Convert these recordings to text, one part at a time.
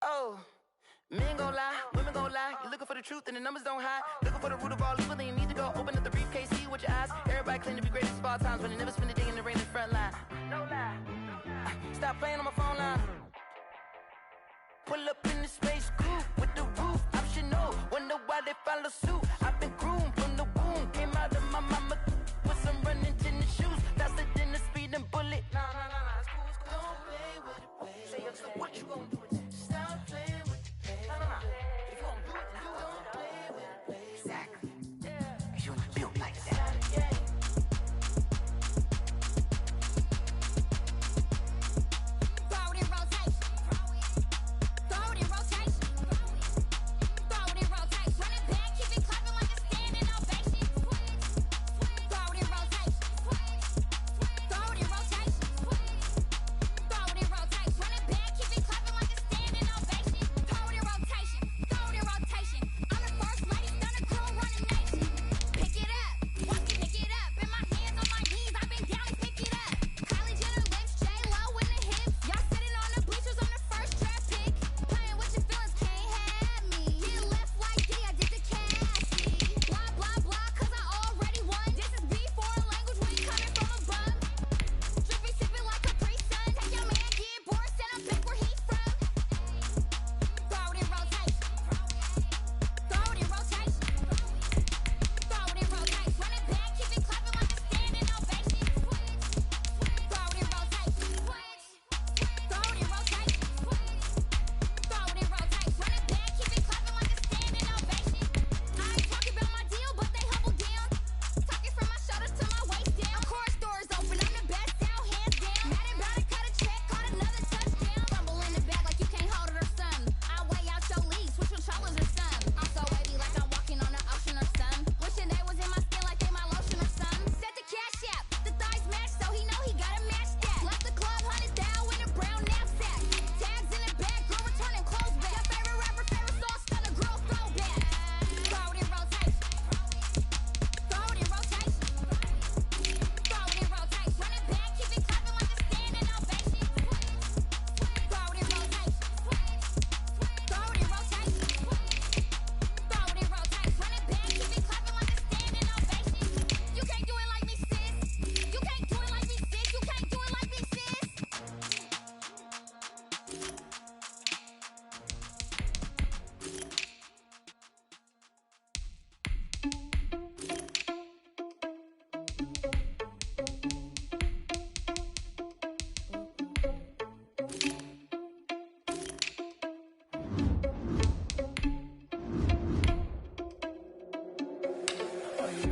Oh, men gon' lie, women gon' lie. You're looking for the truth and the numbers don't hide. Looking for the root of all evil, then you need to go open up the briefcase, see with your eyes. Everybody claim to be greatest of all times, but they never spend a day in the rain in the front line. No lie. Stop playing on my phone line. Pull up in the space coupe with the roof optional. Wonder why they follow suit. I've been groomed from the womb. Came out of my mama with some running tennis shoes. Faster than the speeding bullet. Nah, it's cool, it's cool. Don't play with it, play. Say, so what you gonna do with it? Stop playing with it, play. Nah. If you gonna do it, then you don't play with it, play. Exactly. Yeah. Cause you ain't built like that.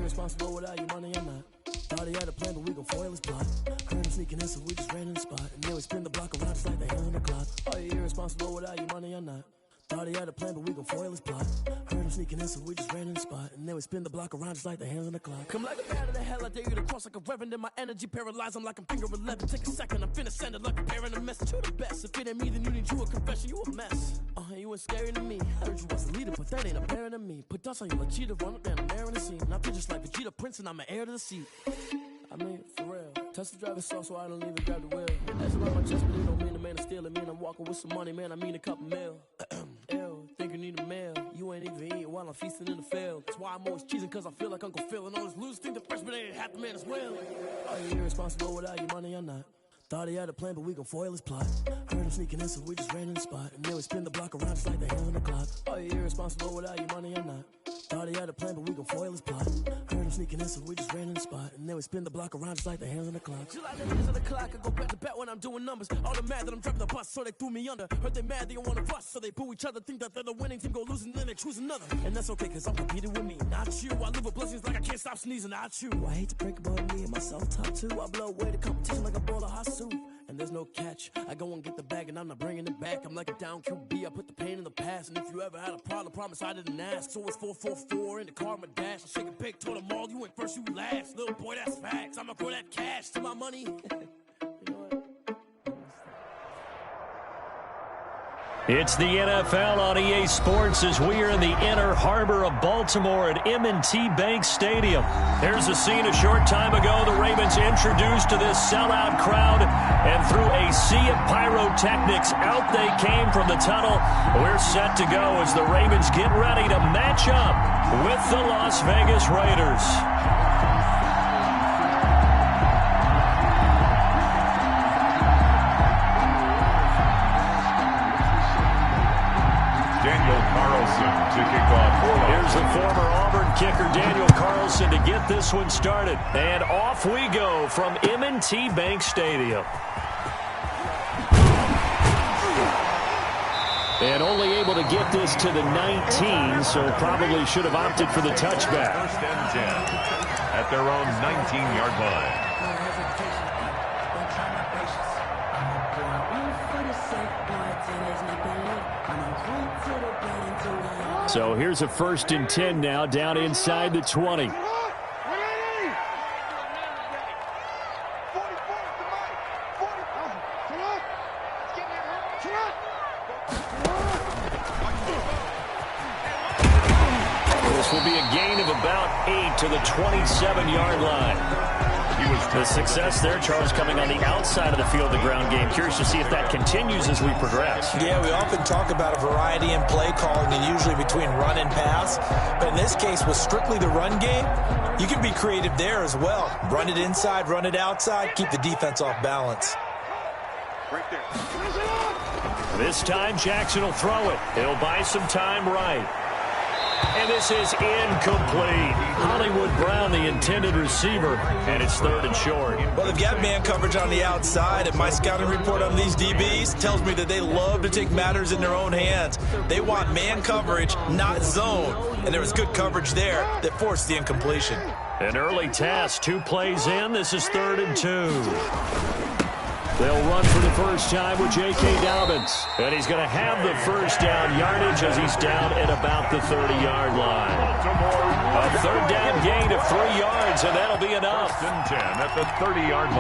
Responsible without your money or not. Thought he had a plan, but we gon' foil his plot. Heard him sneaking in, so we just ran in the spot. And then we spin the block around just like the hand on the clock. Are you irresponsible without your money or not? Thought he had a plan, but we gon' foil his plot. Heard him sneaking in, so we just ran in the spot. And then we spin the block around just like the hands on the clock. Come like a bat of the hell, I dare you to cross like a reverend. And my energy paralyzed, I'm like I'm finger 11. Take a second, I'm finna send it like a parent a message. You the best, if it ain't me, then you need you a confession. You a mess, you ain't scary to me. Heard you was a leader, but that ain't apparent to me. Put dust on you like cheetah, run up down the air in the scene. Now pictures like Vegeta Prince, and I'm an heir to the seat. I mean, for real. Touch the driver's soft, so I don't even grab the wheel. That's around my chest, but it don't mean a man to steal it. Mean I'm walking with some money, man, I mean a couple mil. Ew, think you need a meal. You ain't even eating while I'm feasting in the field. That's why I'm always cheesing, cause I feel like Uncle Phil. And all this losers think the freshman ain't half the man as well. Are you irresponsible without your money or not? Thought he had a plan, but we gon' foil his plot. Heard him sneaking in, so we just ran in the spot. And then we spin the block around just like the hands on the clock. Are you irresponsible without your money or not? Thought he had a plan, but we gon' foil his plot. Heard him sneaking in, so we just ran in the spot. And then we spin the block around just like the hands on the clock. July the hands on the clock, I go back to back when I'm doing numbers. All the mad that I'm driving the bus, so they threw me under. Heard they mad, they don't wanna bust, so they boo each other. Think that they're the winning team, go losing, then they choose another. And that's okay, cause I'm competing with me, not you. I live with blessings like I can't stop sneezing, not you. I hate to break about me and myself top two. I blow away the competition like a bowl of hot soup. And there's no catch. I go and get the bag and I'm not bringing it back. I'm like a down QB, I put the pain in the past. And if you ever had a problem, promise I didn't ask. So it's 444 in the car, my dash. I shake a big, told them all, you went first, you last. Little boy, that's facts. I'ma throw that cash to my money. It's the NFL on EA Sports as we are in the inner harbor of Baltimore at M&T Bank Stadium. There's a scene a short time ago the Ravens introduced to this sellout crowd and threw a sea of pyrotechnics. Out they came from the tunnel. We're set to go as the Ravens get ready to match up with the Las Vegas Raiders. Daniel Carlson to kick off. Here's the former Auburn kicker Daniel Carlson to get this one started. And off we go from M&T Bank Stadium. And only able to get this to the 19, so probably should have opted for the touchback. First and 10 at their own 19-yard line. So here's a 1st and 10 now, down inside the 20. This will be a gain of about 8 to the 27-yard line. The success there, Charles, coming on the outside of the field, the ground game. Curious to see if that continues as we progress. Yeah, we often talk about a variety in play calling and usually between run and pass. But in this case, with strictly the run game, you can be creative there as well. Run it inside, run it outside, keep the defense off balance. Right there. This time, Jackson will throw it. He'll buy some time right. And this is incomplete. Hollywood Brown, the intended receiver, and it's 3rd and short. Well, they've got man coverage on the outside, and my scouting report on these DBs tells me that they love to take matters in their own hands. They want man coverage, not zone, and there was good coverage there that forced the incompletion. An early task, 2 plays in. This is 3rd and 2. They'll run for the first time with J.K. Dobbins. And he's going to have the first down yardage as he's down at about the 30-yard line. A 3rd down gain of 3 yards, and that'll be enough. 1st and 10 at the 30-yard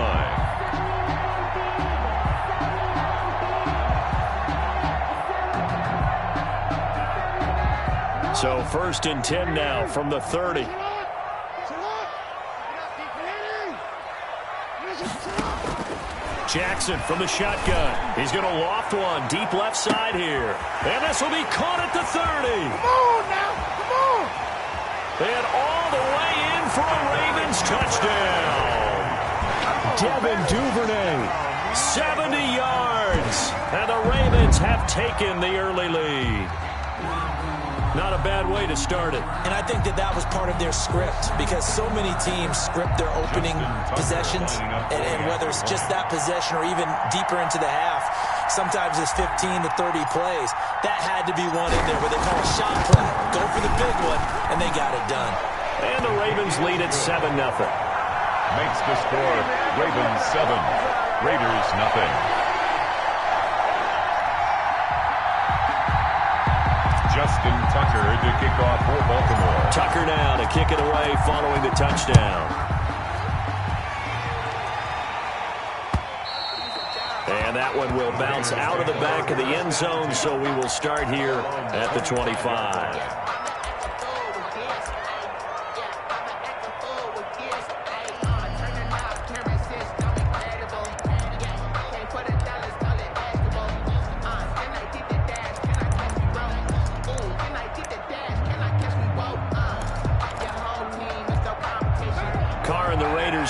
line. So 1st and 10 now from the 30. Jackson from the shotgun. He's going to loft one deep left side here. And this will be caught at the 30. Come on now. Come on. And all the way in for a Ravens touchdown. Devin Duvernay, 70 yards. And the Ravens have taken the early lead. Not a bad way to start it. And I think that that was part of their script because so many teams script their opening possessions, and whether it's just that possession or even deeper into the half, sometimes it's 15 to 30 plays. That had to be one in there where they call a shot play. Go for the big one, and they got it done. And the Ravens lead at 7-0. Makes the score Ravens 7, Raiders nothing. Justin Tucker to kick off for Baltimore. Tucker now to kick it away following the touchdown. And that one will bounce out of the back of the end zone, so we will start here at the 25.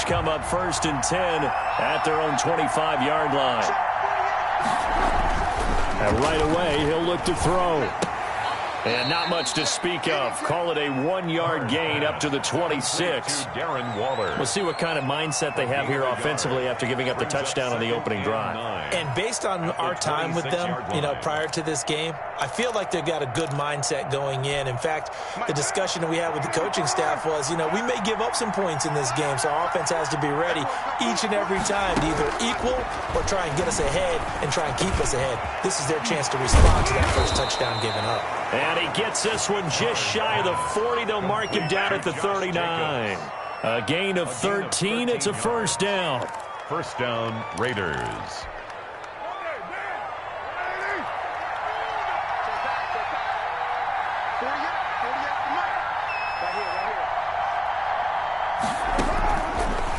Come up 1st and 10 at their own 25-yard line. And right away, he'll look to throw. And not much to speak of. Call it a 1-yard gain up to the 26. Darren Waller. We'll see what kind of mindset they have here offensively after giving up the touchdown on the opening drive. And based on our time with them, prior to this game, I feel like they've got a good mindset going in. In fact, the discussion that we had with the coaching staff was, we may give up some points in this game, so our offense has to be ready each and every time to either equal or try and get us ahead and try and keep us ahead. This is their chance to respond to that first touchdown given up. And he gets this one just shy of the 40. They'll mark him down at the 39. A gain of 13. It's a 1st down. 1st down, Raiders.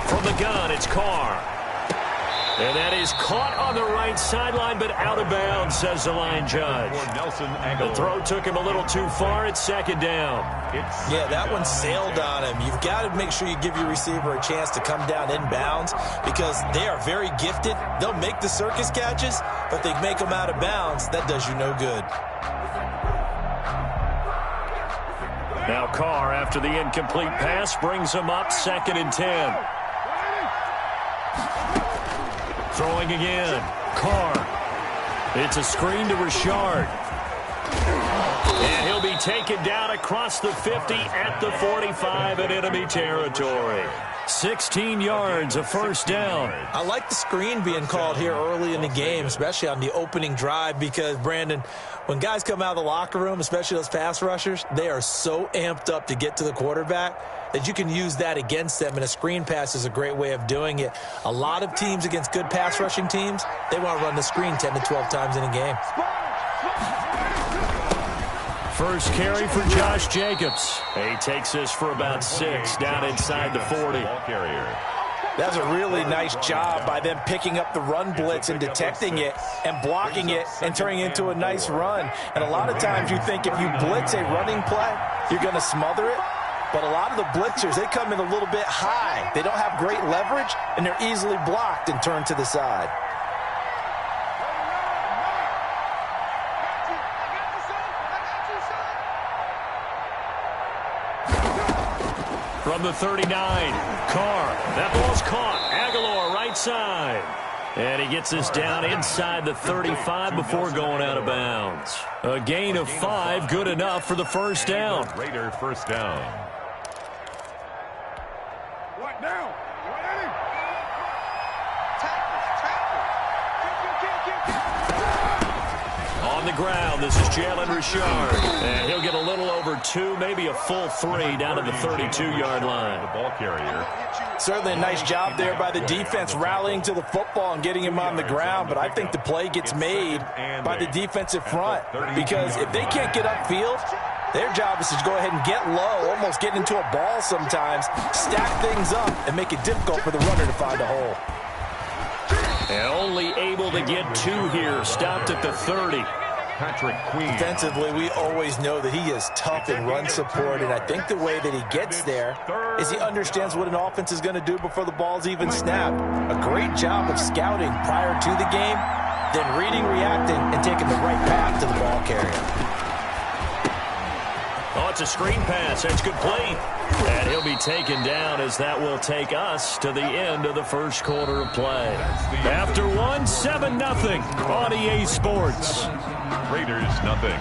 From the gun, it's Carr. And that is caught on the right sideline, but out of bounds, says the line judge. The throw took him a little too far. It's second down. Yeah, that one sailed on him. You've got to make sure you give your receiver a chance to come down inbounds because they are very gifted. They'll make the circus catches, but if they make them out of bounds, that does you no good. Now Carr, after the incomplete pass, brings him up 2nd and 10. Throwing again. Carr. It's a screen to Richard. And he'll be taken down across the 50 at the 45 in enemy territory. 16 yards, a first down. I like the screen being called here early in the game, especially on the opening drive, because, Brandon, when guys come out of the locker room, especially those pass rushers, they are so amped up to get to the quarterback that you can use that against them, and a screen pass is a great way of doing it. A lot of teams against good pass rushing teams, they want to run the screen 10 to 12 times in a game. First carry for Josh Jacobs. He takes this for about 6 down inside the 40. That's a really nice job by them picking up the run blitz and detecting it and blocking it and turning it into a nice run. And a lot of times you think if you blitz a running play, you're going to smother it. But a lot of the blitzers, they come in a little bit high. They don't have great leverage, and they're easily blocked and turned to the side. From the 39, Carr. That ball's caught. Aguilar, right side. And he gets this down inside the 35 before going out of bounds. A gain of 5, good enough for the first down. Raider first down. What now? On the ground, this is Jalen Richard. And he'll get a little over 2, maybe a full 3 down to the 32-yard line. The ball carrier. Certainly a nice job there by the defense rallying to the football and getting him on the ground, but I think the play gets made by the defensive front because if they can't get upfield, their job is to go ahead and get low, almost get into a ball sometimes, stack things up, and make it difficult for the runner to find a hole. And only able to get 2 here, stopped at the 30. Defensively, we always know that he is tough in run support, and I think the way that he gets there is he understands what an offense is going to do before the ball's even snapped. A great job of scouting prior to the game, then reading, reacting, and taking the right path to the ball carrier. Oh, it's a screen pass. That's complete. And he'll be taken down as that will take us to the end of the first quarter of play. After 1, 7-0 on EA Sports. Raiders, nothing.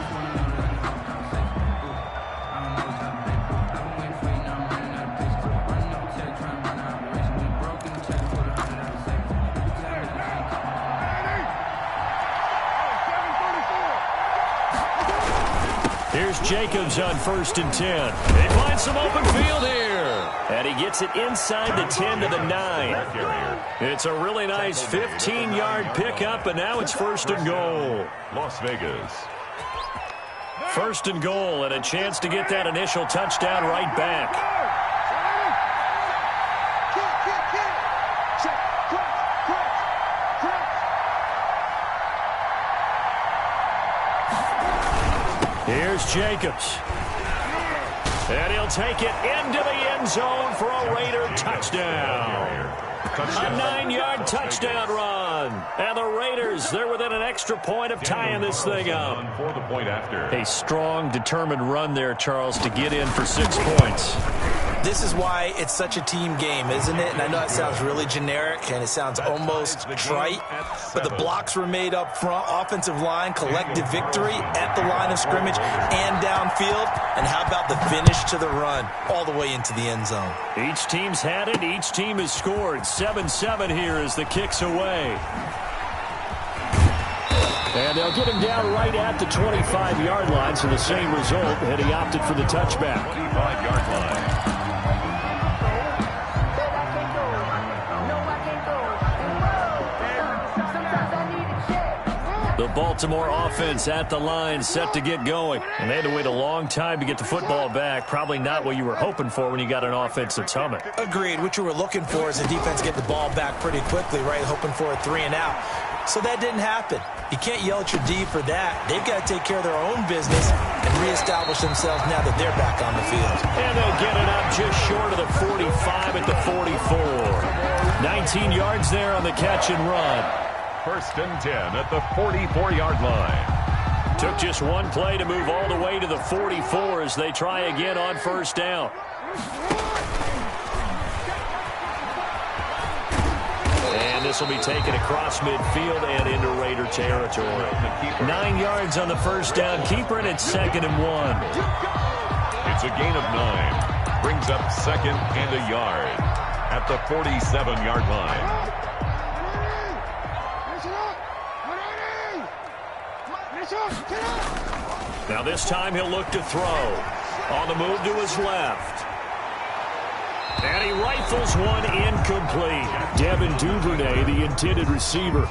Here's Jacobs on 1st and 10. They find some open field here. And he gets it inside the 10 to the 9. It's a really nice 15-yard pickup, and now it's 1st and goal. Las Vegas. 1st and goal, and a chance to get that initial touchdown right back. Here's Jacobs. And he'll take it into the end zone for a Raider touchdown. A 9-yard touchdown run. And the Raiders, they're within an extra point of tying this thing up. For the point after. A strong, determined run there, Charles, to get in for 6 points. This is why it's such a team game, isn't it? And I know it sounds really generic and it sounds almost trite, but the blocks were made up front, offensive line, collective victory at the line of scrimmage and downfield. And how about the finish to the run all the way into the end zone? Each team's had it. Each team has scored. 7-7 here as the kick's away. And they'll get him down right at the 25-yard line, so the same result, and he opted for the touchback. 25-yard line. The Baltimore offense at the line, set to get going. And they had to wait a long time to get the football back. Probably not what you were hoping for when you got an offense that's humming. Agreed. What you were looking for is the defense get the ball back pretty quickly, right? Hoping for a 3-and-out. So that didn't happen. You can't yell at your D for that. They've got to take care of their own business and reestablish themselves now that they're back on the field. And they'll get it up just short of the 45 at the 44. 19 yards there on the catch and run. 1st and 10 at the 44-yard line. Took just one play to move all the way to the 44 as they try again on 1st down. And this will be taken across midfield and into Raider territory. 9 yards on the 1st down keeper, and it's 2nd and 1. It's a gain of 9. Brings up 2nd and a yard at the 47-yard line. Now this time he'll look to throw. On the move to his left. And he rifles one incomplete. Devin Duvernay, the intended receiver.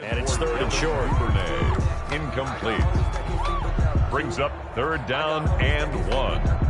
And it's 3rd and short. Incomplete. Brings up 3rd down and 1.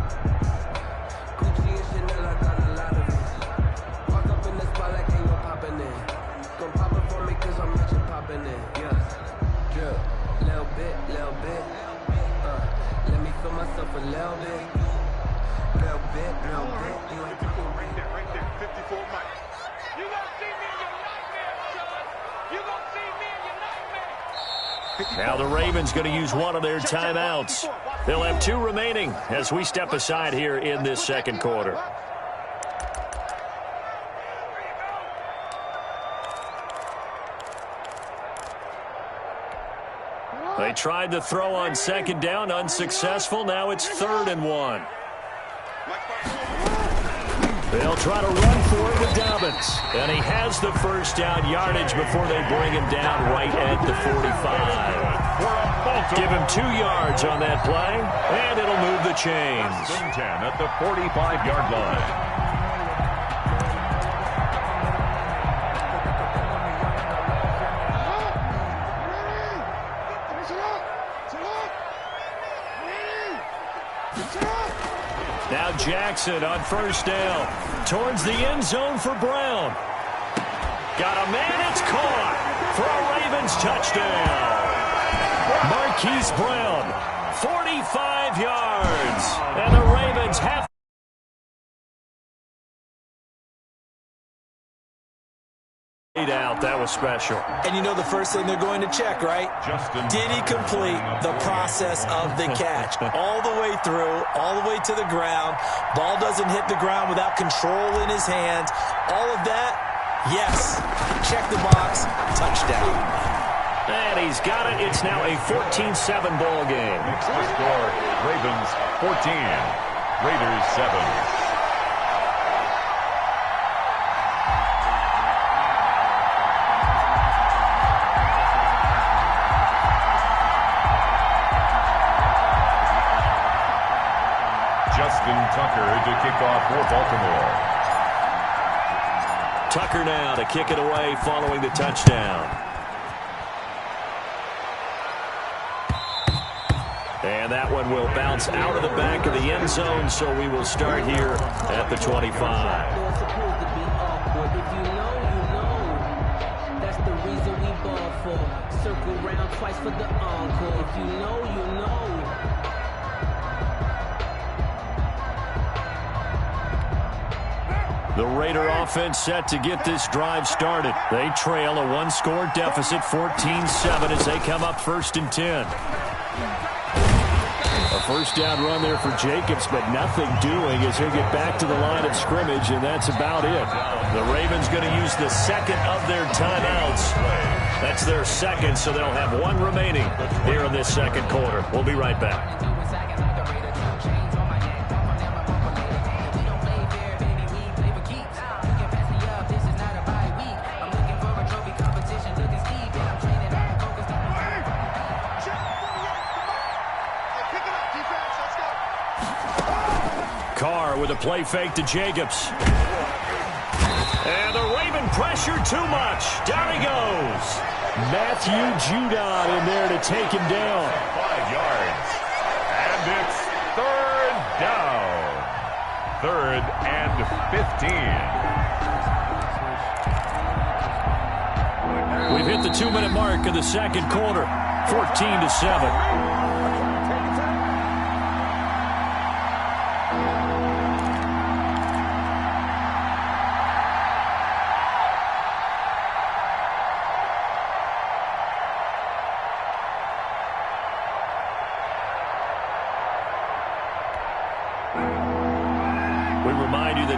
Now the Ravens going to use one of their timeouts. They'll have 2 remaining as we step aside here in this 2nd quarter. They tried to throw on 2nd down, unsuccessful. Now it's 3rd and 1. They'll try to run for it with Dobbins. And he has the 1st down yardage before they bring him down right at the 45. Give him 2 yards on that play, and it'll move the chains. 10 at the 45-yard line. Now Jackson on 1st down. Towards the end zone for Brown. Got a man, it's caught for a Ravens touchdown. Marquise Brown, 45 yards. And the Ravens have out. That was special. And you know the first thing they're going to check, right? Did he complete the process of the catch? All the way through, all the way to the ground. Ball doesn't hit the ground without control in his hands. All of that, yes. Check the box, touchdown. And he's got it. It's now a 14-7 ball game. The score, Ravens 14, Raiders 7. Tucker to kick off for Baltimore. Tucker now to kick it away following the touchdown. And that one will bounce out of the back of the end zone, so we will start here at the 25. If you know, you know. That's the reason we ball for. Circle round twice for the encore. If you know, you know. The Raider offense set to get this drive started. They trail a one-score deficit, 14-7, as they come up 1st and 10. A first down run there for Jacobs, but nothing doing as he'll get back to the line of scrimmage, and that's about it. The Ravens going to use the second of their timeouts. That's their second, so they'll have one remaining here in this second quarter. We'll be right back. With a play fake to Jacobs. And the Raven pressure too much. Down he goes. Matthew Judon in there to take him down. 5 yards. And it's 3rd down. 3rd and 15. We've hit the 2-minute mark of the second quarter. 14-7.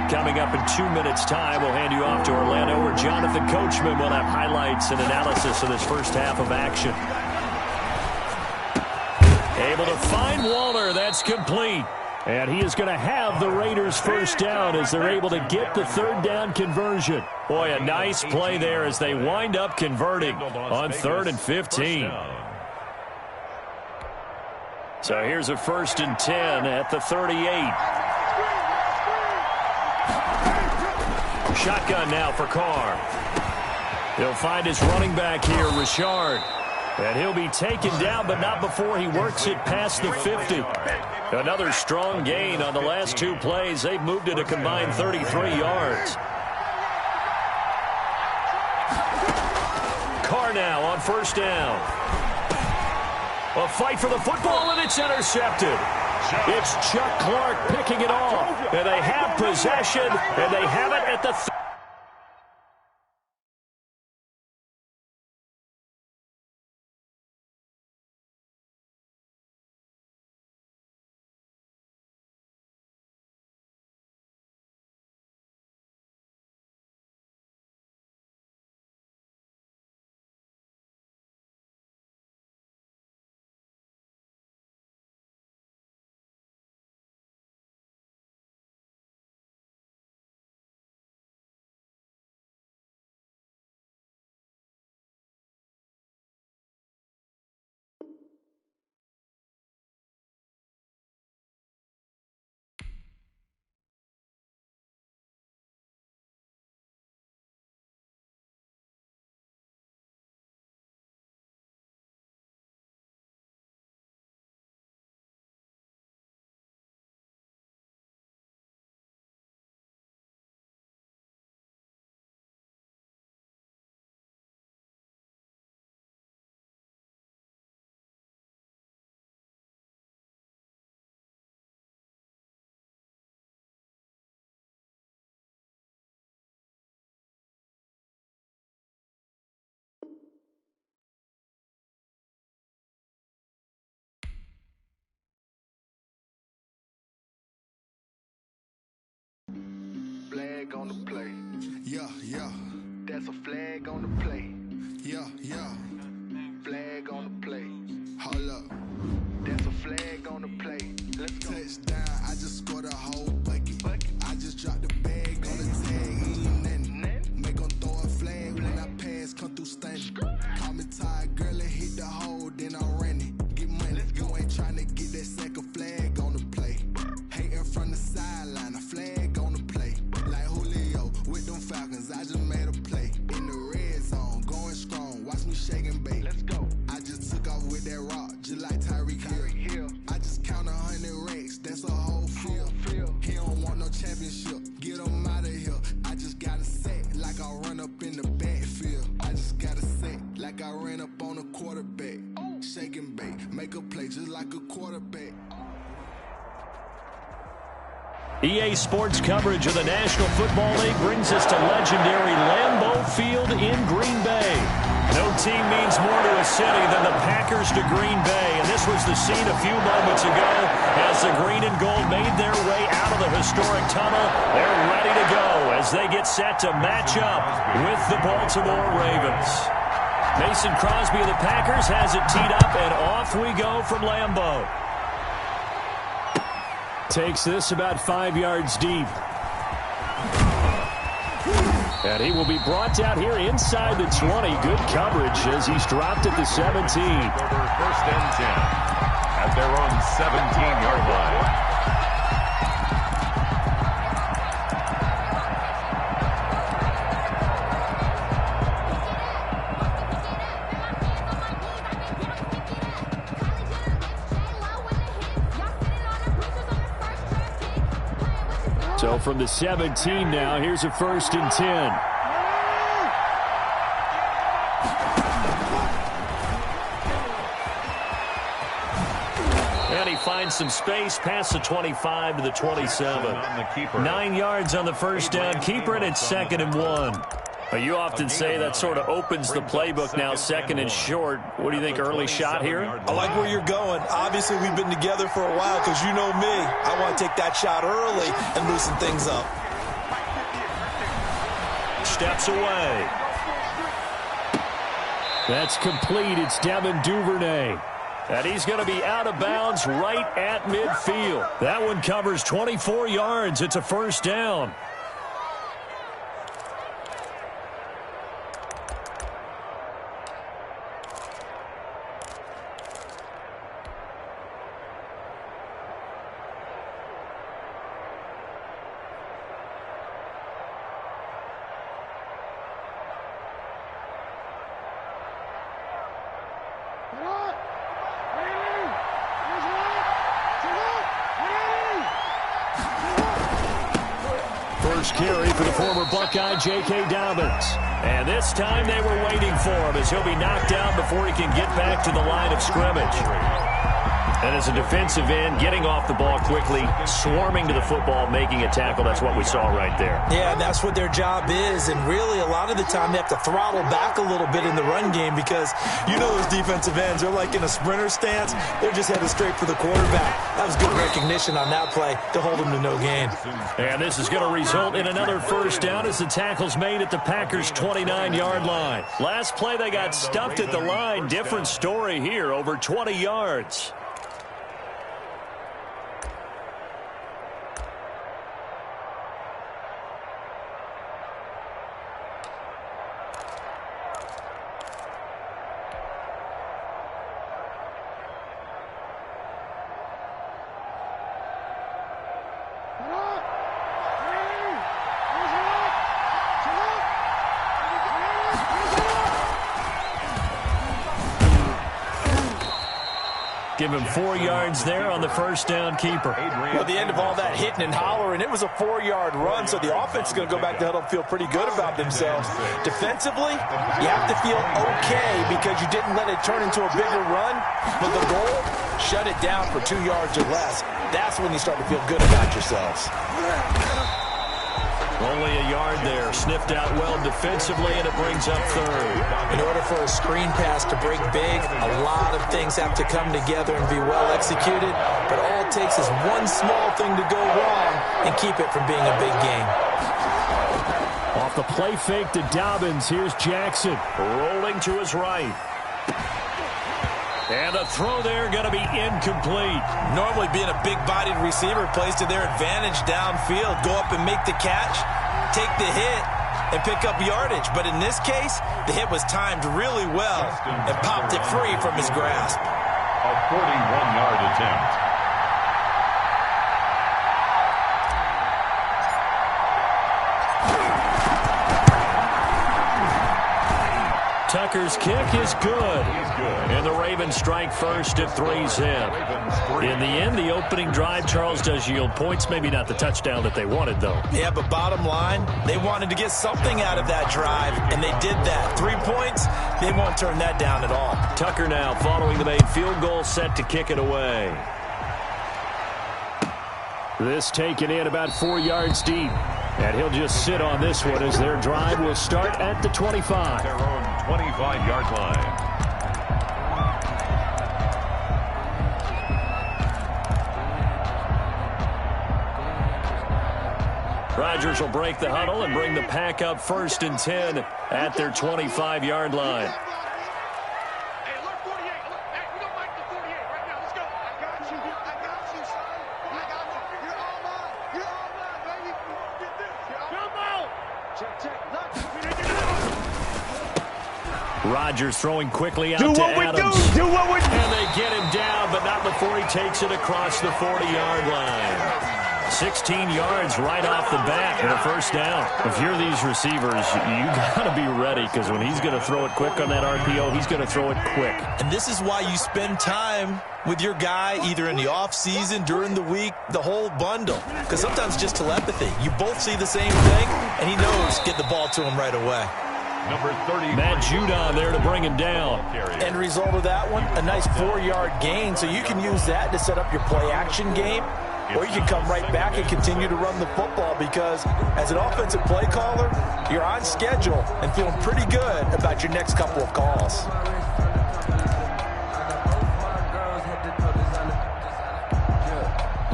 Coming up in 2 minutes' time, we'll hand you off to Orlando, where Jonathan Coachman will have highlights and analysis of this first half of action. Able to find Waller. That's complete. And he is going to have the Raiders first down as they're able to get the 3rd down conversion. Boy, a nice play there as they wind up converting on 3rd and 15. So here's a 1st and 10 at the 38. Shotgun now for Carr. He'll find his running back here, Richard. And he'll be taken down, but not before he works it past the 50. Another strong gain on the last 2 plays. They've moved it a combined 33 yards. Carr now on 1st down. A fight for the football, and it's intercepted. It's Chuck Clark picking it off. And they have possession, and they have it at the Flag on the play. Yeah, yeah. That's a flag on the play. Yeah, yeah. Flag on the play. Hold up. That's a flag on the play. Let's go. Touchdown. I just scored a whole bucket. I just dropped the bag on the tag. Make them throw a flag when I pass. Come through stunning. Call me tired, girl, and hit the hole. Then I ran it. Get money. You ain't trying to get that second flag on the play. Hating from the sideline. A flag on the play. Like Julio with them Falcons. I just made like a quarterback. EA Sports coverage of the National Football League brings us to legendary Lambeau Field in Green Bay. No team means more to a city than the Packers to Green Bay, and this was the scene a few moments ago as the green and gold made their way out of the historic tunnel. They're ready to go as they get set to match up with the Baltimore Ravens. Mason Crosby of the Packers has it teed up, and off we go from Lambeau. Takes this about 5 yards deep. And he will be brought down here inside the 20. Good coverage as he's dropped at the 17. Over 1st and 10 at their own 17-yard line. So from the 17 now, here's a 1st and 10. And he finds some space past the 25 to the 27. 9 yards on the first down. Keeper, and it's 2nd and 1. You often say that sort of opens the playbook now, 2nd and short. What do you think, early shot here? I like where you're going. Obviously, we've been together for a while because you know me. I want to take that shot early and loosen things up. Steps away. That's complete. It's Devin Duvernay. And he's going to be out of bounds right at midfield. That one covers 24 yards. It's a 1st down. Carry for the former Buckeye, J.K. Dobbins. And this time they were waiting for him as he'll be knocked down before he can get back to the line of scrimmage. And as a defensive end, getting off the ball quickly, swarming to the football, making a tackle, that's what we saw right there. Yeah, that's what their job is. And really, a lot of the time, they have to throttle back a little bit in the run game because you know those defensive ends, they're like in a sprinter stance. They're just headed straight for the quarterback. That was good recognition on that play to hold him to no gain. And this is going to result in another 1st down as the tackle's made at the Packers' 29-yard line. Last play, they got stuffed at the line. Different story here, over 20 yards. Give him 4 yards there on the 1st down, keeper. Well, at the end of all that hitting and hollering, it was a 4-yard run, so the offense is going to go back to huddle and feel pretty good about themselves. Defensively, you have to feel okay because you didn't let it turn into a bigger run, but the goal, shut it down for 2 yards or less. That's when you start to feel good about yourselves. Only a yard there. Sniffed out well defensively, and it brings up 3rd. In order for a screen pass to break big, a lot of things have to come together and be well executed. But all it takes is one small thing to go wrong and keep it from being a big game. Off the play fake to Dobbins, here's Jackson. Rolling to his right. And the throw there going to be incomplete. Normally being a big-bodied receiver plays to their advantage downfield. Go up and make the catch, take the hit, and pick up yardage. But in this case, the hit was timed really well and popped it free from his grasp. A 41-yard attempt. Tucker's kick is good. And the Ravens strike first at 3-zip. In the end, the opening drive, Charles, does yield points. Maybe not the touchdown that they wanted, though. Yeah, but bottom line, they wanted to get something out of that drive, and they did that. 3 points, they won't turn that down at all. Tucker now following the made field goal, set to kick it away. This taken in about 4 yards deep. And he'll just sit on this one as their drive will start at the 25. Their own 25-yard line. Rodgers will break the huddle and bring the pack up 1st and 10 at their 25-yard line. Rodgers throwing quickly out to Adams. Do what we do. And they get him down, but not before he takes it across the 40-yard line. 16 yards right off the bat and a first down. If you're these receivers, you got to be ready because when he's going to throw it quick on that RPO, he's going to throw it quick. And this is why you spend time with your guy either in the offseason, during the week, the whole bundle. Because sometimes it's just telepathy. You both see the same thing, and he knows get the ball to him right away. Number 30. Matt Judon there to bring him down. End result of that one, a nice 4-yard gain. So you can use that to set up your play-action game, or you can come right back and continue to run the football because as an offensive play caller, you're on schedule and feeling pretty good about your next couple of calls.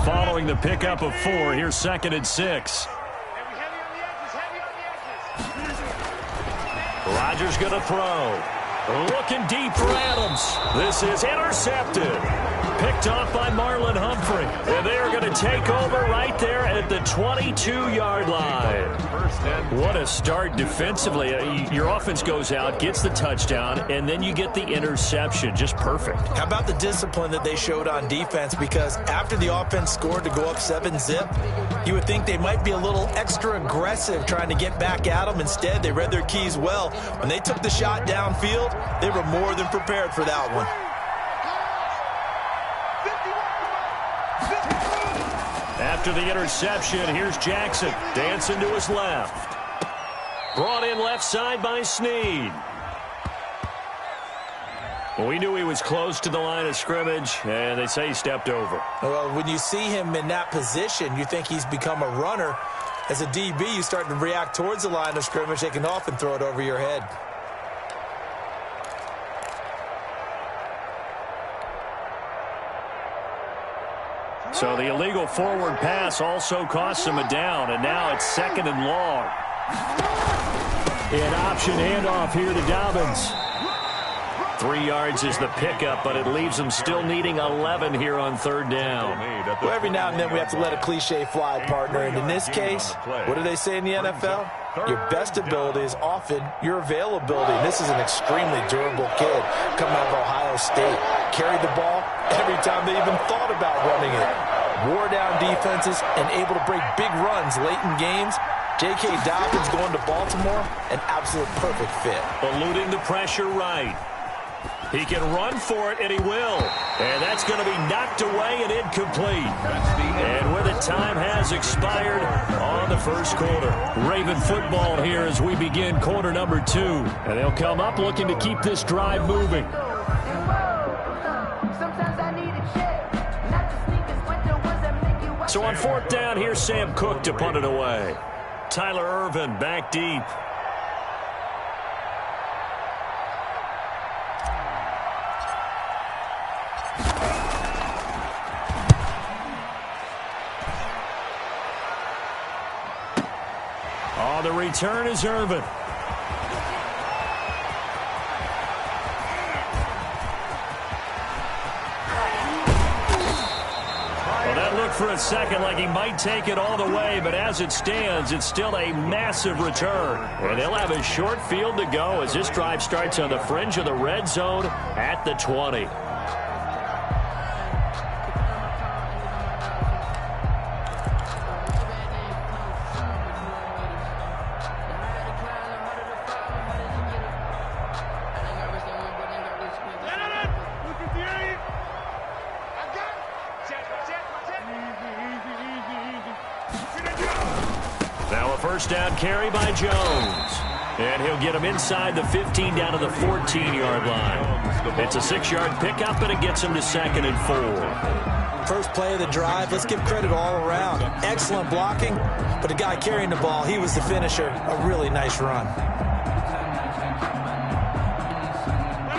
Following the pickup of 4, here's 2nd and 6. Rodgers going to throw. Looking deep for Adams. This is intercepted. Picked off by Marlon Humphrey. And they are going to take over right there at the 22-yard line. What a start defensively. Your offense goes out, gets the touchdown, and then you get the interception. Just perfect. How about the discipline that they showed on defense? Because after the offense scored to go up 7-zip, you would think they might be a little extra aggressive trying to get back at them. Instead, they read their keys well. When they took the shot downfield, they were more than prepared for that one. After the interception, here's Jackson dancing to his left. Brought in left side by Snead. Well, we knew he was close to the line of scrimmage, and they say he stepped over. Well, when you see him in that position, you think he's become a runner. As a DB, you start to react towards the line of scrimmage. They can often throw it over your head. So the illegal forward pass also costs him a down, and now it's 2nd and long. An option handoff here to Dobbins. 3 yards is the pickup, but it leaves them still needing 11 here on 3rd down. Well, every now and then we have to let a cliche fly, partner. And in this case, what do they say in the NFL? Your best ability is often your availability. And this is an extremely durable kid coming out of Ohio State. Carried the ball every time they even thought about running it. Wore down defenses and able to break big runs late in games. J.K. Dobbins going to Baltimore, an absolute perfect fit. Eluding the pressure right. He can run for it, and he will. And that's going to be knocked away and incomplete. And with it, time has expired on the first quarter. Raven football here as we begin quarter number 2. And they'll come up looking to keep this drive moving. So on 4th down, here's Sam Cook to punt it away. Tyler Irvin back deep. Oh, the return is Irvin. For a second like he might take it all the way, but as it stands, it's still a massive return. And they'll have a short field to go as this drive starts on the fringe of the red zone at the 20. first down carry by Jones. And he'll get him inside the 15 down to the 14-yard line. It's a 6-yard pickup, and it gets him to 2nd and 4. First play of the drive, let's give credit all around. Excellent blocking, but the guy carrying the ball, he was the finisher. A really nice run.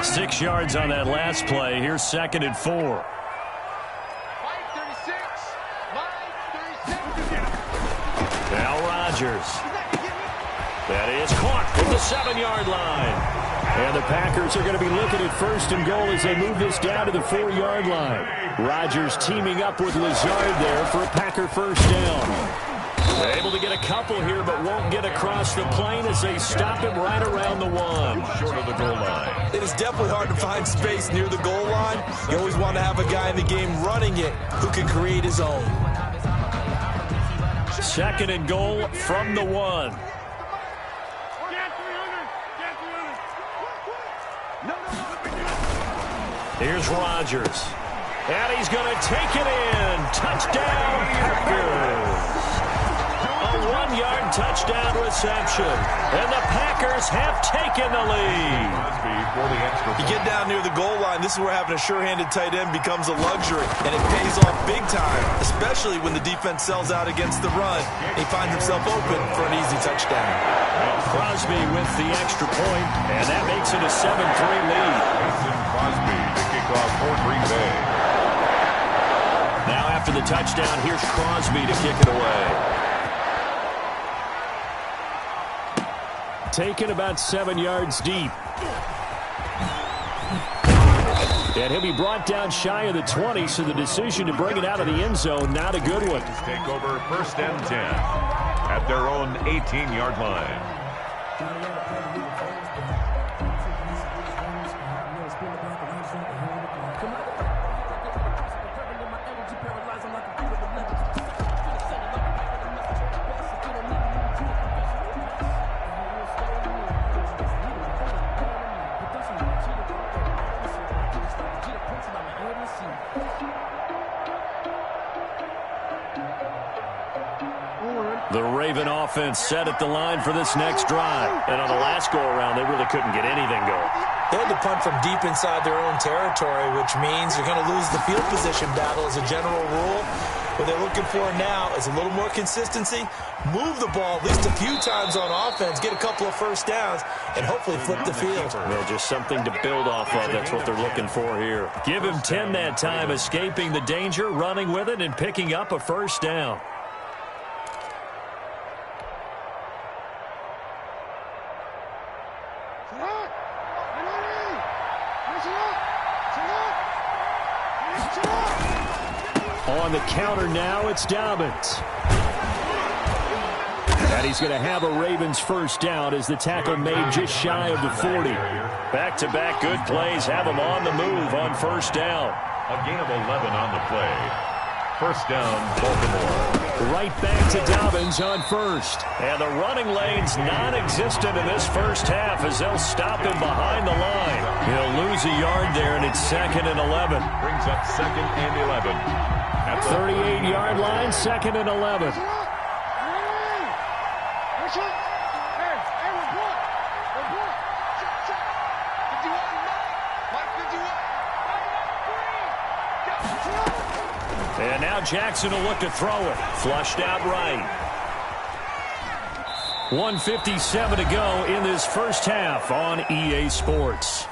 6 yards on that last play. Here's 2nd and 4. Now Rodgers. That is caught at the 7-yard line. And the Packers are going to be looking at 1st and goal as they move this down to the 4-yard line. Rodgers teaming up with Lazard there for a Packer first down. They're able to get a couple here, but won't get across the plane as they stop him right around the 1. Short of the goal line. It is definitely hard to find space near the goal line. You always want to have a guy in the game running it who can create his own. 2nd and goal from the 1. Here's Rodgers. And he's going to take it in. Touchdown, Packers. A 1-yard touchdown reception. And the Packers have taken the lead. You get down near the goal line, this is where having a sure-handed tight end becomes a luxury. And it pays off big time, especially when the defense sells out against the run. He finds himself open for an easy touchdown. Crosby with the extra point, and that makes it a 7-3 lead. Mason Crosby to kick off for Green Bay. Now after the touchdown, here's Crosby to kick it away. Taken about 7 yards deep. And he'll be brought down shy of the 20, so the decision to bring it out of the end zone, not a good one. Take over 1st and 10 at their own 18-yard line. The Raven offense set at the line for this next drive. And on the last go-around, they really couldn't get anything going. They had to punt from deep inside their own territory, which means you're going to lose the field position battle as a general rule. What they're looking for now is a little more consistency, move the ball at least a few times on offense, get a couple of first downs, and hopefully flip the field. Well, just something to build off of. That's what they're looking for here. Give him 10 that time, escaping the danger, running with it, and picking up a first down. On the counter now, it's Dobbins. And he's going to have a Ravens first down as the tackle made just shy of the 40. Back-to-back good plays have him on the move on first down. A gain of 11 on the play. First down, Baltimore. Right back to Dobbins on first. And the running lane's non-existent in this first half as they'll stop him behind the line. He'll lose a yard there, and it's 2nd and 11. Brings up 2nd and 11. At the 38-yard line, 2nd and 11. And now Jackson will look to throw it. Flushed out right. 1:57 to go in this first half on EA Sports.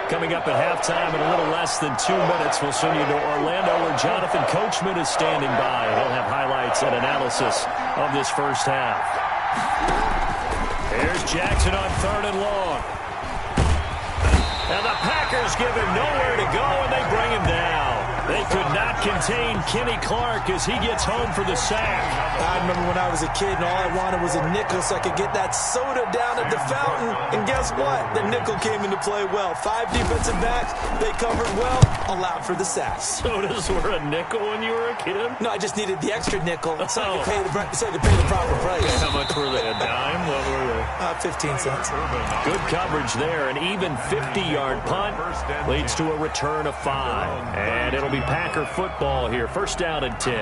Coming up at halftime in a little less than 2 minutes, we'll send you to Orlando where Jonathan Coachman is standing by. He'll have highlights and analysis of this first half. Here's Jackson on 3rd and long. And the Packers give him nowhere to go, and they bring him down. They could not contain Kenny Clark as he gets home for the sack. I remember when I was a kid and all I wanted was a nickel so I could get that soda down at the fountain. And guess what? The nickel came into play well. 5 defensive backs, they covered well, allowed for the sacks. Sodas were a nickel when you were a kid? No, I just needed the extra nickel so I could pay the proper price. How much were they? A dime? What were they? 15 cents. Good coverage there. An even 50-yard punt leads to a return of 5. And it'll be Packer football here. First down and 10.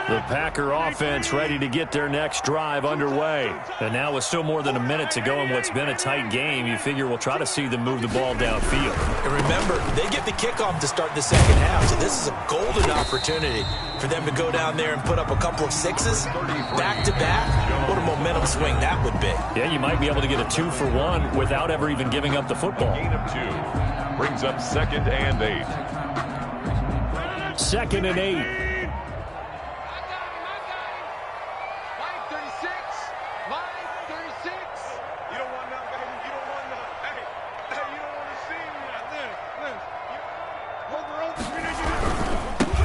The Packer offense ready to get their next drive underway. And now with still more than a minute to go in what's been a tight game, you figure we'll try to see them move the ball downfield. And remember, they get the kickoff to start the second half, so this is a golden opportunity for them to go down there and put up a couple of sixes back-to-back. What a momentum swing that would be. Yeah, you might be able to get a 2-for-1 without ever even giving up the football. Gain of 2 brings up 2nd and 8. 2nd and 8.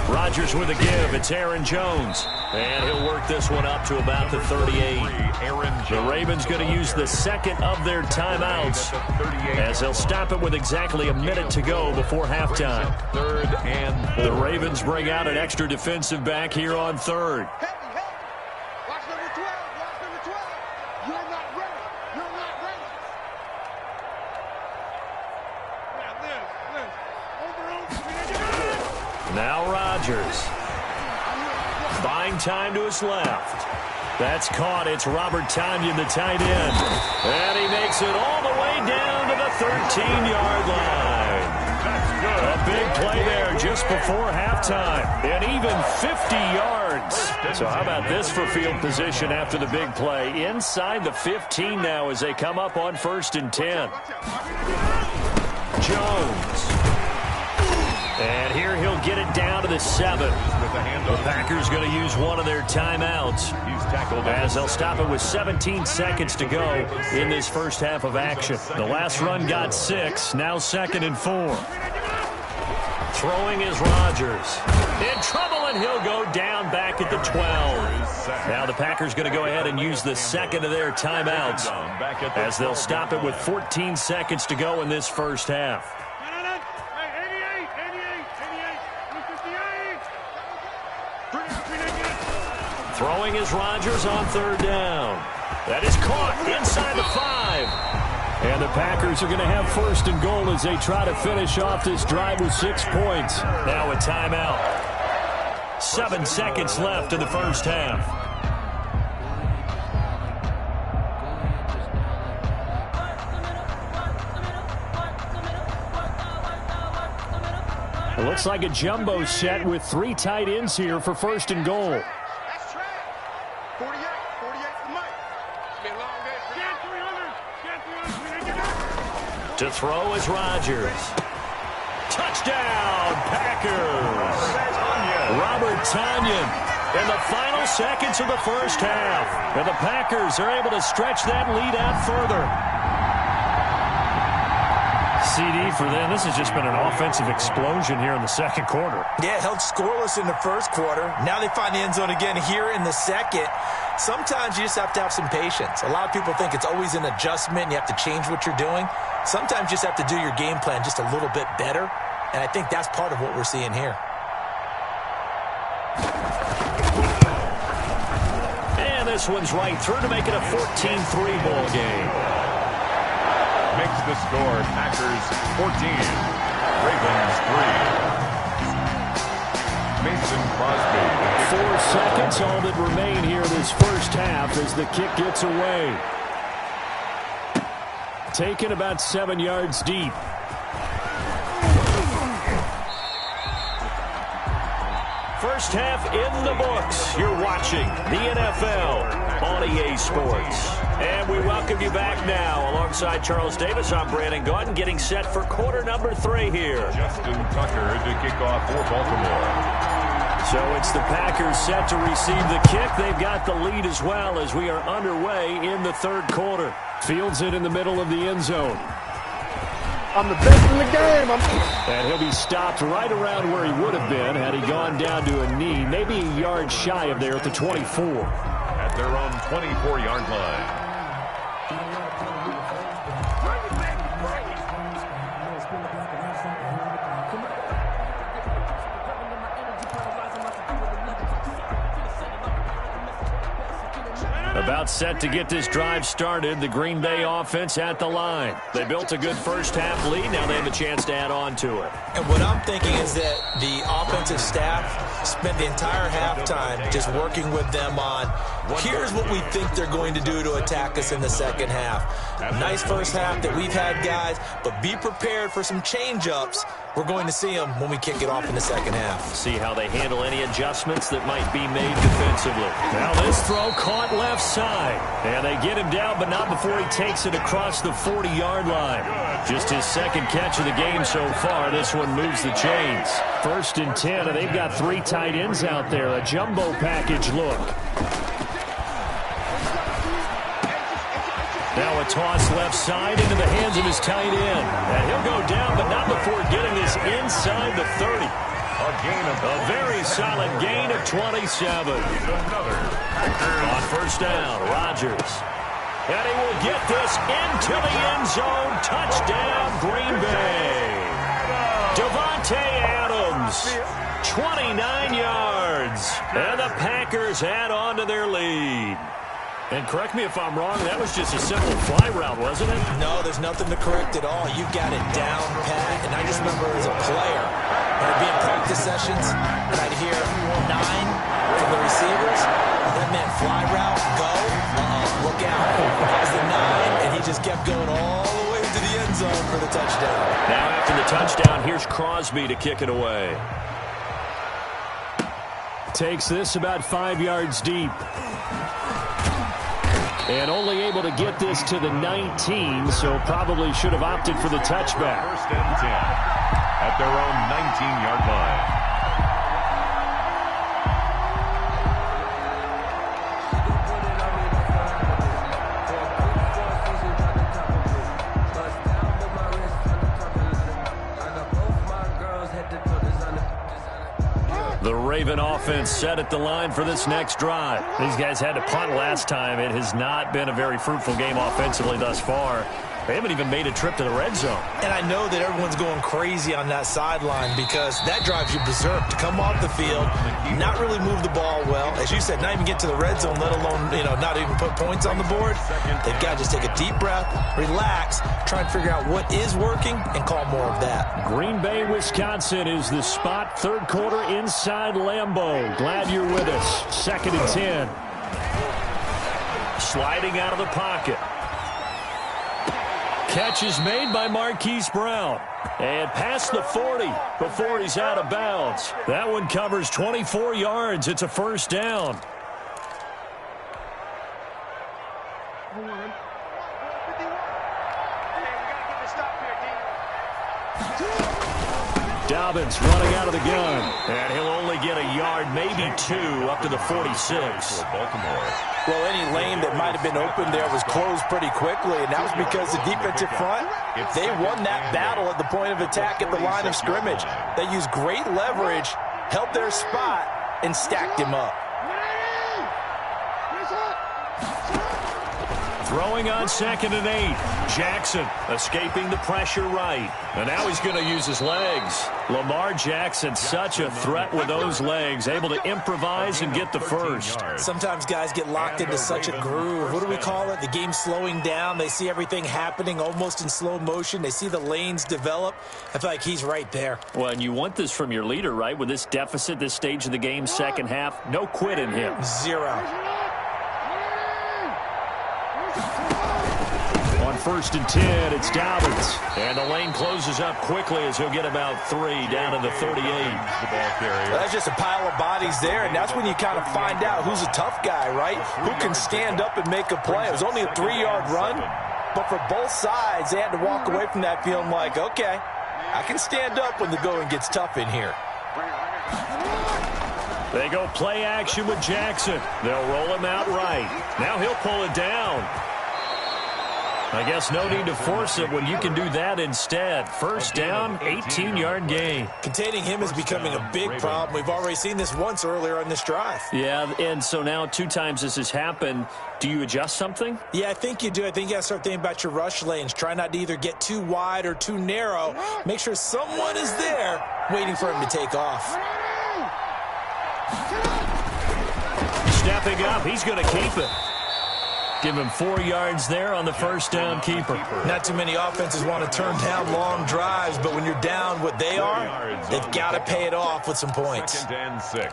Rodgers with a give. It's Aaron Jones. And he'll work this one up to about the 38. The Ravens going to use the second of their timeouts as they'll stop it with exactly a minute to go before halftime. 3rd and 4. The Ravens bring out an extra defensive back here on 3rd. Watch number 12. Watch number 12. You're not ready. You're not ready. Now Rodgers. Buying time to his left. That's caught. It's Robert Tonyan, the tight end. And he makes it all the way down to the 13-yard line. That's good. A big play there just before halftime. And even 50 yards. So how about this for field position after the big play? Inside the 15 now as they come up on 1st and 10. Jones. And here he'll get it down to the 7. The Packers going to use one of their timeouts as they'll stop it with 17 seconds to go in this first half of action. The last run got 6, now 2nd and 4. Throwing is Rodgers. In trouble, and he'll go down back at the 12. Now the Packers going to go ahead and use the second of their timeouts as they'll stop it with 14 seconds to go in this first half. Throwing is Rodgers on 3rd down. That is caught inside the 5. And the Packers are going to have 1st and goal as they try to finish off this drive with 6 points. Now a timeout. 7 seconds left in the first half. It looks like a jumbo set with 3 tight ends here for 1st and goal. To throw is Rodgers. Touchdown, Packers. Robert Tonyan in the final seconds of the first half. And the Packers are able to stretch that lead out further. CD for them. This has just been an offensive explosion here in the second quarter. Yeah, held scoreless in the first quarter. Now they find the end zone again here in the second. Sometimes you just have to have some patience. A lot of people think it's always an adjustment. You have to change what you're doing. Sometimes you just have to do your game plan just a little bit better. And I think that's part of what we're seeing here. And this one's right through to make it a 14-3 ball game. Makes the score Packers 14, Ravens 3. Mason Crosby. 4 seconds, all that remain here this first half as the kick gets away. Taken about 7 yards deep. First half in the books. You're watching the NFL on EA Sports. And we welcome you back now. Alongside Charles Davis, I'm Brandon Gordon, getting set for quarter number 3 here. Justin Tucker to kick off for Baltimore. So it's the Packers set to receive the kick. They've got the lead as well as we are underway in the third quarter. Fields it in the middle of the end zone. I'm the best in the game. And he'll be stopped right around where he would have been had he gone down to a knee, maybe a yard shy of there at the 24. At their own 24-yard line. About set to get this drive started, the Green Bay offense at the line. They built a good first-half lead. Now they have a chance to add on to it. And what I'm thinking is that the offensive staff spent the entire halftime just working with them on, here's what we think they're going to do to attack us in the second half. Nice first half that we've had, guys, but be prepared for some change-ups. We're going to see them when we kick it off in the second half. See how they handle any adjustments that might be made defensively. Now this throw caught left side. And they get him down, but not before he takes it across the 40-yard line. Just his second catch of the game so far. This one moves the chains. 1st and 10, and they've got 3 tight ends out there. A jumbo package look. Now a toss left side into the hands of his tight end. And he'll go down, but not before getting this inside the 30. A very solid gain of 27. On first down, Rodgers. And he will get this into the end zone. Touchdown, Green Bay. Davante Adams, 29 yards. And the Packers add on to their lead. And correct me if I'm wrong, that was just a simple fly route, wasn't it? No, there's nothing to correct at all. You've got it down pat. And I just remember as a player, when I'd be in practice sessions, and I'd hear 9 from the receivers. That meant fly route, go, look out. That was the 9, and he just kept going all the way to the end zone for the touchdown. Now after the touchdown, here's Crosby to kick it away. Takes this about 5 yards deep. And only able to get this to the 19, so probably should have opted for the touchback. 1st and 10 at their own 19-yard line. The Raven offense set at the line for this next drive. These guys had to punt last time. It has not been a very fruitful game offensively thus far. They haven't even made a trip to the red zone. And I know that everyone's going crazy on that sideline because that drives you berserk to come off the field, not really move the ball well. As you said, not even get to the red zone, let alone, not even put points on the board. They've got to just take a deep breath, relax, try and figure out what is working, and call more of that. Green Bay, Wisconsin is the spot. Third quarter inside Lambeau. Glad you're with us. 2nd and 10. Sliding out of the pocket. Catch is made by Marquise Brown. And past the 40 before he's out of bounds. That one covers 24 yards. It's a first down. Dobbins running out of the gun. And he'll only get a yard, maybe 2, up to the 46. Baltimore. Well, any lane that might have been open there was closed pretty quickly, and that was because the defensive front, they won that battle at the point of attack at the line of scrimmage. They used great leverage, held their spot, and stacked him up. Throwing on 2nd and 8. Jackson escaping the pressure right. And now he's going to use his legs. Lamar Jackson, such a threat with those legs, able to improvise and get the first. Sometimes guys get locked into such a groove. What do we call it? The game's slowing down. They see everything happening almost in slow motion. They see the lanes develop. I feel like he's right there. Well, and you want this from your leader, right? With this deficit, this stage of the game, second half, no quit in him. 0. On first and 10. It's Dobbins. And the lane closes up quickly as he'll get about 3 down to the 38. The ball carrier. That's just a pile of bodies there, and that's when you kind of find out who's a tough guy, right? Who can stand up and make a play. It was only a 3-yard run, but for both sides, they had to walk away from that feeling like, okay, I can stand up when the going gets tough in here. They go play action with Jackson. They'll roll him out right. Now he'll pull it down. I guess no need to force it when you can do that instead. First down, 18-yard gain. Containing him is becoming a big problem. We've already seen this once earlier on this drive. Yeah, and so now 2 times this has happened. Do you adjust something? Yeah, I think you do. I think you got to start thinking about your rush lanes. Try not to either get too wide or too narrow. Make sure someone is there waiting for him to take off. Stepping up, he's going to keep it. Give him 4 yards there on the first down keeper. Not too many offenses want to turn down long drives, but when you're down what they are, they've got to pay it off with some points. 2nd and 6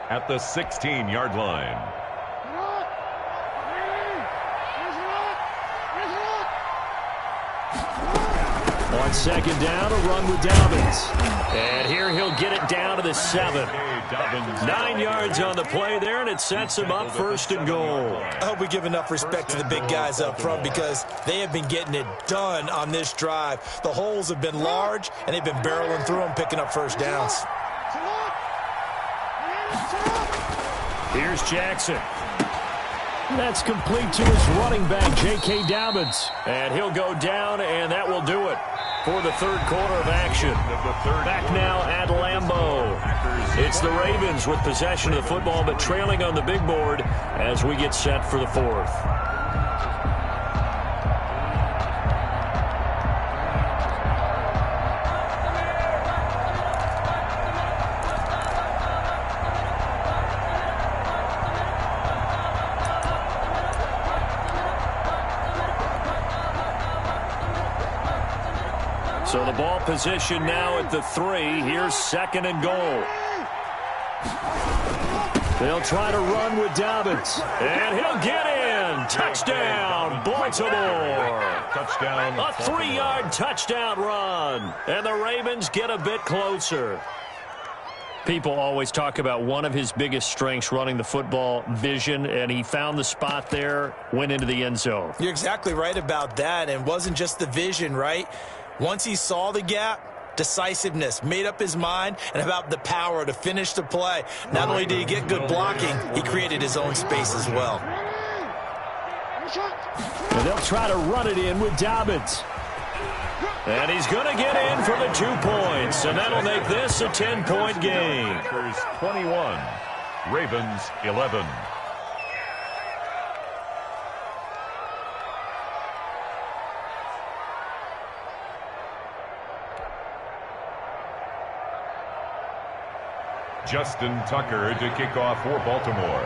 at the 16-yard line. On 2nd down, a run with Dobbins. And here he'll get it down to the 7. 9 yards on the play there, and it sets him up 1st and goal. I hope we give enough respect to the big guys up front because they have been getting it done on this drive. The holes have been large, and they've been barreling through them, picking up first downs. Here's Jackson. That's complete to his running back, J.K. Dobbins. And he'll go down, and that will do it for the 3rd quarter of action. Back now at Lambeau. It's the Ravens with possession of the football, but trailing on the big board as we get set for the 4th. So the ball position now at the 3. Here's 2nd and goal. They'll try to run with Dobbins. And he'll get in. Touchdown, Baltimore. Touchdown. A 3-yard touchdown run. And the Ravens get a bit closer. People always talk about one of his biggest strengths running the football, vision, and he found the spot there, went into the end zone. You're exactly right about that, and it wasn't just the vision, right? Once he saw the gap, decisiveness, made up his mind, and about the power to finish the play. Not only did he get good blocking, he created his own space as well. And they'll try to run it in with Dobbins. And he's going to get in for the 2 points, and that'll make this a 10-point game. 21, Ravens 11. Justin Tucker to kick off for Baltimore.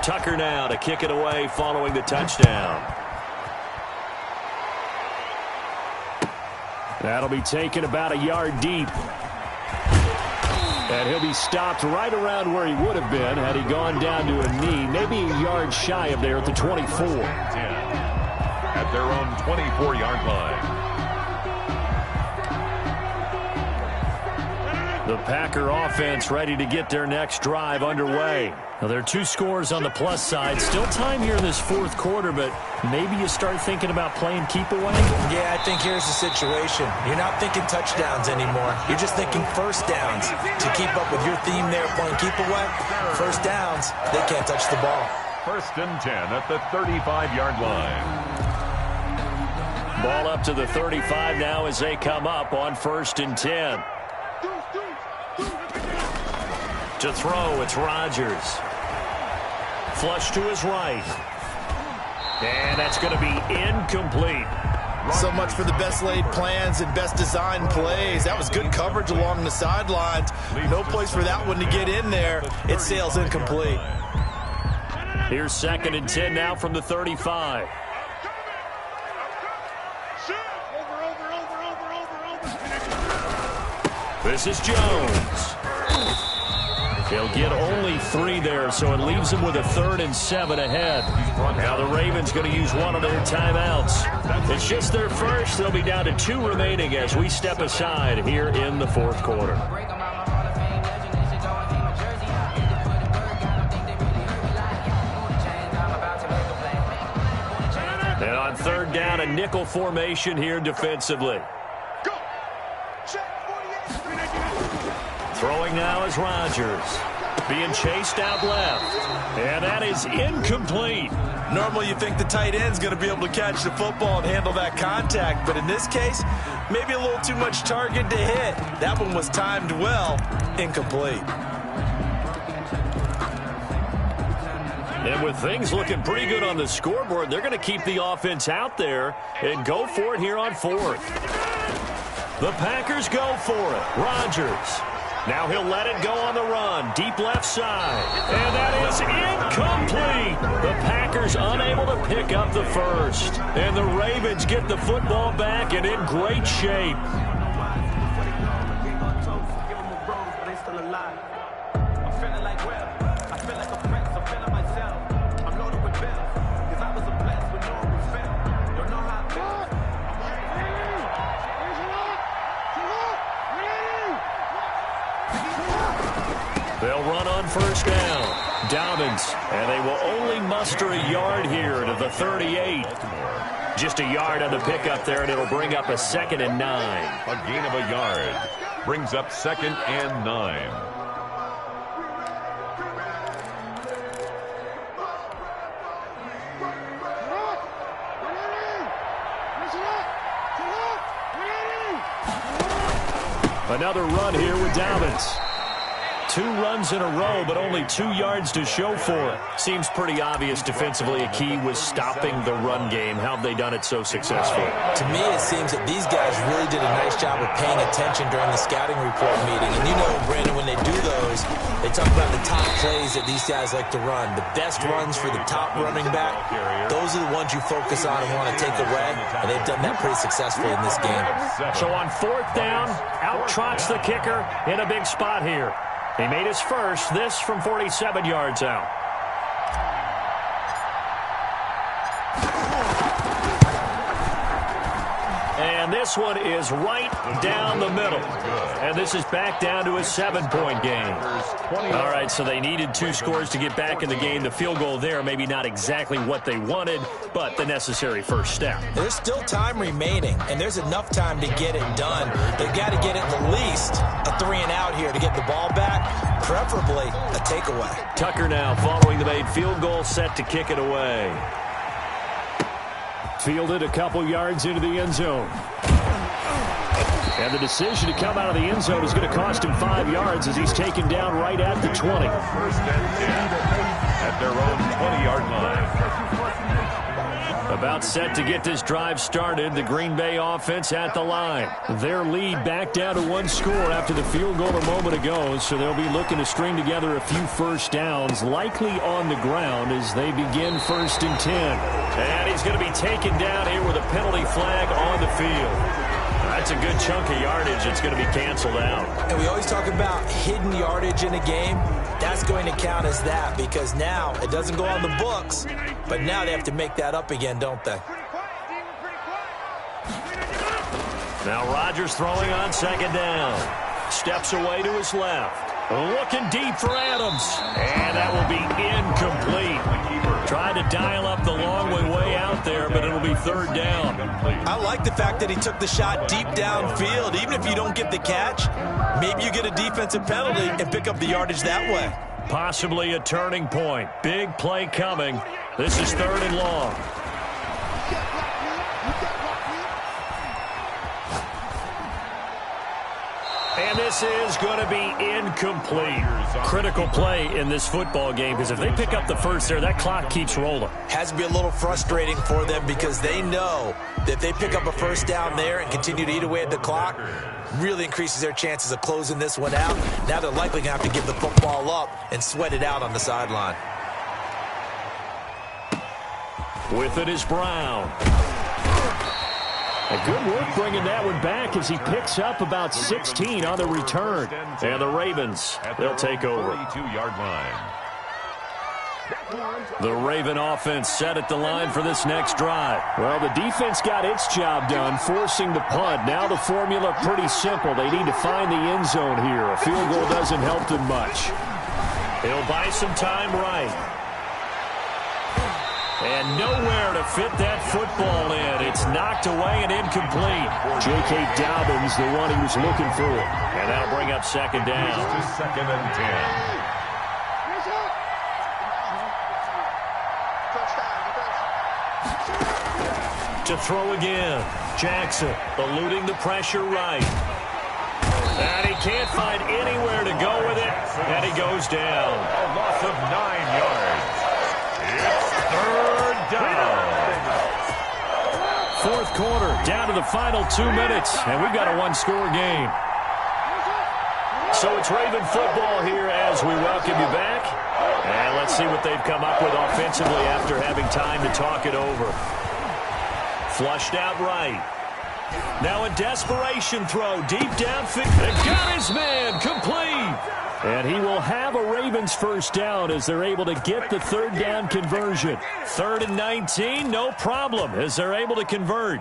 Tucker now to kick it away following the touchdown. That'll be taken about a yard deep. And he'll be stopped right around where he would have been had he gone down to a knee, maybe a yard shy of there at the 24. 10 at their own 24-yard line. The Packer offense ready to get their next drive underway. Now, there are 2 scores on the plus side. Still time here in this 4th quarter, but maybe you start thinking about playing keep away? Yeah, I think here's the situation. You're not thinking touchdowns anymore. You're just thinking first downs. To keep up with your theme there, playing keep away, first downs, they can't touch the ball. 1st and 10 at the 35-yard line. Ball up to the 35 now as they come up on 1st and 10. To throw, it's Rodgers. Flush to his right. And that's going to be incomplete. So much for the best laid plans and best designed plays. That was good coverage along the sidelines. No place for that one to get in there. It sails incomplete. Here's 2nd and 10 now from the 35. This is Jones. He'll get only 3 there, so it leaves him with a 3rd and 7 ahead. Now the Ravens going to use one of their timeouts. It's just their first. They'll be down to 2 remaining as we step aside here in the 4th quarter. And on 3rd down, a nickel formation here defensively. Throwing now is Rodgers. Being chased out left. And that is incomplete. Normally you think the tight end's going to be able to catch the football and handle that contact. But in this case, maybe a little too much target to hit. That one was timed well. Incomplete. And with things looking pretty good on the scoreboard, they're going to keep the offense out there and go for it here on 4th. The Packers go for it. Rodgers. Now he'll let it go on the run. Deep left side. And that is incomplete. The Packers unable to pick up the first. And the Ravens get the football back and in great shape. They'll run on 1st down. Dobbins, and they will only muster a yard here to the 38. Just a yard on the pickup there, and it'll bring up a 2nd and 9. A gain of a yard. Brings up 2nd and 9. Another run here with Dobbins. 2 runs in a row, but only 2 yards to show for it. Seems pretty obvious defensively a key was stopping the run game. How have they done it so successfully? To me, it seems that these guys really did a nice job of paying attention during the scouting report meeting. And you know, Brandon, when they do those, they talk about the top plays that these guys like to run. The best runs for the top running back, those are the ones you focus on and want to take away. And they've done that pretty successfully in this game. So on 4th down, out trots the kicker in a big spot here. He made his first, this from 47 yards out. And this one is right down the middle. And this is back down to a 7-point game. All right, so they needed 2 scores to get back in the game. The field goal there, maybe not exactly what they wanted, but the necessary first step. There's still time remaining, and there's enough time to get it done. They've got to get at least a 3 and out here to get the ball back, preferably a takeaway. Tucker now following the made field goal, set to kick it away. Fielded a couple yards into the end zone. And the decision to come out of the end zone is going to cost him 5 yards as he's taken down right at the 20. 1st and 10 at their own 20-yard line. About set to get this drive started. The Green Bay offense at the line. Their lead back down to 1 score after the field goal a moment ago, so they'll be looking to string together a few first downs, likely on the ground as they begin 1st and 10. And he's going to be taken down here with a penalty flag on the field. That's a good chunk of yardage. It's going to be canceled out. And we always talk about hidden yardage in a game. That's going to count as that because now it doesn't go on the books, but now they have to make that up again, don't they? Now Rodgers throwing on 2nd down. Steps away to his left. Looking deep for Adams. And that will be incomplete. Tried to dial up the long way out there, but it'll be 3rd down. I like the fact that he took the shot deep downfield. Even if you don't get the catch, maybe you get a defensive penalty and pick up the yardage that way. Possibly a turning point. Big play coming. This is 3rd and long. And this is going to be incomplete. Critical play in this football game because if they pick up the first there, that clock keeps rolling. Has to be a little frustrating for them because they know that if they pick up a first down there and continue to eat away at the clock, really increases their chances of closing this one out. Now they're likely going to have to give the football up and sweat it out on the sideline. With it is Brown. A good work bringing that one back as he picks up about 16 on the return. And the Ravens, they'll take over. 32-yard line. The Raven offense set at the line for this next drive. Well, the defense got its job done, forcing the punt. Now the formula pretty simple. They need to find the end zone here. A field goal doesn't help them much. He'll buy some time right. And nowhere to fit that football in. It's knocked away and incomplete. J.K. Dobbins, the one he was looking for. And that'll bring up second down. To second and 10. To throw again. Jackson eluding the pressure right. And he can't find anywhere to go with it. And he goes down. A loss of 9 yards. It's third down. Fourth quarter, down to the final 2 minutes. And we've got a one-score game. So it's Raven football here as we welcome you back. And let's see what they've come up with offensively after having time to talk it over. Flushed out right. Now a desperation throw deep downfield. And got his man complete. And he will have a Ravens first down as they're able to get the third down conversion. 3rd and 19, no problem as they're able to convert.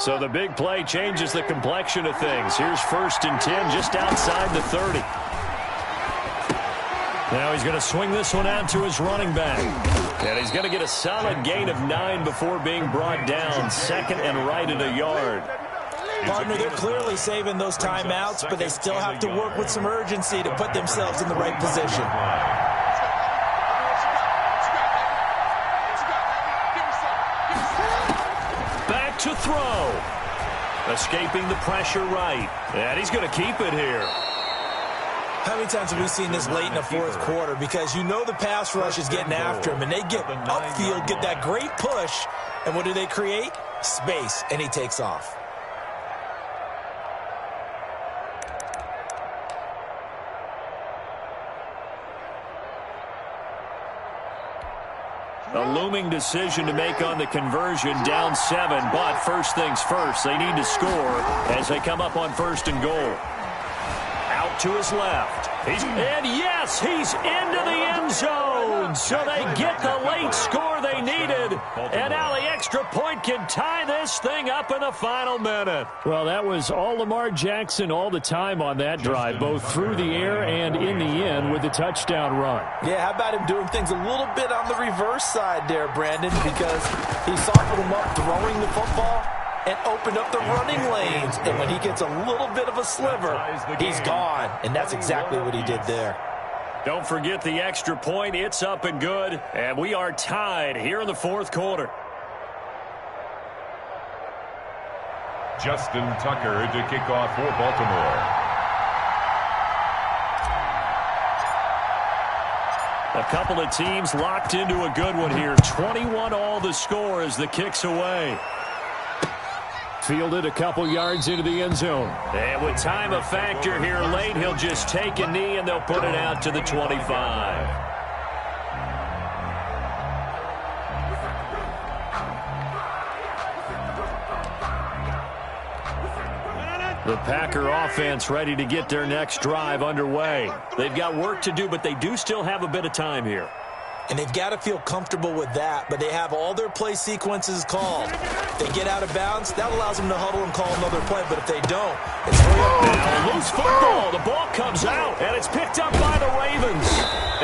So the big play changes the complexion of things. Here's 1st and 10 just outside the 30. Now he's going to swing this one out to his running back. And he's going to get a solid gain of 9 before being brought down. 2nd and right at a yard. Partner, they're clearly saving those timeouts, but they still have to work with some urgency to put themselves in the right position. Back to throw. Escaping the pressure right. And he's going to keep it here. How many times have we seen this late in the fourth quarter? Because you know the pass rush is getting after him, and they get upfield, get that great push, and what do they create? Space, and he takes off. A looming decision to make on the conversion, down 7, but first things first, they need to score as they come up on 1st and goal. Out to his left. And yes, he's into the end zone. So they get the late score they needed. And now the extra point can tie this thing up in the final minute. Well, that was all Lamar Jackson all the time on that drive, both through the air and in the end with the touchdown run. Yeah, how about him doing things a little bit on the reverse side there, Brandon, because he softened him up throwing the football and opened up the running lanes. And when he gets a little bit of a sliver, he's gone. And that's exactly what he did there. Don't forget the extra point. It's up and good. And we are tied here in the fourth quarter. Justin Tucker to kick off for Baltimore. A couple of teams locked into a good one here. 21 all the score as the kick's away. Fielded a couple yards into the end zone. And with time a factor here late, he'll just take a knee and they'll put it out to the 25. The Packer offense ready to get their next drive underway. They've got work to do, but they do still have a bit of time here. And they've got to feel comfortable with that, but they have all their play sequences called. They get out of bounds, that allows them to huddle and call another play, but if they don't, it's now loose football. The ball comes out, and it's picked up by the Ravens.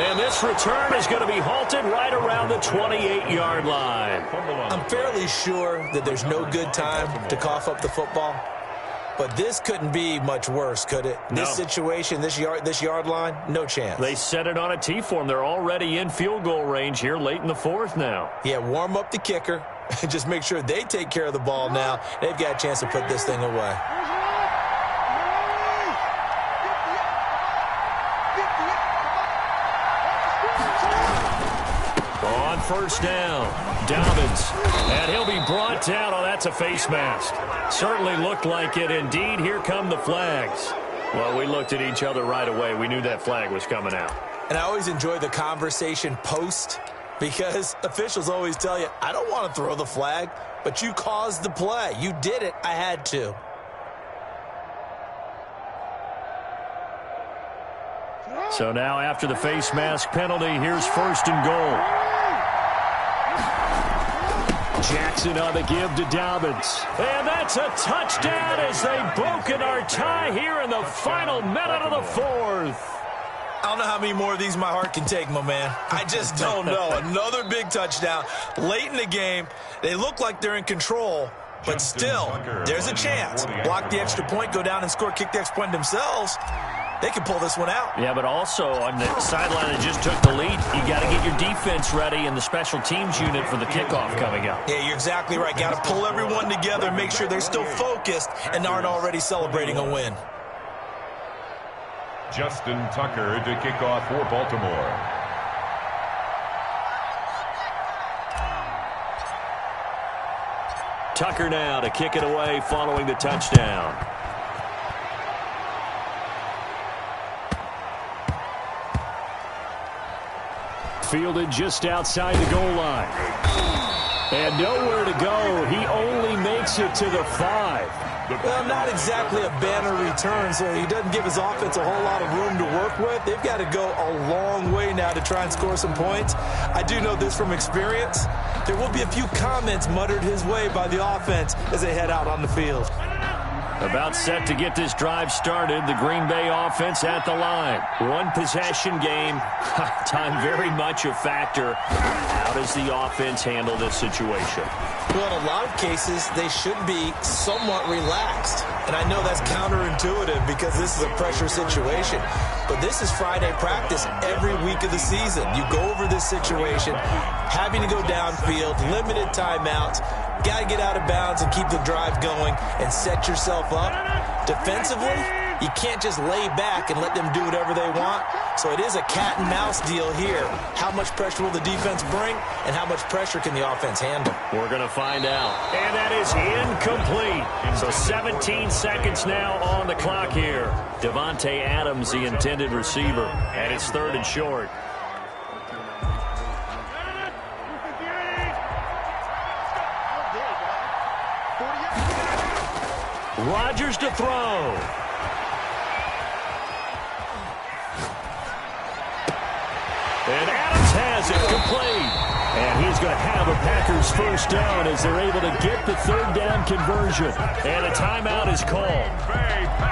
And this return is going to be halted right around the 28-yard line. I'm fairly sure that there's no good time to cough up the football. But this couldn't be much worse, could it? No. This situation, this yard line, no chance. They set it on a T-form. They're already in field goal range here late in the fourth now. Yeah, warm up the kicker. Just make sure they take care of the ball now. They've got a chance to put this thing away. On first down, Dobbins. And he'll be brought down. Oh, that's a face mask. Certainly looked like it. Indeed, here come the flags. Well, we looked at each other right away. We knew that flag was coming out. And I always enjoy the conversation post because officials always tell you, I don't want to throw the flag, but you caused the play. You did it. I had to. So now after the face mask penalty, here's 1st and goal. Jackson on the give to Dobbins. And that's a touchdown as they've broken our tie here in the final minute of the 4th. I don't know how many more of these my heart can take, my man. I just don't know. Another big touchdown late in the game. They look like they're in control, but still, there's a chance. Block the extra point, go down and score, kick the extra point themselves. They can pull this one out. Yeah, but also on the sideline that just took the lead, you got to get your defense ready and the special teams unit for the kickoff coming up. Yeah, you're exactly right. Got to pull everyone together, make sure they're still focused and aren't already celebrating a win. Justin Tucker to kick off for Baltimore. Tucker now to kick it away following the touchdown. Fielded just outside the goal line. And nowhere to go. He only makes it to the 5. Well, not exactly a banner return, so he doesn't give his offense a whole lot of room to work with. They've got to go a long way now to try and score some points. I do know this from experience. There will be a few comments muttered his way by the offense as they head out on the field. About set to get this drive started, the Green Bay offense at the line. One possession game, time very much a factor. How does the offense handle this situation? Well, in a lot of cases, they should be somewhat relaxed. And I know that's counterintuitive because this is a pressure situation. But this is Friday practice every week of the season. You go over this situation, having to go downfield, limited timeouts, got to get out of bounds and keep the drive going and set yourself up. Defensively, you can't just lay back and let them do whatever they want. So it is a cat and mouse deal here. How much pressure will the defense bring and how much pressure can the offense handle? We're going to find out. And that is incomplete. So 17 seconds now on the clock here. Devontae Adams, the intended receiver. And it's 3rd and short. Rodgers to throw. And Adams has it complete. And he's going to have a Packers 1st down as they're able to get the 3rd down conversion. And a timeout is called.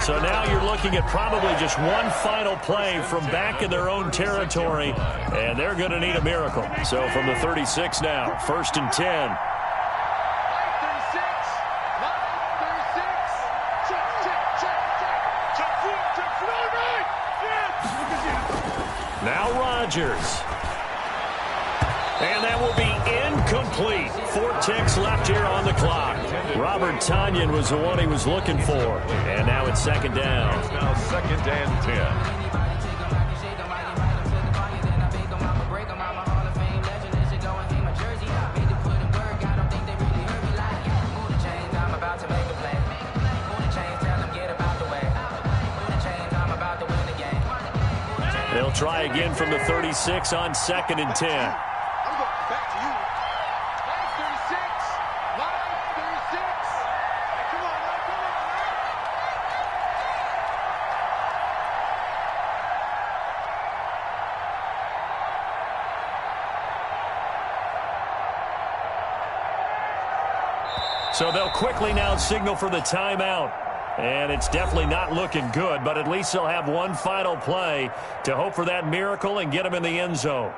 So now you're looking at probably just one final play from back in their own territory. And they're going to need a miracle. So from the 36 now, 1st and 10. Now Rodgers. And that will be incomplete. 4 ticks left here on the clock. Robert Tonyan was the one he was looking for. And now it's 2nd down. It's now 2nd and 10. They'll try again from the 36 on 2nd and 10. I'm going back to you. Line 36. Line 36. Come on, man. Come on, man. So they'll quickly now signal for the timeout. And it's definitely not looking good, but at least they'll have one final play to hope for that miracle and get them in the end zone.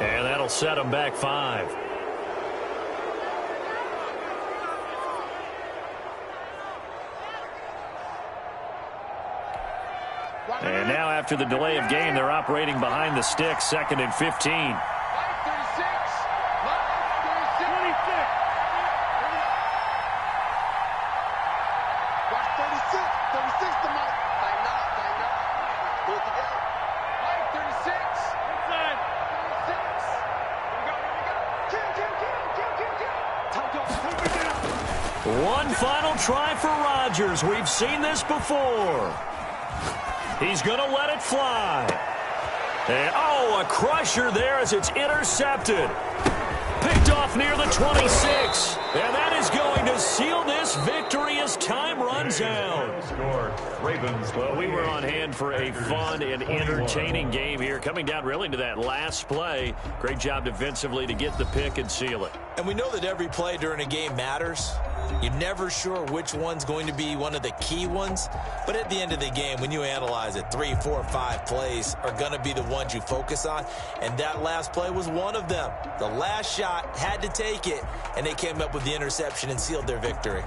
And that'll set them back 5. And now after the delay of game, they're operating behind the sticks, 2nd and 15. Line 36. Line 36. 26. Watch 36. 36 to Mike. Tighten up. Tighten up. Pull it together. Line 36. Inside. 36. Here we go. Kill. One final try for Rodgers. We've seen this before. He's going to let it fly. And, a crusher there as it's intercepted. Picked off near the 26. And that is going to seal this victory as time runs out. Score, Ravens. Well, we were on hand for a fun and entertaining game here. Coming down really to that last play. Great job defensively to get the pick and seal it. And we know that every play during a game matters. You're never sure which one's going to be one of the key ones. But at the end of the game, when you analyze it, 3, 4, 5 plays are going to be the ones you focus on. And that last play was one of them. The last shot had to take it, and they came up with the interception and sealed their victory.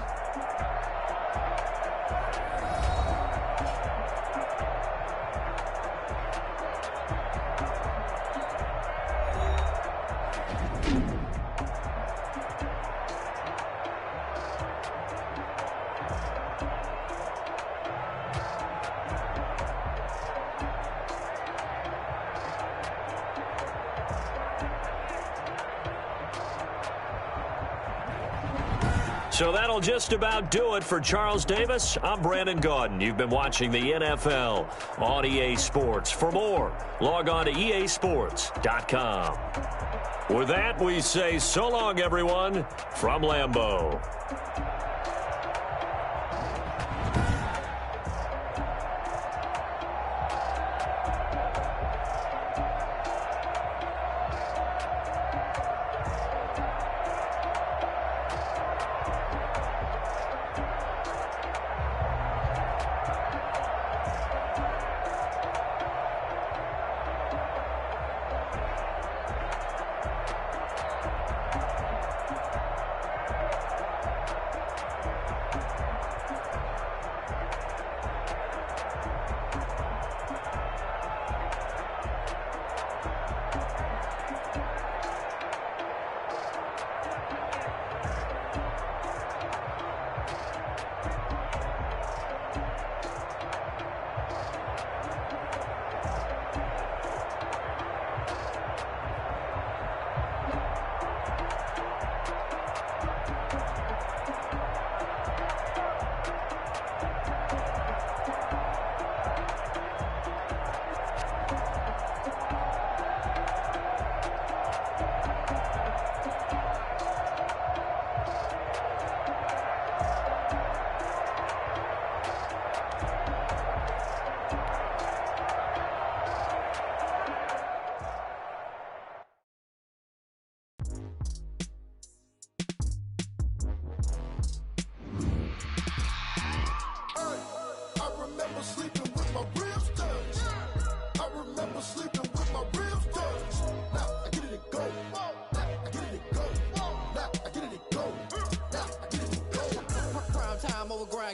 So that'll just about do it for Charles Davis. I'm Brandon Gaudin. You've been watching the NFL on EA Sports. For more, log on to easports.com. With that, we say so long, everyone, from Lambeau.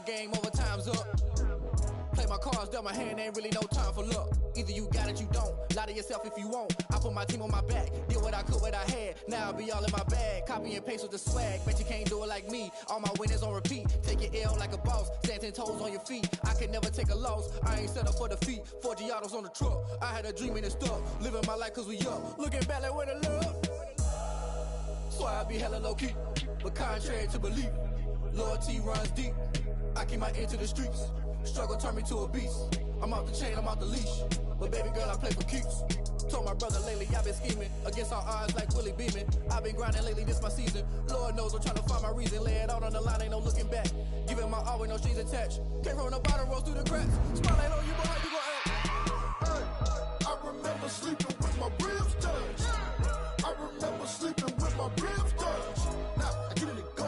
Game over, time's up. Play my cards, dealt my hand, ain't really no time for luck. Either you got it, you don't. Lie to yourself if you won't. I put my team on my back, did what I could, what I had. Now I'll be all in my bag. Copy and paste with the swag. Bet you can't do it like me. All my winners on repeat. Take your L like a boss. Stand 10 toes on your feet. I can never take a loss. I ain't set up for defeat. 4 Giottos on the truck. I had a dream and it stuck. Living my life cause we up. Looking back like where the love. So I be hella low key. But contrary to belief, loyalty runs deep. I keep my ear to the streets. Struggle turned me to a beast. I'm off the chain, I'm off the leash. But baby girl, I play for keeps. Told my brother lately, I've been scheming. Against all odds like Willie Beeman. I've been grinding lately, this my season. Lord knows I'm trying to find my reason. Lay it out on the line, ain't no looking back. Giving my all with no strings attached. Came from the bottom, rose through the cracks. Spotlight on you, boy, you gon' act. I remember sleeping with my ribs touched. I remember sleeping with my ribs touched. Now I get it go.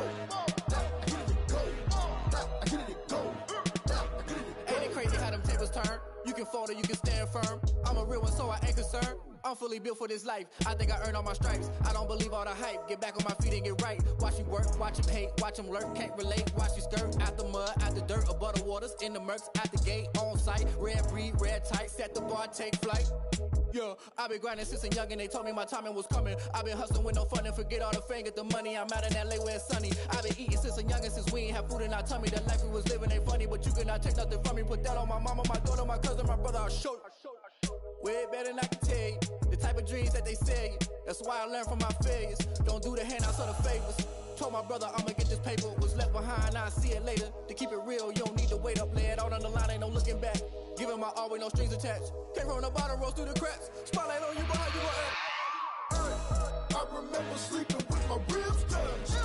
Ain't it crazy how them tables turn? You can fold or you can stand firm. I'm a real one, so I ain't concerned. I'm fully built for this life. I think I earned all my stripes. I don't believe all the hype. Get back on my feet and get right. Watch you work, watch him hate, watch him lurk. Can't relate, watch you skirt. Out the mud, out the dirt, above the waters, in the murks, out the gate, on site. Red breed, red tight, set the bar, take flight. Yeah, I been grinding since a young and they told me my timing was coming. I been hustling with no fun and forget all the fame, get the money. I'm out in LA where it's sunny. I been eating since a young and since we ain't have food in our tummy. The life we was living ain't funny, but you cannot take nothing from me. Put that on my mama, my daughter, my cousin, my brother, I'll show you. Way better than I can tell you. The type of dreams that they sell you. That's why I learned from my failures. Don't do the handouts or the favors. Told my brother I'ma get this paper. Was left behind, I'll see it later. To keep it real, you don't need to wait up. Lay it out on the line, ain't no looking back. Giving my all with no strings attached. Came from the bottom, rose through the cracks. Spotlight on you, but how you gon' act? I remember sleeping with my ribs touched.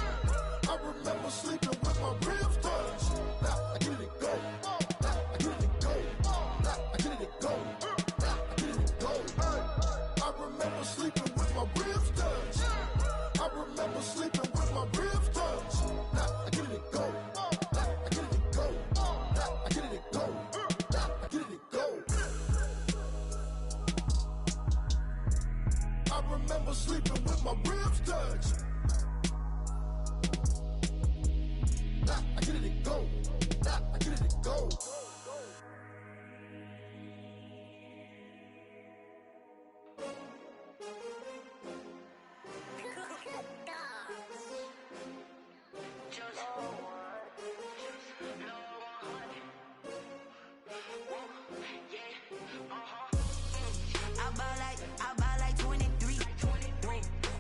I remember sleeping with my ribs touched. Now I get it go. Now I get it go. Now I get it go. Now I get it go. I remember sleeping with my ribs touched. I remember sleeping with my ribs touched. Now I get it go. Now I get it go. Now I get it go. Now I get it go. I remember sleeping with my ribs touched. Now I get it go. Now I get it go. I buy like 23.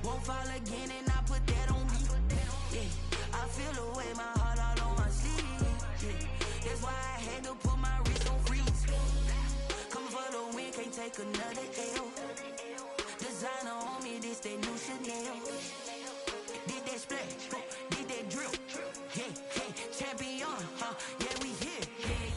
Won't fall again and I put that on me. Yeah, I feel the way my heart all on my sleeve. Yeah, that's why I had to put my wrist on freeze. Coming for the win, can't take another L. Designer on me, this that new Chanel. Did that splash, did that drill. Yeah, champion, yeah, we here.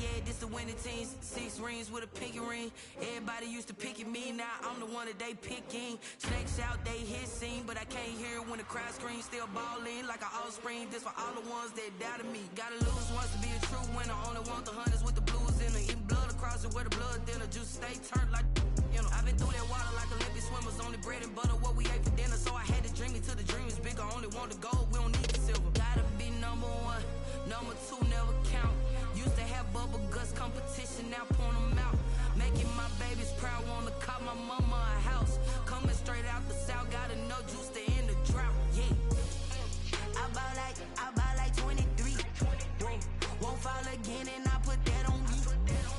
Yeah, this the winning teams. 6 rings with a pinky ring. Everybody used to pick at me, now I'm the one that they picking. Snakes out, they hit scene, but I can't hear when the crowd screams. Still ballin' like an offspring. This for all the ones that doubted me. Gotta lose once to be a true winner. Only want the hunters with the blues in it. Eating blood across it where the blood dinner. Juice stay turned like, you know. I've been through that water like Olympic swimmers. Only bread and butter, what we ate for dinner. So I had to dream it till the dream is bigger. Only want the gold, we don't need the silver. Gotta be number 1, number 2 never count. Used to have bubble guts competition, now point them out. Making my babies proud, wanna call my mama a house. Coming straight out the south, got enough juice to end the drought. Yeah, I buy like 23. Won't fall again and I put that on me.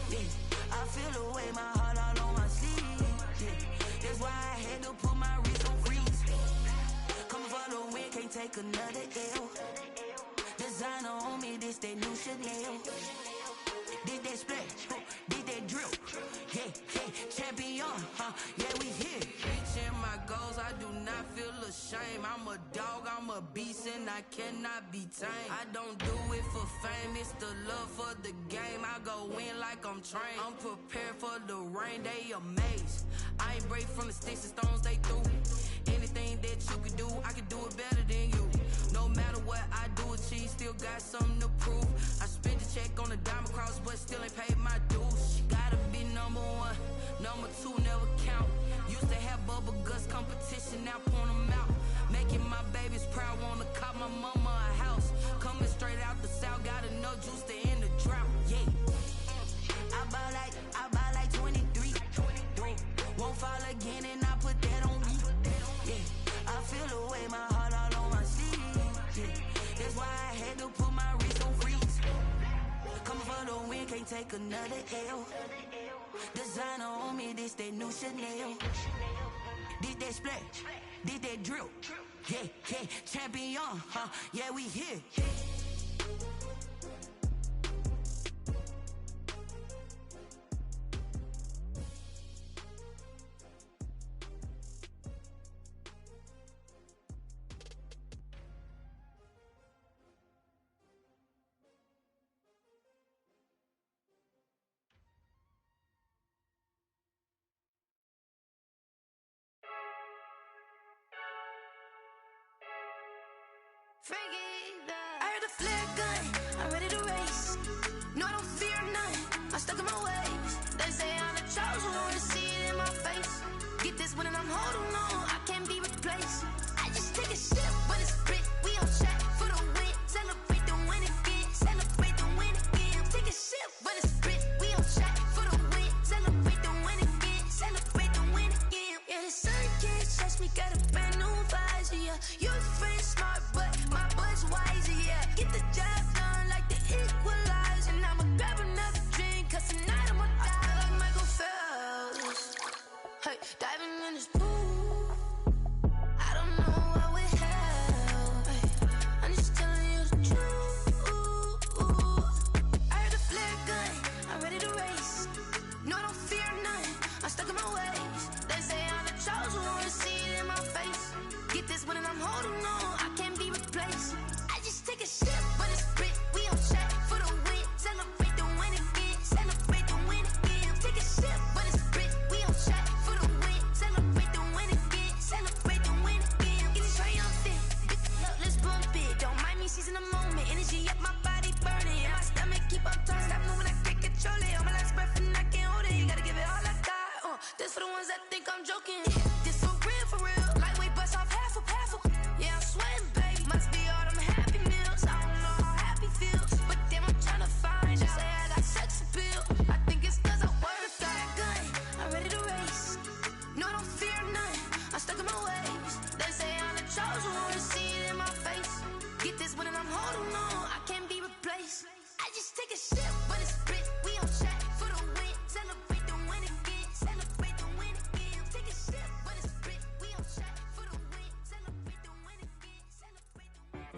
Yeah, I feel the way my heart all on my sleeve. Yeah, that's why I had to put my wrist on freeze. Coming for the win, can't take another L. Designer on me, this that new Chanel. Did that splash, did that drill. Yeah, champion, yeah, we here. Reaching my goals, I do not feel ashamed. I'm a dog, I'm a beast, and I cannot be tamed. I don't do it for fame, it's the love for the game. I go in like I'm trained. I'm prepared for the rain, they amazed. I ain't break from the sticks and stones they threw. Anything that you could do, I can do it better than you. No matter what I do, achieve, still got something to prove. I spent the check on the diamond cross, but still ain't paid my dues. Gotta be number 1, number 2 never count. Used to have bubble guts competition, now point them out. Making my babies proud, wanna call my mama a house. Coming straight out the south, got enough juice to end the drought. Yeah, I buy like 23. Won't fall again and I put that on me. Yeah, I feel the way my heart all on my sleeve. Yeah, that's why I had to put my wrist on freeze. Coming for the win, can't take another L. Designer on me, this that new Chanel. Did that splash, did that drill. Yeah, champion, yeah, we here. I heard the flare gun, I'm ready to race. No, I don't fear none, I'm stuck in my ways. They say I'm the chosen one, to see it in my face. Get this this when I'm holding on, I can't be replaced. I just take a sip, but it's split. We on track for the win. Celebrate the win again. Celebrate the win again. Take a sip, but it's split. We on track for the win. Celebrate the win again. Celebrate the win again. Yeah, the sun can't touch me. Got a brand new visor. Yeah, your friend smart, but my bud's wiser. Yeah, get the job done like the equalizer. And I'ma grab another drink, 'cause tonight I'ma die like Michael Phelps. Hey, diving in this pool. I don't know what we have. Hey, I'm just telling you the truth. I heard the flare gun. I'm ready to race. No, I don't fear none. I'm stuck in my ways. They say I'm the chosen one. See it in my face. Get this when I'm holding on. I can't be replaced. I just take a sip, but it's split. We on track for the win. Celebrate the win again. Celebrate the win again. Take a sip, but it's split. We on track for the win. Celebrate the win again. Celebrate the win again. Get it triumphant. Look, let's bump it. Don't mind me seizing the moment. Energy up my body burning. And my stomach keep on turning. Stop moving, I can't control it. On my last breath and I can't hold it. You gotta give it all I got. This for the ones that think I'm joking. This for real, for real. Lightweight bust off half a. Yeah, I'm sweating, baby. Must be all them happy meals. I don't know how happy feels, but damn, I'm trying to find out. Say I got sex appeal. I think it's 'cause I work a fire gun. I'm ready to race. No, I don't fear none. I'm stuck in my ways. They say I'm the chosen one. See it in my face. Get this when I'm holding on. I can't be replaced. I just take a sip, but it's split. We on track for the win. Celebrate the win again. Celebrate the win again. Take a sip, but it's split. We on track for the win. Celebrate the win again. Celebrate the win.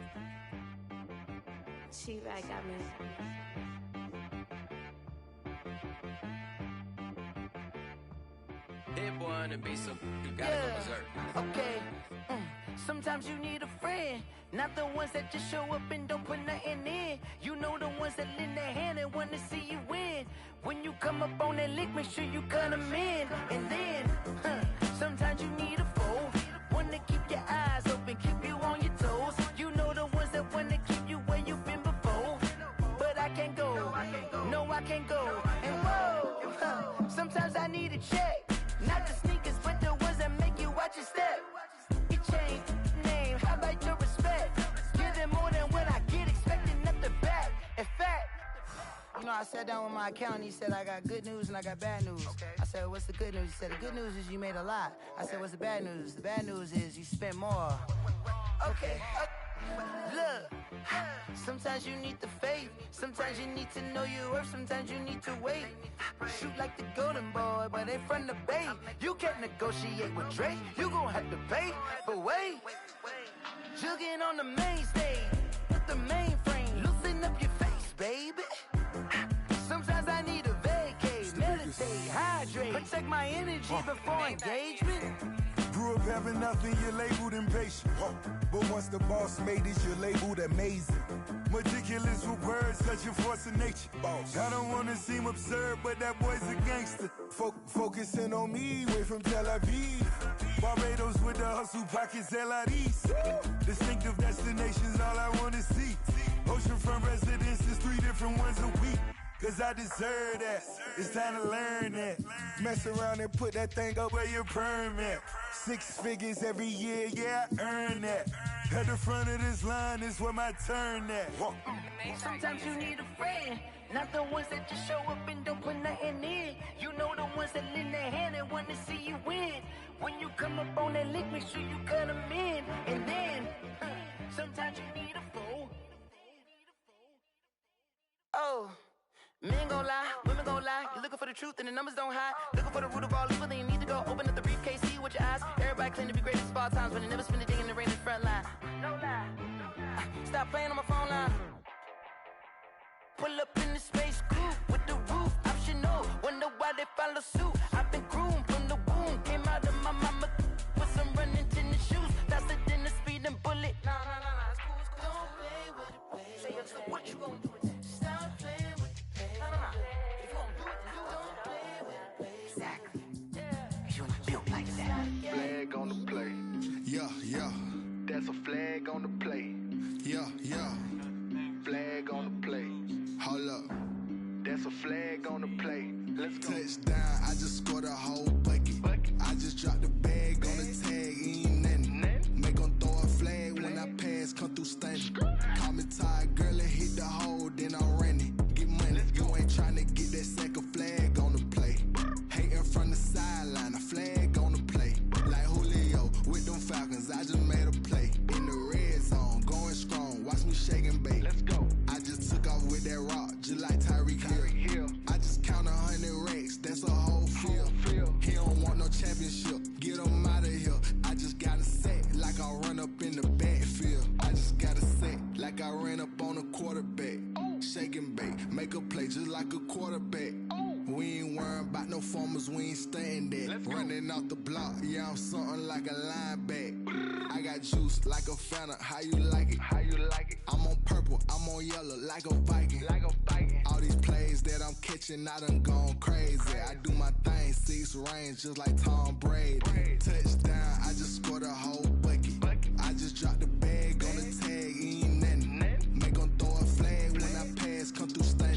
She right got me. Hit boy on the beat, so you gotta go berserk. Okay. Sometimes you need a friend, not the ones that just show up and don't put nothing in. You know the ones that lend their hand and wanna see you win. When you come up on that lick, make sure you cut them in. And then, sometimes you need a foe, one to keep your eyes open, keep you on your toes. You know the ones that wanna keep you where you've been before. But I can't go, no I can't go. And whoa, sometimes I need a check. Not the sneakers, but the ones that make you watch your step. You change name, how about your respect? Give them more than what I get, expecting nothing back. In fact, you know, I sat down with my accountant, he said I got good news and I got bad news. Okay. I said, what's the good news? He said, the good news is you made a lot. I said, what's the bad news? The bad news is you spent more. Okay. Look, sometimes you need the faith, sometimes you need to know your worth, sometimes you need to wait. Shoot like the golden boy, but in front of Bay. You can't negotiate with Drake, you gon' have to pay. But wait, jugging on the main stage, with the mainframe, loosen up your face, baby. Sometimes I need a vacate, meditate, hydrate, protect my energy before engagement. Grew up having nothing, you're labeled impatient. But once the boss made it, you're labeled amazing. Meticulous with words, such a force of nature. I don't wanna seem absurd, but that boy's a gangster. Focusing on me, way from Tel Aviv. Barbados with the hustle pockets, LIDs. Distinctive destinations, all I wanna see. Oceanfront residences, 3 different ones a week. 'Cause I deserve that, it's time to learn that. Mess around and put that thing up where your permit. 6 figures every year, yeah, I earn that. At the front of this line is where my turn at. Sometimes you need a friend, not the ones that just show up and don't put nothing in. You know the ones that lend their hand and wanna see you win. When you come up on that lick, make sure you cut them in. And then, sometimes you need a foe. Oh. Men gon' lie, women gon' lie. You're looking for the truth and the numbers don't hide. Looking for the root of all evil, then you need to go open up the briefcase, see with your eyes. Everybody claim to be great at all times, but they never spend a day in the rain in the front line. No lie. Stop playing on my phone line. Pull up in the space coupe with the roof optional. Wonder why they follow suit. I've been groomed from the womb. Came out of my mama with some running tennis shoes. Faster than the speeding bullet. Nah, it's cool. Don't play with it, baby. Say, so what you gon' do? Stop playing with it. If you gon' do it, then don't play with it, baby. Exactly. Yeah. You ain't built like that. Flag on the play. Yeah. That's a flag on the play. Yeah. Flag on the play. Hold up. That's a flag on the play. Let's go. Touchdown, I just scored a whole bucket. I just dropped the bag. just like a quarterback. We ain't worrying about no formers, we ain't staying there. Running off the block, yeah, I'm something like a linebacker. I got juice like a Fanta, how you like it? How you like it? I'm on purple, I'm on yellow, like a Viking. Like a Viking. All these plays that I'm catching, I done gone crazy. I do my thing, 6 range, just like Tom Brady. Touchdown, I just scored a whole bucket. I just dropped the bag on the tag, ain't nothing. Make 'em throw a flag when I pass, come through stunning.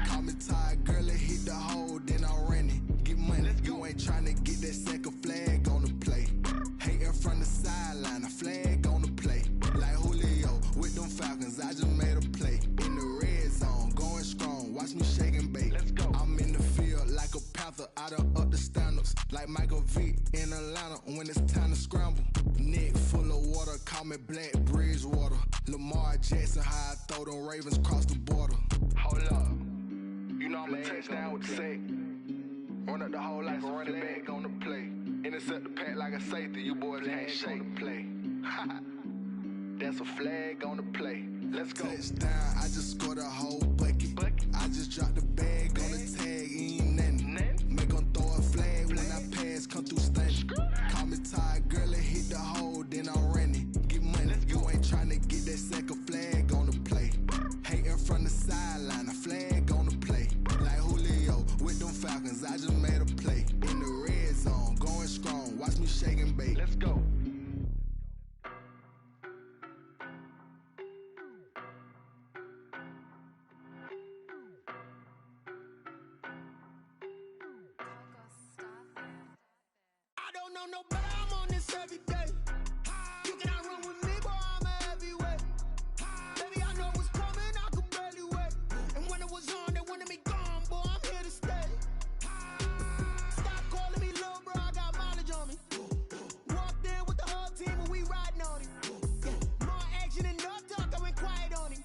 Call me tired, girl, it hit the hole, then I'm running. Get money, you ain't tryna get that second flag on the play. Hating from the sideline, a flag on the play. Like Julio with them Falcons, I just made a play. In the red zone, going strong, watch me shake and bake. I'm in the field like a panther, I done up the standards. Like Michael Vick in Atlanta when it's time to scramble. Neck full of water, call me Black Bridgewater. Lamar Jackson, how I throw them Ravens across the border. Hold up, you know I'm a touchdown with the sack. Run up the whole like a running back on the play. Intercept the pack like a safety, you boys ain't shake the play. That's a flag on the play. Let's go. Touchdown, I just scored a whole bucket. I just dropped the bag on the tag, ain't nothing. Make 'em throw a flag when I pass, come through stunning. Call me tired, girl, it hit the hole, then I'm running. Get money, you ain't tryna get that second flag on the play. Hating from the sideline, a flag on the play. Like Julio with them Falcons, I just made a play. In the red zone, going strong, watch me shake and bake. Let's go. I don't know no better, I'm on this every day. You cannot run with me, boy, I'm a heavyweight. Baby, I know what's coming, I could barely wait. And when it was on, they wanted me gone, boy, I'm here to stay. Stop calling me little bro, I got mileage on me. Walked in with the whole team and we riding on him. More action and no talk, I went quiet on him.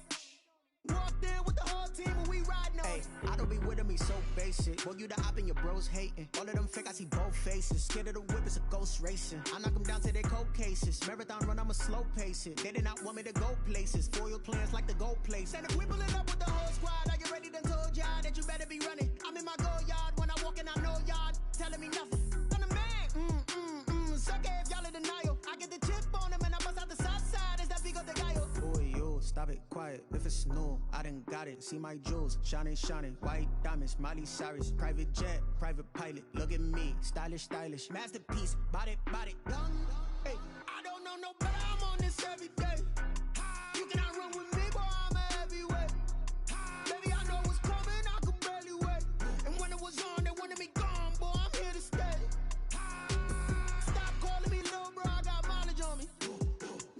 Walked in with the whole team and we riding on him. I don't be with me so basic. Boy, you the op and your bros hating. All of them fake, I see both faces. Scared of the whip, it's a ghost racing. I knock them down to their cold cases. Marathon run, I'ma slow pace it. They did not want me to go places. Foil plans like the go place. And if we pulling up with the whole squad, are you ready? Done told y'all that you better be running. I'm in my go yard when I walk in, I know y'all telling me nothing. I'm the man, suck it if y'all in denial. I get the chip on him and I bust out the south side. Is that Vigo de Gallo? Boy, yo, stop it, quiet. If it's new, I done got it. See my jewels, shining, shining. White diamonds, Miley Cyrus. Private jet, private pilot. Look at me, stylish, stylish. Masterpiece, body, body, young. Hey, I don't know no better, I'm on this every day. You cannot run with me, boy, I'm a heavyweight. Baby, I know what's coming, I could barely wait. And when it was on, they wanted me gone, boy, I'm here to stay. Stop calling me little bro, I got mileage on me.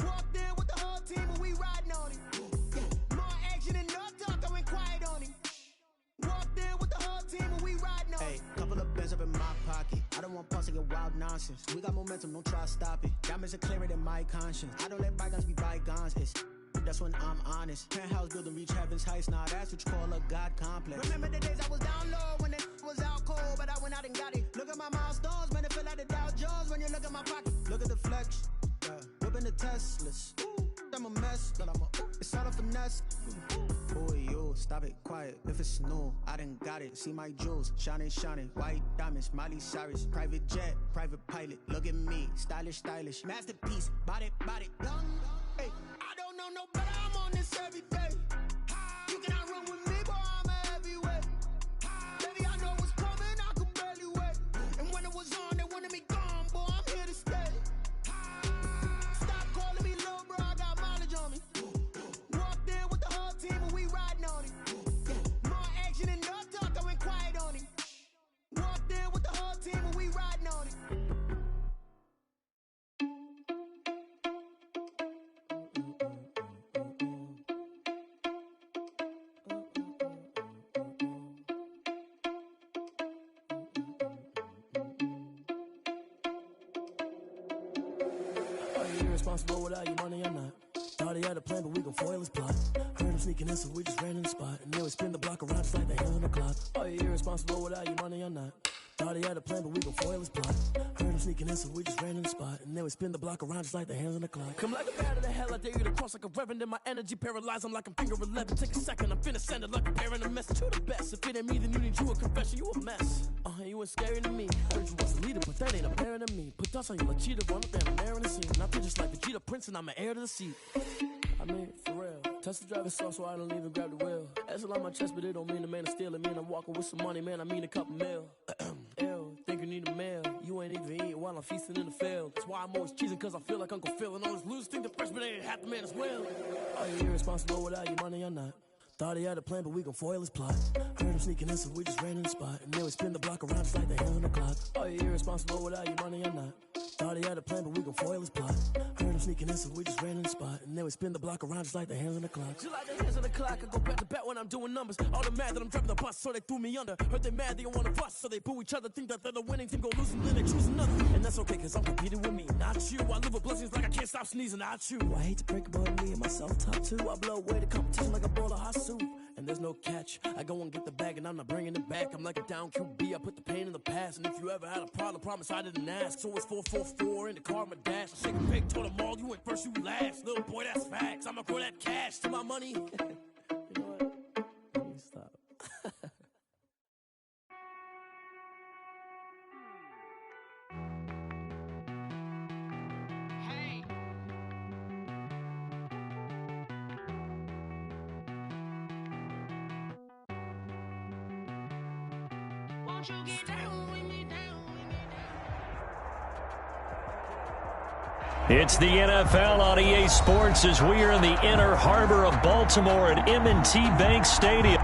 Walked in with the whole team and we riding on him. More action and no talk, I went quiet on him. Walked in with the whole team and we riding on him. Hey, couple of bands up in my pocket. I don't want pause to get wild nonsense. We got momentum, don't try to stop it. Diamonds are clearer than my conscience. I don't let bygones be bygones. It's that's when I'm honest. Penthouse building reach heaven's heights. Nah, that's what you call a God complex. Remember the days I was down low when it was out cold, but I went out and got it. Look at my milestones, man, it feel like the Dow Jones when you look at my pocket. Look at the flex, whipping the Teslas. I'm a mess, but it's all a finesse. Boy, yo, stop it, quiet. If it's new, I done got it. See my jewels, shining, shining. White diamonds, Miley Cyrus. Private jet, private pilot. Look at me, stylish, stylish. Masterpiece, body, body, young. Hey, I don't know no better, I'm on this every day. You cannot run with me, boy, I'm a heavyweight. Baby, I know what's coming, I could barely wait. And when it was on, they wanted me gone, boy, I'm here to stay. Stop calling me little bro, I got mileage on me. Walked in with the whole team and we riding on him. More action and no talk, I went quiet on him. Walked in with the whole team and we riding on him. Irresponsible without your money or not. Thought he had a plan, but we gon' foil his plot. Heard him sneaking in, so we just ran in the spot. And then we spin the block around just like they on the clock. Are you irresponsible without your money or not? Thought he had a plan, but we gon' foil his plot. Heard him sneaking in, so we just ran in the spot. And then we spin the block around just like the hands on the clock. Come like a bat of the hell, I dare you to cross like a reverend. And my energy paralyzed, I'm like I'm finger 11. Take a second, I'm finna send it like a parent a message. You the best, if it ain't me, then you need you a confession. You a mess, you ain't scary to me. Heard you was a leader, but that ain't apparent to me. Put dust on you like cheetah, run up there, I'm airing the scene. And I feel just like Vegeta Prince, and I'm an heir to the seat. I mean, for real. Touch the driver's soft, so I don't even grab the wheel. That's on my chest, but it don't mean the man is stealing. Mean I'm walking with some money, man, I mean a couple mil. Ew, think you need a meal. You ain't even eating while I'm feasting in the field. That's why I'm always cheesing, cause I feel like Uncle Phil. And all this losers think the freshman ain't half the man as well. Are you irresponsible without your money or not? Thought he had a plan, but we gon' foil his plot. Heard him sneaking in, so we just ran in the spot. And then we spin the block around just like the hands on the clock. Are you irresponsible without your money or not? Thought he had a plan, but we gon' foil his plot. Heard him sneaking in, so we just ran in the spot. And then we spin the block around just like the hands on the clock. Just like the hands on the clock, I go back to back when I'm doing numbers. All the mad that I'm driving the bus, so they threw me under. Heard they mad, they don't wanna bust, so they boo each other. Think that they're the winning team, go lose and then they choose another. And that's okay, cause I'm competing with me, not you. I live with blessings like I can't stop sneezing, not you. I hate to break it, but me and myself top two. I blow away the competition like a bowl of hot soup. And there's no catch. I go and get the bag and I'm not bringing it back. I'm like a down QB, I put the pain in the past. And if you ever had a problem, promise I didn't ask. So it's 4-4-4 in the car, my dash. I shake a pig, told them all, you went first, you last. Little boy, that's facts. I'ma grow that cash to my money. You know what? Let me stop. It's the NFL on EA Sports as we are in the inner harbor of Baltimore at M&T Bank Stadium.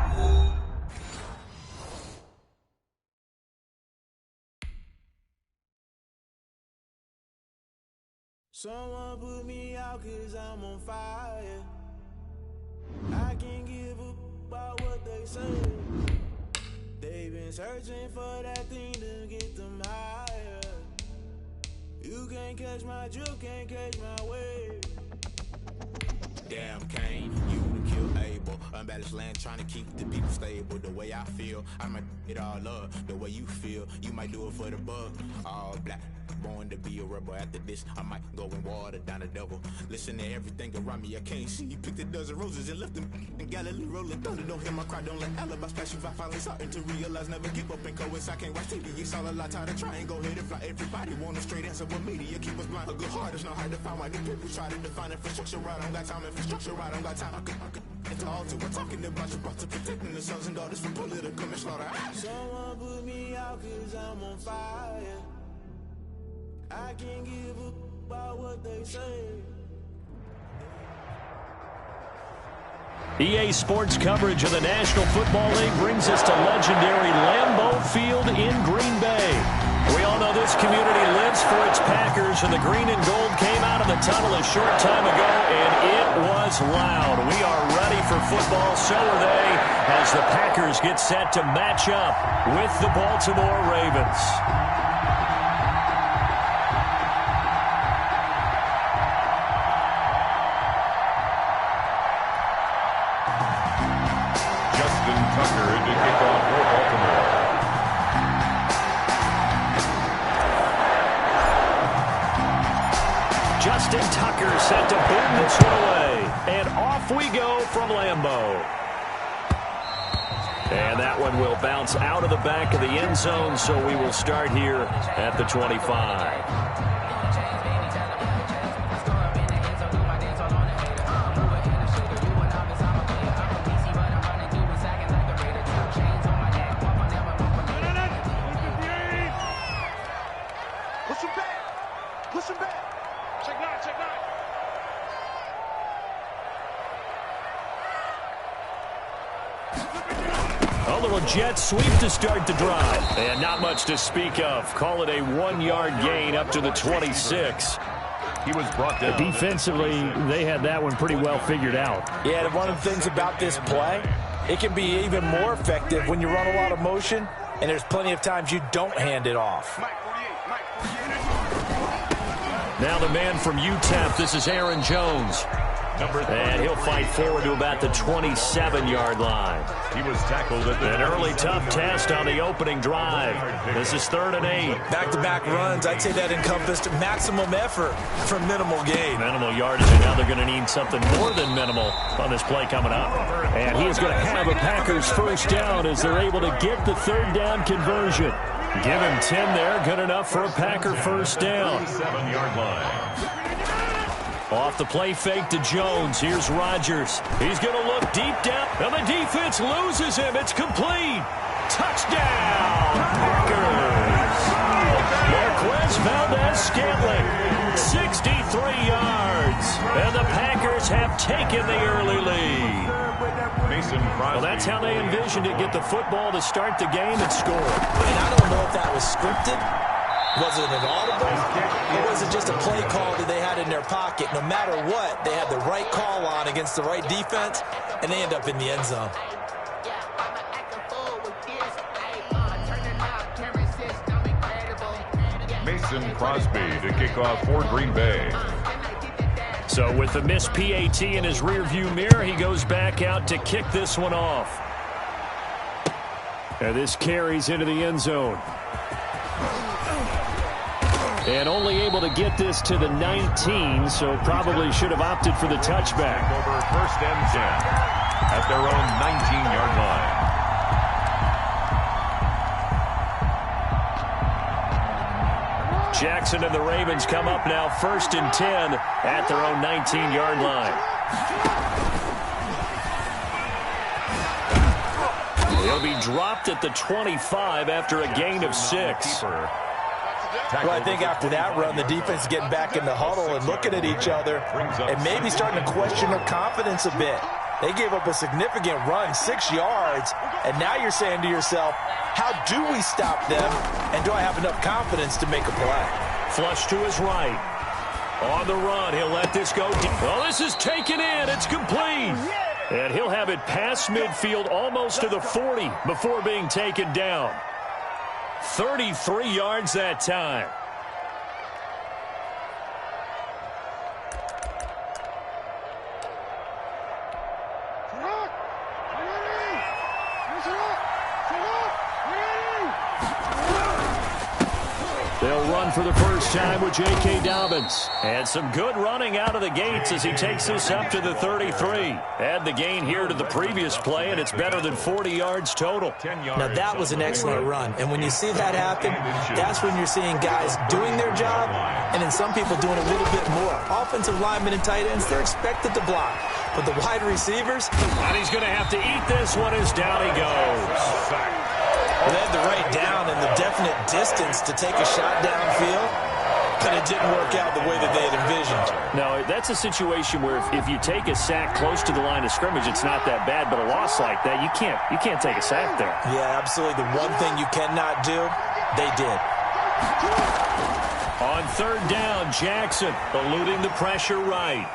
Someone put me out cause I'm on fire. I can't give up about what they say. They've been searching for that thing to get them higher. You can't catch my drill, can't catch my wave. Damn Kane, you done killed Abel. Unbalanced land, trying to keep the people stable. The way I feel, I might it all up. The way you feel, you might do it for the buck. All black, born to be a rebel. After this, I might go and water down the devil. Listen to everything around me, I can't see. Picked a dozen roses and left them in Galilee rolling thunder. Don't hear my cry, don't let alibis pass you. I finally starting to realize, never give up and coincide. Can't watch TV, it's all a lot. Tired of trying, go ahead and fly. Everybody want a straight answer with media, keep us blind. A good heart is not hard to find. Why the people try to define infrastructure right? I don't got time, infrastructure right, I don't got time. It's all to we're talking about you brought to protecting the sons and daughters from political manslaughter. Someone put me out cause I'm on fire. I can't give up about what they say. EA Sports coverage of the National Football League brings us to legendary Lambeau Field in Green Bay. We all know this community lives for its Packers, and the green and gold came out of the tunnel a short time ago, and it was loud. We are ready for football, so are they, as the Packers get set to match up with the Baltimore Ravens. Justin Tucker set to boom this one away. And off we go from Lambeau. And that one will bounce out of the back of the end zone, so we will start here at the 25. Jet sweep to start the drive. And not much to speak of. Call it a 1-yard gain up to the 26. He was brought down. Defensively, they had that one pretty well figured out. Yeah, one of the things about this play, it can be even more effective when you run a lot of motion, and there's plenty of times you don't hand it off. Now the man from UTEP, this is Aaron Jones. And he'll fight forward to about the 27-yard line. He was tackled at An early tough test on the opening drive. This is 3rd and 8. Back-to-back runs, I'd say that encompassed maximum effort for minimal gain. Minimal yardage, and now they're going to need something more than minimal on this play coming up. And he is going to have a Packers first down as they're able to get the 3rd down conversion. Give him 10 there, good enough for a Packer first down. 7-yard line. Off the play fake to Jones. Here's Rodgers. He's going to look deep down, and the defense loses him. It's complete. Touchdown, Packers. Marquez Valdez-Scantling, 63 yards. And the Packers have taken the early lead. Well, that's how they envisioned it. Get the football to start the game and score. And I don't know if that was scripted. Was it an audible, or was it just a play call that they had in their pocket? No matter what, they had the right call on against the right defense, and they end up in the end zone. Mason Crosby to kick off for Green Bay. So with the missed PAT in his rearview mirror, he goes back out to kick this one off. And this carries into the end zone. And only able to get this to the 19, so probably should have opted for the touchback. Over 1st and 10 at their own 19-yard line. Jackson and the Ravens come up now 1st and 10 at their own 19-yard line. They'll be dropped at the 25 after a gain of 6. Well, I think after that run, the defense is getting back in the huddle and looking at each other and maybe starting to question their confidence a bit. They gave up a significant run, 6 yards, and now you're saying to yourself, how do we stop them, and do I have enough confidence to make a play? Flush to his right. On the run, he'll let this go deep. Oh, this is taken in. It's complete. And he'll have it past midfield almost to the 40 before being taken down. 33 yards that time. They'll run for the first time with J.K. Dobbins. And some good running out of the gates as he takes this up to the 33. Add the gain here to the previous play, and it's better than 40 yards total. Now, that was an excellent run. And when you see that happen, that's when you're seeing guys doing their job, and then some people doing a little bit more. Offensive linemen and tight ends, they're expected to block. But the wide receivers, and he's going to have to eat this one as down he goes. They had the right down and the definite distance to take a shot downfield, but it didn't work out the way that they had envisioned. No, that's a situation where if you take a sack close to the line of scrimmage, it's not that bad, but a loss like that, you can't take a sack there. Yeah, absolutely. The one thing you cannot do, they did. On 3rd down, Jackson eluding the pressure right.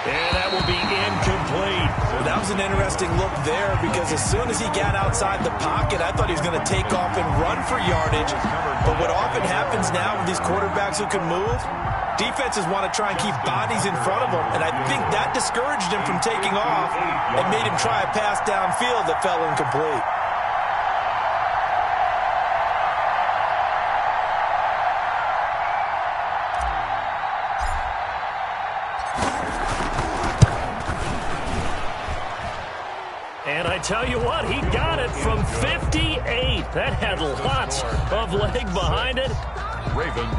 And that will be incomplete. Well, that was an interesting look there because as soon as he got outside the pocket, I thought he was going to take off and run for yardage. But what often happens now with these quarterbacks who can move, defenses want to try and keep bodies in front of them. And I think that discouraged him from taking off and made him try a pass downfield that fell incomplete. And I tell you what, he got it from 58. That had lots of leg behind it.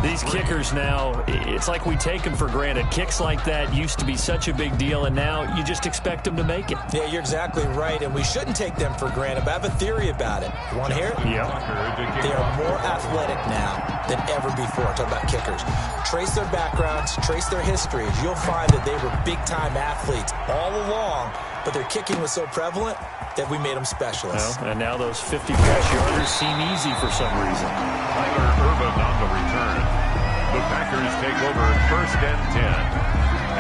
These kickers now, it's like we take them for granted. Kicks like that used to be such a big deal, and now you just expect them to make it. Yeah, you're exactly right, and we shouldn't take them for granted. But I have a theory about it. You want to hear it? Yeah. They are more athletic now than ever before. Talk about kickers. Trace their backgrounds, trace their histories. You'll find that they were big-time athletes all along, but their kicking was so prevalent that we made them specialists. Well, and now those 50-plus yarders seem easy for some reason. Tyler Urban on the return. The Packers take over 1st and 10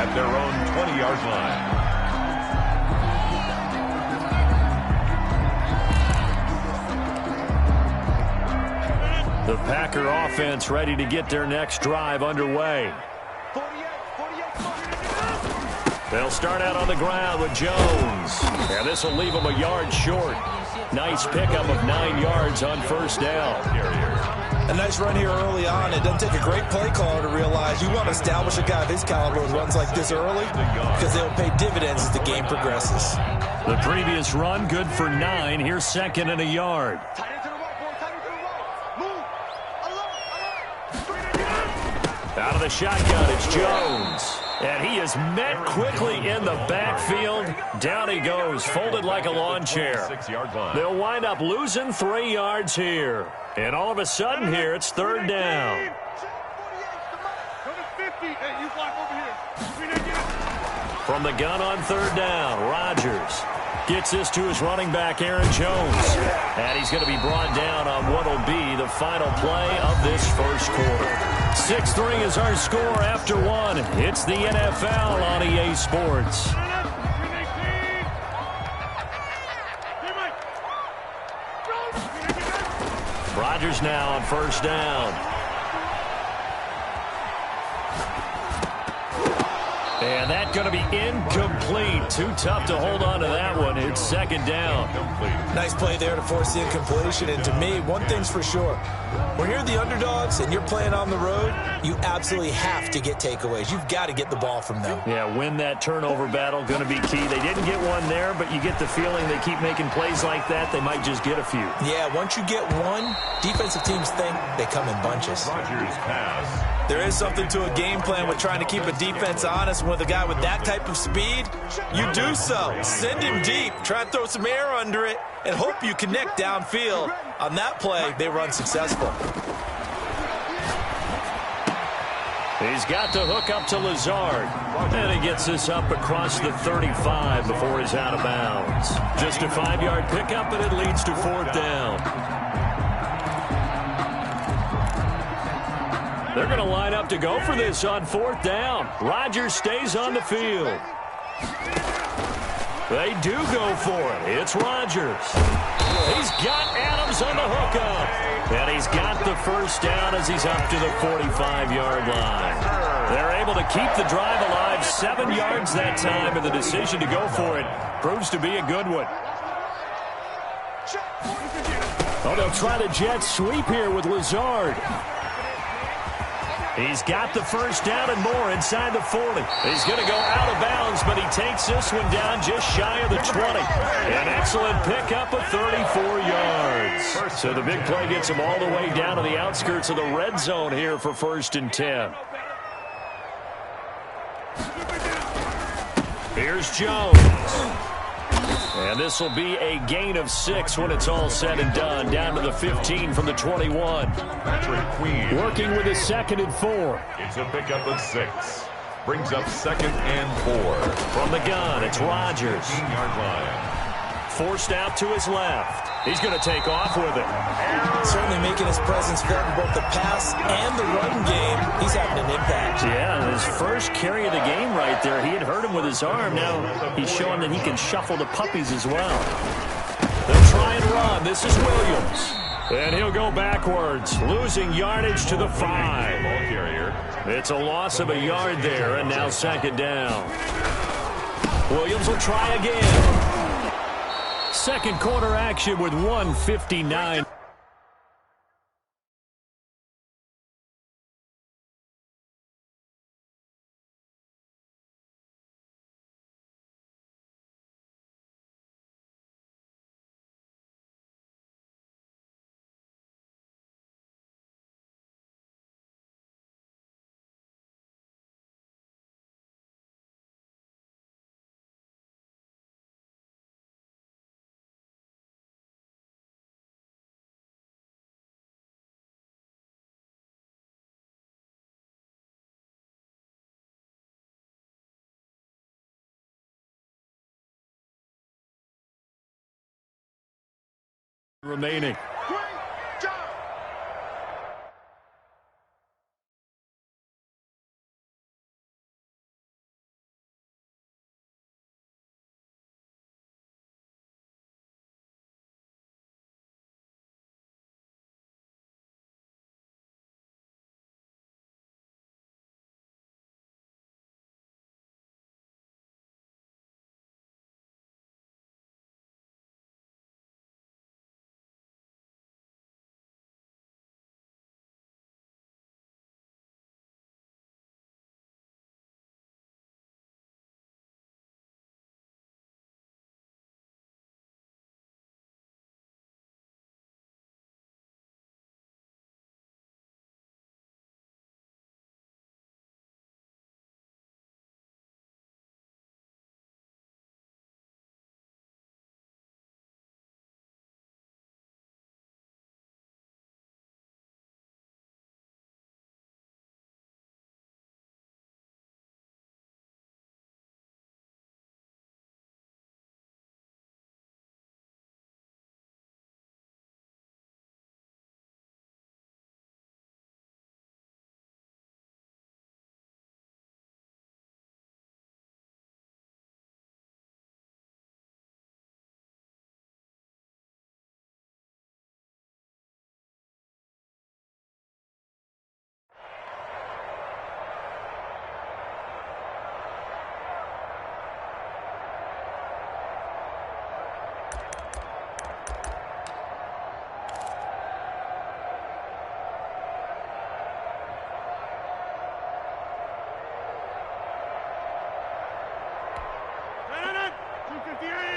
at their own 20-yard line. The Packer offense ready to get their next drive underway. They'll start out on the ground with Jones. And this will leave him a yard short. Nice pickup of 9 yards on first down. A nice run here early on. It doesn't take a great play caller to realize you want to establish a guy of his caliber with runs like this early because they'll pay dividends as the game progresses. The previous run, good for 9. Here's second and a yard. Out of the shotgun, it's Jones. And he is met quickly in the backfield. Down he goes, folded like a lawn chair. They'll wind up losing 3 yards here. And all of a sudden here, it's third down. From the gun on third down, Rodgers gets this to his running back, Aaron Jones. And he's going to be brought down on what will be the final play of this first quarter. 6-3 is our score after 1. It's the NFL on EA Sports. Rodgers now on first down. And that's going to be incomplete. Too tough to hold on to that one. It's second down. Nice play there to force the incompletion. And to me, one thing's for sure. When you're the underdogs and you're playing on the road, you absolutely have to get takeaways. You've got to get the ball from them. Yeah, win that turnover battle, going to be key. They didn't get one there, but you get the feeling they keep making plays like that, they might just get a few. Yeah, once you get one, defensive teams think they come in bunches. Rodgers pass. There is something to a game plan with trying to keep a defense honest. With a guy with that type of speed, you do so. Send him deep. Try and throw some air under it and hope you connect downfield. On that play, they run successful. He's got the hook up to Lazard. And he gets this up across the 35 before he's out of bounds. Just a 5-yard pickup, and it leads to fourth down. They're going to line up to go for this on fourth down. Rodgers stays on the field. They do go for it. It's Rodgers. He's got Adams on the hookup. And he's got the first down as he's up to the 45-yard line. They're able to keep the drive alive. 7 yards that time, and the decision to go for it proves to be a good one. Oh, they'll try the jet sweep here with Lazard. He's got the first down and more inside the 40. He's going to go out of bounds, but he takes this one down just shy of the 20. An excellent pickup of 34 yards. So the big play gets him all the way down to the outskirts of the red zone here for 1st and 10. Here's Jones. And this will be a gain of 6 when it's all said and done. Down to the 15 from the 21. Patrick Queen. Working with his 2nd and 4. It's a pickup of 6. Brings up 2nd and 4. From the gun, it's Rodgers. 15-yard line. Forced out to his left. He's going to take off with it. Certainly making his presence felt in both the pass and the run game. He's having an impact. Yeah, his first carry of the game right there. He had hurt him with his arm. Now he's showing that he can shuffle the puppies as well. They'll try and run. This is Williams. And he'll go backwards, losing yardage to the 5. It's a loss of a yard there, and now 2nd down. Williams will try again. Second quarter action with 1:59. Remaining.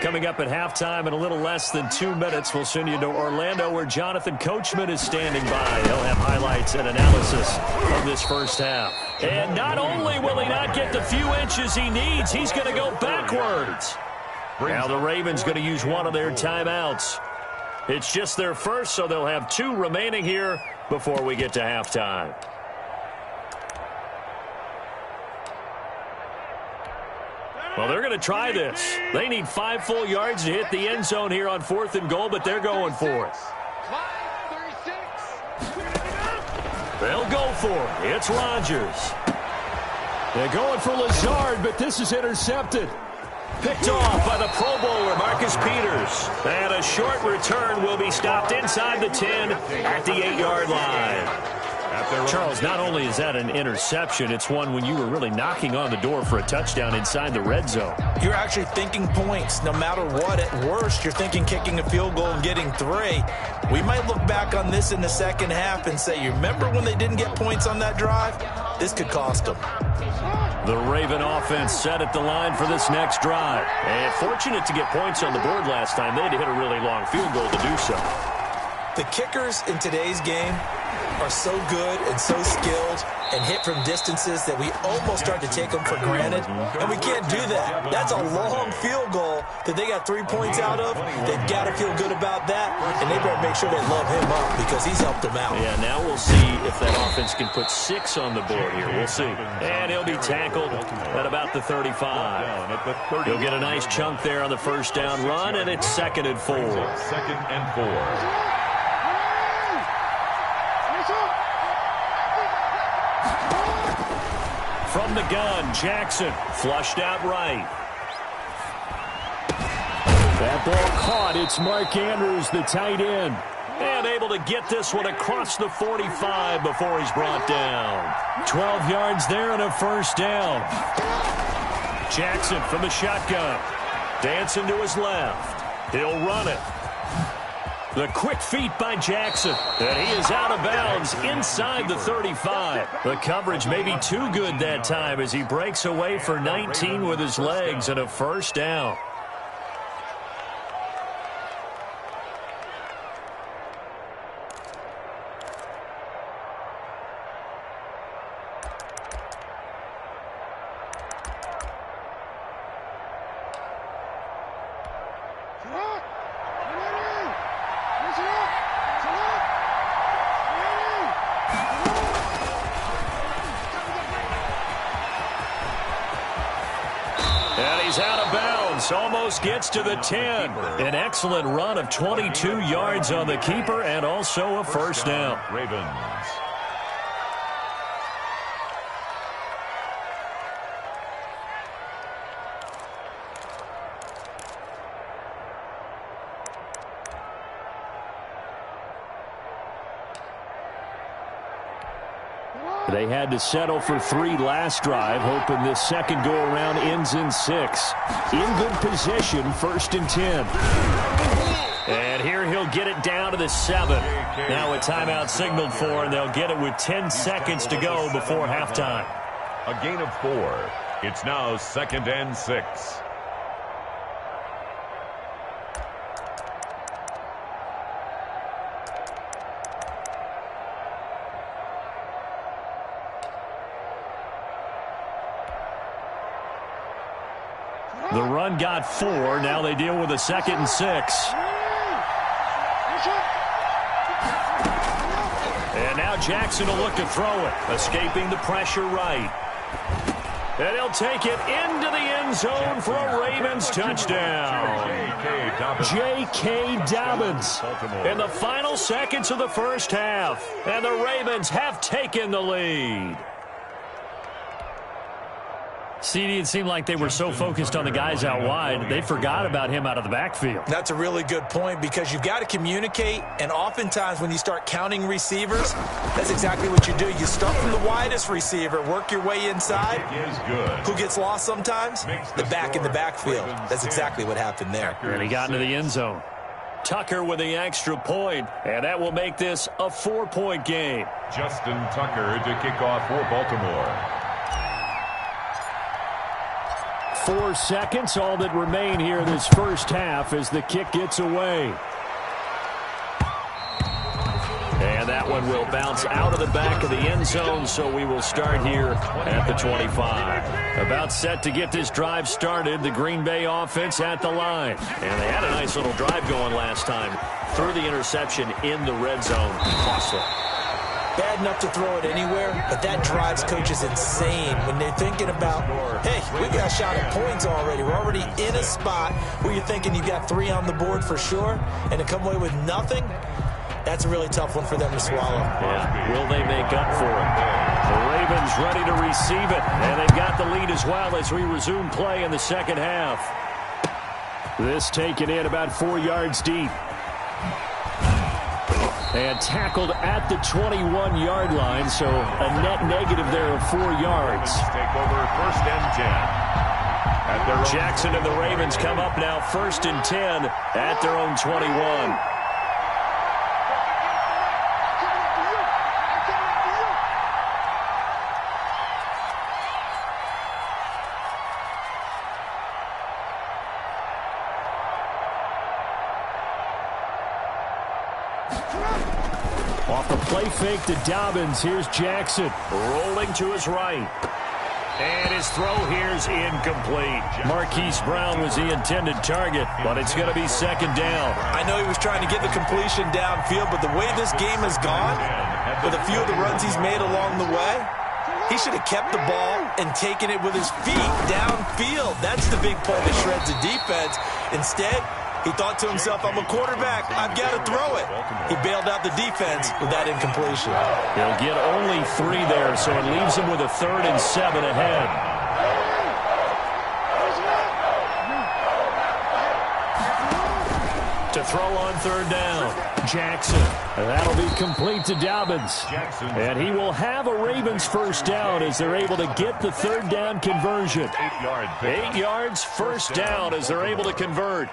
Coming up at halftime in a little less than 2 minutes, we'll send you to Orlando where Jonathan Coachman is standing by. He'll have highlights and analysis of this first half. And not only will he not get the few inches he needs, he's going to go backwards. Now the Ravens going to use one of their timeouts. It's just their first, so they'll have 2 remaining here before we get to halftime. Well, they're going to try this. They need 5 full yards to hit the end zone here on 4th and goal, but they're going for it. They'll go for it. It's Rodgers. They're going for Lazard, but this is intercepted. Picked off by the Pro Bowler, Marcus Peters. And a short return will be stopped inside the 10 at the 8-yard line. Charles, not only is that an interception, it's one when you were really knocking on the door for a touchdown inside the red zone. You're actually thinking points. No matter what, at worst, you're thinking kicking a field goal and getting 3. We might look back on this in the second half and say, you remember when they didn't get points on that drive? This could cost them. The Raven offense set at the line for this next drive. And fortunate to get points on the board last time. They had to hit a really long field goal to do so. The kickers in today's game are so good and so skilled and hit from distances that we almost start to take them for granted, and we can't do that. That's a long field goal that they got 3 points out of. They've got to feel good about that, and they better make sure they love him up because he's helped them out. Yeah, now we'll see if that offense can put 6 on the board here. We'll see. And he'll be tackled at about the 35. He'll get a nice chunk there on the first down run, and it's 2nd and 4. 2nd and 4. From the gun, Jackson flushed out right. That ball caught. It's Mark Andrews, the tight end. And able to get this one across the 45 before he's brought down. 12 yards there and a first down. Jackson from the shotgun. Dancing to his left. He'll run it. The quick feet by Jackson. And he is out of bounds inside the 35. The coverage may be too good that time as he breaks away for 19 with his legs and a first down. Almost gets to the 10. An excellent run of 22 yards on the keeper and also a first down. Ravens. They had to settle for 3 last drive, hoping this second go-around ends in 6. In good position, 1st and 10. And here he'll get it down to the 7. Now a timeout signaled for, and they'll get it with 10 seconds to go before halftime. A gain of 4. It's now 2nd and 6. The run got 4. Now they deal with a 2nd and 6. And now Jackson will look to throw it. Escaping the pressure right. And he'll take it into the end zone for a Ravens touchdown. J.K. Dobbins in the final seconds of the first half. And the Ravens have taken the lead. CD, it seemed like they were so focused on the guys out wide, they forgot about him out of the backfield. That's a really good point because you've got to communicate, and oftentimes when you start counting receivers, that's exactly what you do. You start from the widest receiver, work your way inside. Who gets lost sometimes? The back in the backfield. That's exactly what happened there. And he got into the end zone. Tucker with the extra point, and that will make this a 4-point game. Justin Tucker to kick off for Baltimore. 4 seconds, all that remain here this first half as the kick gets away. And that one will bounce out of the back of the end zone, so we will start here at the 25. About set to get this drive started, the Green Bay offense at the line. And they had a nice little drive going last time. Threw the interception in the red zone. Costly. Bad enough to throw it anywhere, but that drives coaches insane when they're thinking about, hey, we got a shot at points already. We're already in a spot where you're thinking you got 3 on the board for sure, and to come away with nothing, that's a really tough one for them to swallow. Yeah. Will they make up for it? The Ravens ready to receive it, and they've got the lead as well as we resume play in the second half. This taken in about 4 yards deep. And tackled at the 21-yard line, so a net negative there of 4 yards. Take over 1st and 10. Jackson and the Ravens come up now 1st and 10 at their own 21. Off the play fake to Dobbins. Here's Jackson rolling to his right. And his throw here's incomplete. Marquise Brown was the intended target, but it's going to be 2nd down. I know he was trying to get the completion downfield, but the way this game has gone, with a few of the runs he's made along the way, he should have kept the ball and taken it with his feet downfield. That's the big play that shreds the defense. Instead, he thought to himself, I'm a quarterback. I've got to throw it. He bailed out the defense with that incompletion. He'll get only 3 there, so it leaves him with a 3rd and 7 ahead. To throw on 3rd down, Jackson. That'll be complete to Dobbins. And he will have a Ravens 1st down as they're able to get the 3rd down conversion. 8 yards, 1st down as they're able to convert.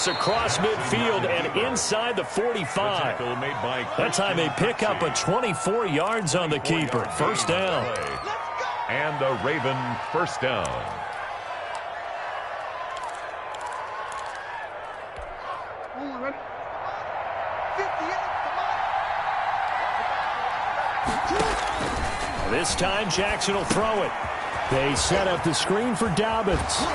Across midfield and inside the 45. That time they pick up a 24 yards on the keeper. 1st down. And the Raven 1st down. This time Jackson will throw it. They set up the screen for Dobbins.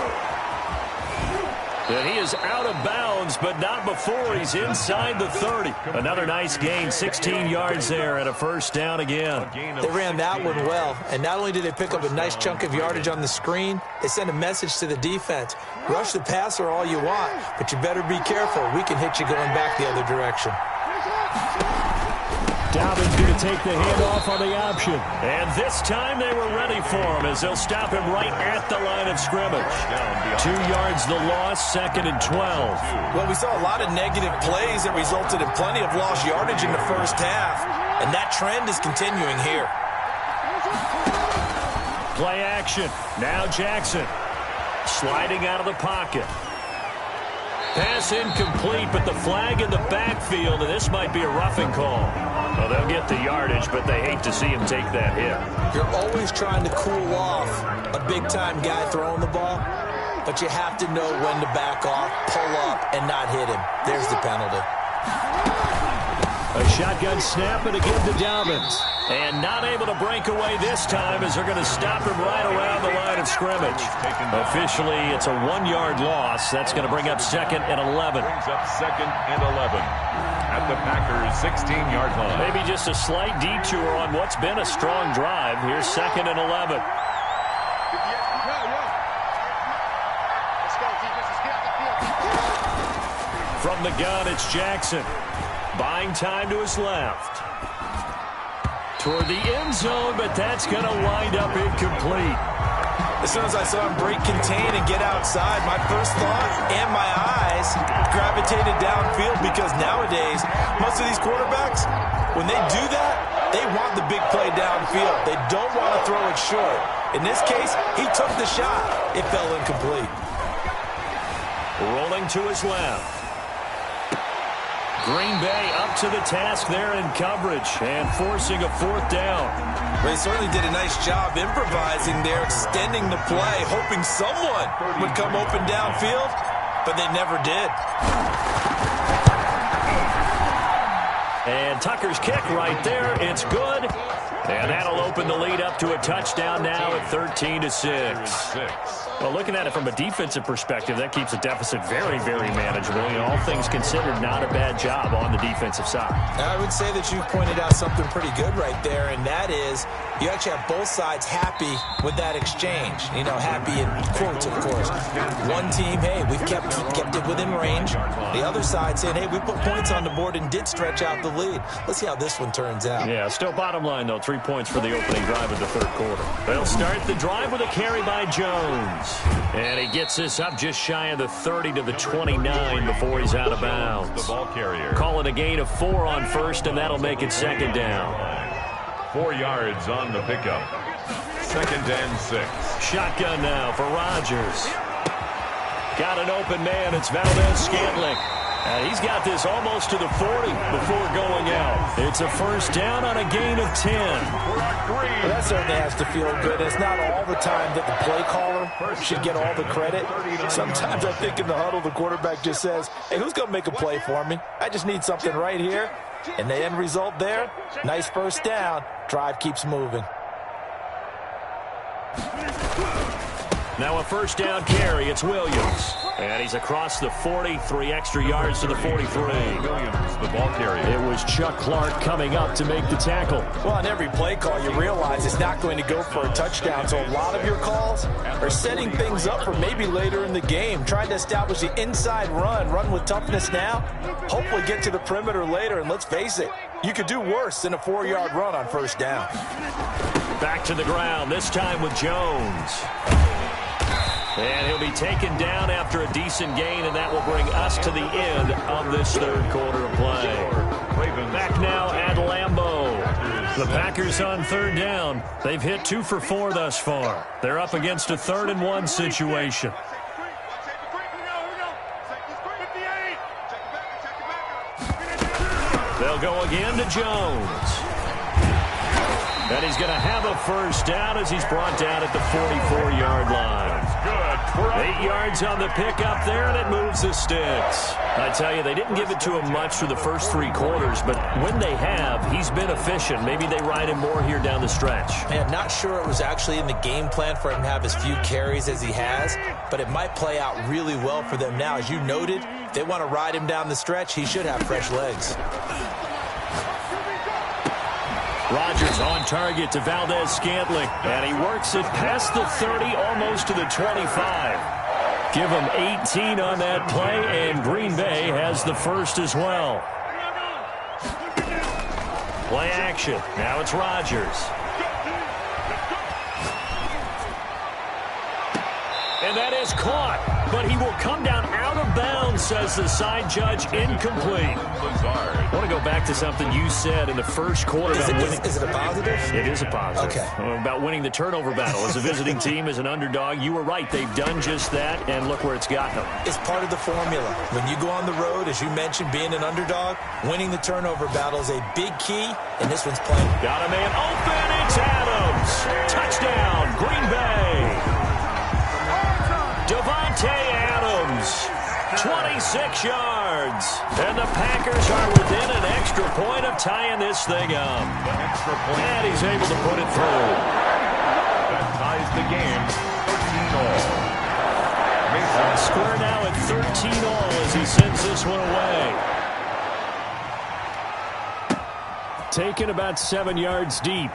And he is out of bounds, but not before he's inside the 30. Another nice gain, 16 yards there and a 1st down again. They ran that one well, and not only did they pick up a nice chunk of yardage on the screen, they sent a message to the defense. Rush the passer all you want, but you better be careful. We can hit you going back the other direction. Dobbins going to take the handoff on the option. And this time they were ready for him as they'll stop him right at the line of scrimmage. 2 yards the loss, 2nd and 12. Well, we saw a lot of negative plays that resulted in plenty of lost yardage in the 1st half, and that trend is continuing here. Play action. Now Jackson sliding out of the pocket. Pass incomplete, but the flag in the backfield, and this might be a roughing call. Well, they'll get the yardage, but they hate to see him take that hit. You're always trying to cool off a big-time guy throwing the ball, but you have to know when to back off, pull up, and not hit him. There's the penalty. A shotgun snap and again to Dobbins. And not able to break away this time as they're going to stop him right around the line of scrimmage. Officially, it's a 1-yard loss. That's going to bring up 2nd and 11. Brings up 2nd and 11 at the Packers' 16-yard line. Maybe just a slight detour on what's been a strong drive. Here's 2nd and 11. From the gun, it's Jackson. Buying time to his left. Toward the end zone, but that's going to wind up incomplete. As soon as I saw him break contain and get outside, my first thought and my eyes gravitated downfield because nowadays, most of these quarterbacks, when they do that, They want the big play downfield. They don't want to throw it short. In this case, he took the shot. It fell incomplete. Rolling to his left. Green Bay up to the task there in coverage and forcing a 4th down. Well, they certainly did a nice job improvising there, extending the play, hoping someone would come open downfield, but they never did. And Tucker's kick right there. It's good. And that'll open the lead up to a touchdown now at 13-6. Well, looking at it from a defensive perspective, that keeps the deficit very, very manageable. You know, all things considered, not a bad job on the defensive side. I would say that you pointed out something pretty good right there, and that is you actually have both sides happy with that exchange. You know, happy in quotes, of course. One team, hey, we've kept it within range. The other side saying, hey, we put points on the board and did stretch out the lead. Let's see how this one turns out. Yeah, still bottom line, though, 3 points for the opening drive of the 3rd quarter. They'll start the drive with a carry by Jones. And he gets this up just shy of the 30 to the 29 before he's out of bounds. The ball carrier. Call it a gain of 4 on first, and that'll make it 2nd down. 4 yards on the pickup. 2nd and 6. Shotgun now for Rodgers. Got an open man. It's Valdez-Scantling. And he's got this almost to the 40 before going out. It's a 1st down on a gain of 10. Well, that certainly has to feel good. It's not all the time that the play caller should get all the credit. Sometimes I think in the huddle, the quarterback just says, hey, who's going to make a play for me? I just need something right here. And the end result there, nice 1st down. Drive keeps moving. Now a 1st down carry. It's Williams. And he's across the 40, 3 extra yards to the 43. Williams, the ball carrier. It was Chuck Clark coming up to make the tackle. Well, on every play call, you realize it's not going to go for a touchdown. So a lot of your calls are setting things up for maybe later in the game, trying to establish the inside run with toughness now, hopefully get to the perimeter later. And let's face it, you could do worse than a 4-yard run on 1st down. Back to the ground, this time with Jones. And he'll be taken down after a decent gain, and that will bring us to the end of this 3rd quarter of play. Back now at Lambeau. The Packers on 3rd down. They've hit 2 for 4 thus far. They're up against a 3rd and 1 situation. They'll go again to Jones. And he's going to have a 1st down as he's brought down at the 44-yard line. 8 yards on the pickup there, and it moves the sticks. I tell you, they didn't give it to him much for the first 3 quarters, but when they have, he's been efficient. Maybe they ride him more here down the stretch. Man, not sure it was actually in the game plan for him to have as few carries as he has, but it might play out really well for them now. As you noted, if they want to ride him down the stretch, he should have fresh legs. Rodgers on target to Valdez-Scantling, and he works it past the 30, almost to the 25. Give him 18 on that play, and Green Bay has the 1st as well. Play action. Now it's Rodgers. And that is caught, but he will come down out of bounds, says the side judge. Incomplete. I want to go back to something you said in the 1st quarter. Is it a positive? It is a positive. Okay. About winning the turnover battle. As a visiting team, as an underdog, you were right. They've done just that, and look where it's gotten them. It's part of the formula. When you go on the road, as you mentioned, being an underdog, winning the turnover battle is a big key, and this one's playing. Got a man open. It's Adams. Touchdown, Green Bay. Devontae Adams, 26 yards. And the Packers are within an extra point of tying this thing up. And he's able to put it through. That ties the game, 13 all. Square now at 13 all as he sends this one away. Taken about 7 yards deep.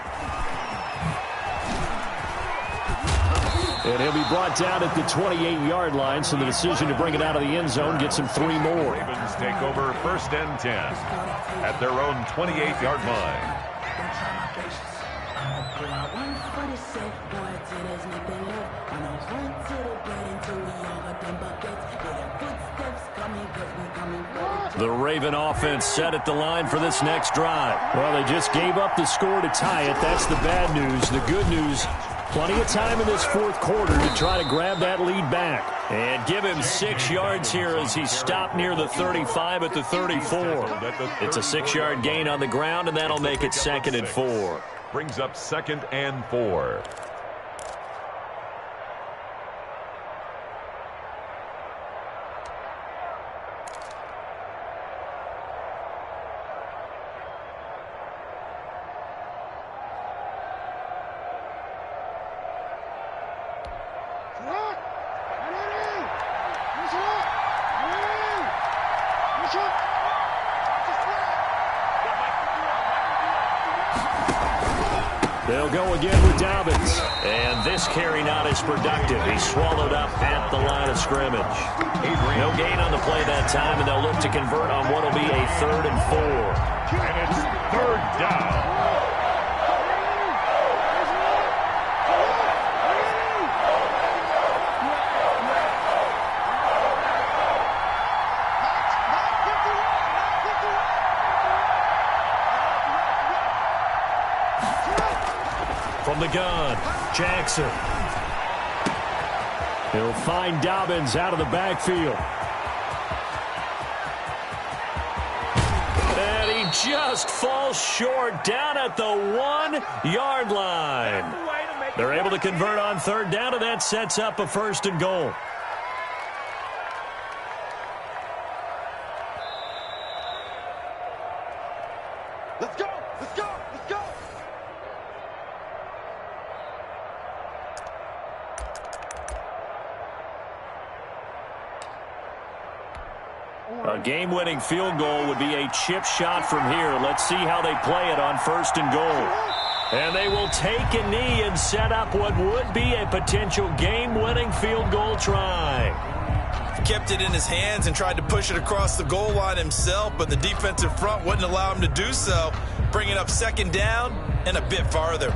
And he'll be brought down at the 28-yard line, so the decision to bring it out of the end zone gets him 3 more. Ravens take over 1st and 10 at their own 28-yard line. got one for the safe, boy, till there's nothing left. And I'll run to the bed until we all got them buckets. Hear them footsteps coming, cause we coming for The Raven offense set at the line for this next drive. Well, they just gave up the score to tie it. That's the bad news. The good news, plenty of time in this fourth quarter to try to grab that lead back. And give him 6 yards here as he's stopped near the 35 at the 34. It's a 6-yard gain on the ground, and that'll make it 2nd and 4. Brings up 2nd and 4. They'll go again with Dobbins. And this carry not as productive. He's swallowed up at the line of scrimmage. No gain on the play that time, and they'll look to convert on what will be a 3rd and 4. And it's 3rd down. From the gun, Jackson. He'll find Dobbins out of the backfield. And he just falls short down at the 1-yard line. They're able to convert on 3rd down, and that sets up a 1st and goal. Let's go! Let's go! Let's go! A game-winning field goal would be a chip shot from here. Let's see how they play it on 1st and goal. And they will take a knee and set up what would be a potential game-winning field goal try. Kept it in his hands and tried to push it across the goal line himself, but the defensive front wouldn't allow him to do so. Bringing up 2nd down and a bit farther.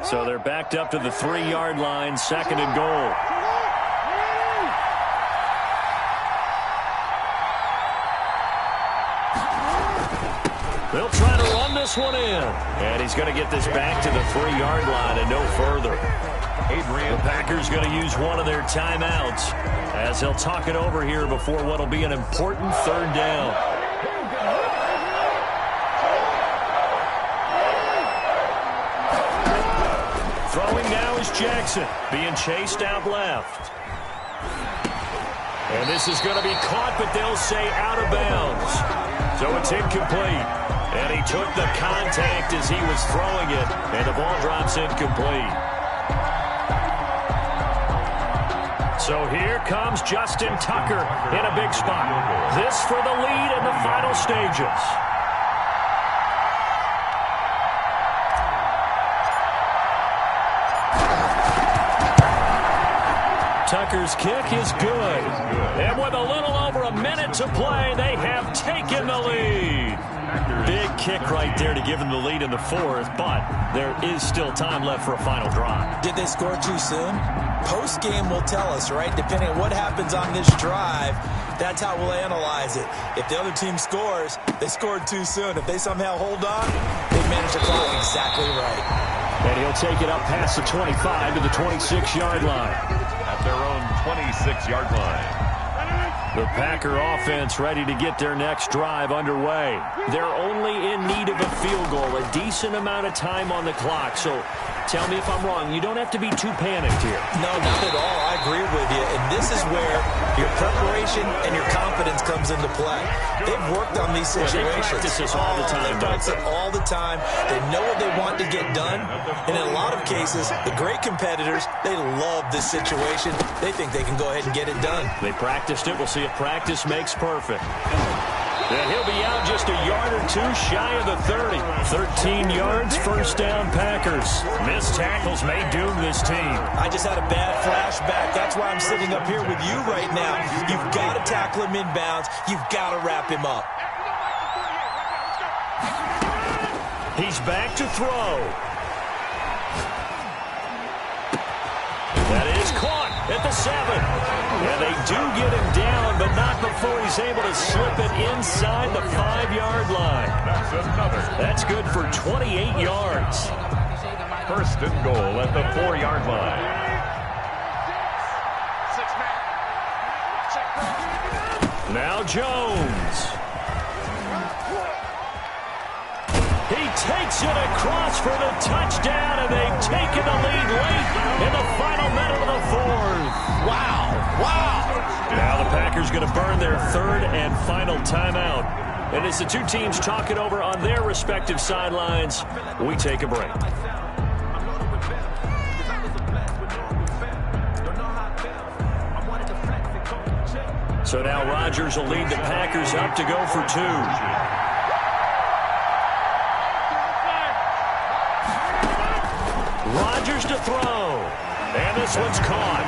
So they're backed up to the 3-yard line, 2nd and goal. They'll try to run this one in. And he's going to get this back to the 3-yard line and no further. The Packers going to use one of their timeouts as they'll talk it over here before what will be an important 3rd down. Throwing now is Jackson, being chased out left. And this is going to be caught, but they'll say out of bounds. So it's incomplete. And he took the contact as he was throwing it, and the ball drops incomplete. So here comes Justin Tucker in a big spot. This for the lead in the final stages. Tucker's kick is good. And with a little over a minute to play, they have taken the lead. Big kick right there to give them the lead in the 4th, but there is still time left for a final drive. Did they score too soon? Post-game will tell us, right? Depending on what happens on this drive, that's how we'll analyze it. If the other team scores, they scored too soon. If they somehow hold on, they manage the clock exactly right. And he'll take it up past the 25 to the 26-yard line. At their own 26-yard line. The Packer offense ready to get their next drive underway. They're only in need of a field goal, a decent amount of time on the clock. So tell me if I'm wrong. You don't have to be too panicked here. No, not at all. I agree with you. And this is where your preparation and your confidence comes into play. They've worked on these situations. They practice this all the time. They practice it all the time. They know what they want to get done. And in a lot of cases, the great competitors, they love this situation. They think they can go ahead and get it done. They practiced it. We'll see if practice makes perfect. And he'll be out just a yard or two shy of the 30. 13 yards, first down Packers. Missed tackles may doom this team. I just had a bad flashback. That's why I'm sitting up here with you right now. You've got to tackle him inbounds. You've got to wrap him up. He's back to throw. That is caught at the 7. And they do get him down, but not before he's able to slip it inside the 5-yard line. That's good for 28 yards. First and goal at the 4-yard line. Now Jones. He takes it across for the touchdown, and they've taken the lead late in the final minute of the 4th. Wow. Now the Packers going to burn their 3rd and final timeout. And as the two teams talk it over on their respective sidelines, we take a break. So now Rodgers will lead the Packers up to go for 2. Rodgers to throw. And this one's caught.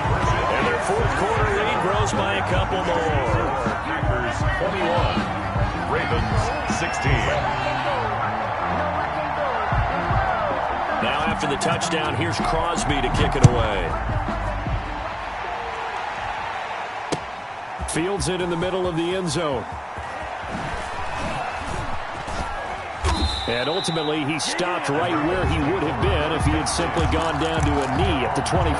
And their 4th quarter lead grows by a couple more. Packers 21. Ravens 16. Now after the touchdown, here's Crosby to kick it away. Fields it in the middle of the end zone. And ultimately, he stopped right where he would have been if he had simply gone down to a knee at the 25.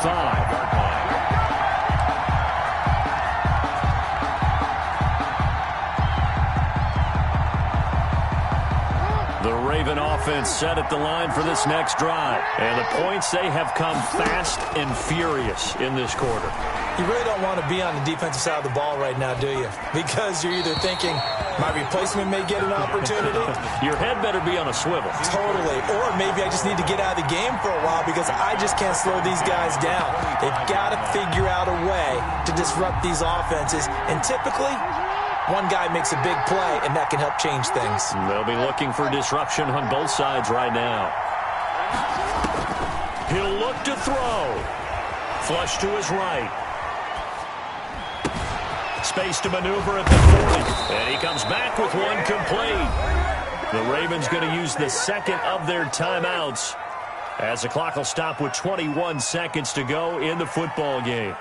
The Raven offense set at the line for this next drive. And the points, they have come fast and furious in this quarter. You really don't want to be on the defensive side of the ball right now, do you? Because you're either thinking, my replacement may get an opportunity. Your head better be on a swivel. Totally. Or maybe I just need to get out of the game for a while because I just can't slow these guys down. They've got to figure out a way to disrupt these offenses. And typically, one guy makes a big play, and that can help change things. They'll be looking for disruption on both sides right now. He'll look to throw. Flush to his right. Space to maneuver at the 40. And he comes back with one complete. The Ravens going to use the 2nd of their timeouts as the clock will stop with 21 seconds to go in the football game.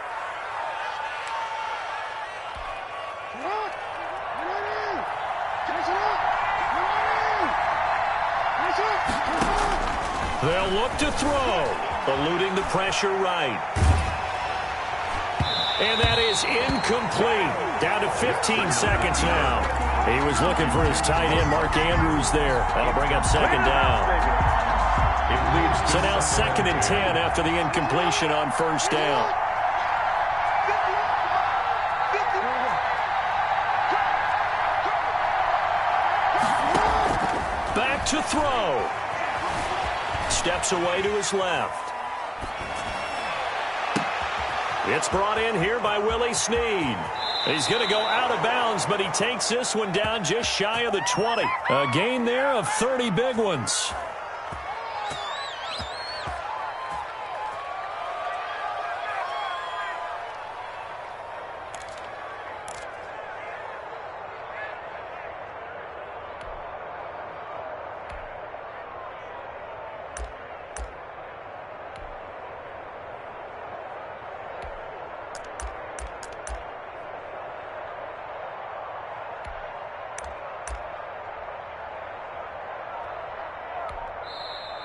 They'll look to throw, eluding the pressure right. And that is incomplete. Down to 15 seconds now. He was looking for his tight end, Mark Andrews, there. That'll bring up 2nd down. So now 2nd and 10 after the incompletion on 1st down. Back to throw. Steps away to his left. It's brought in here by Willie Snead. He's going to go out of bounds, but he takes this one down just shy of the 20. A gain there of 30 big ones.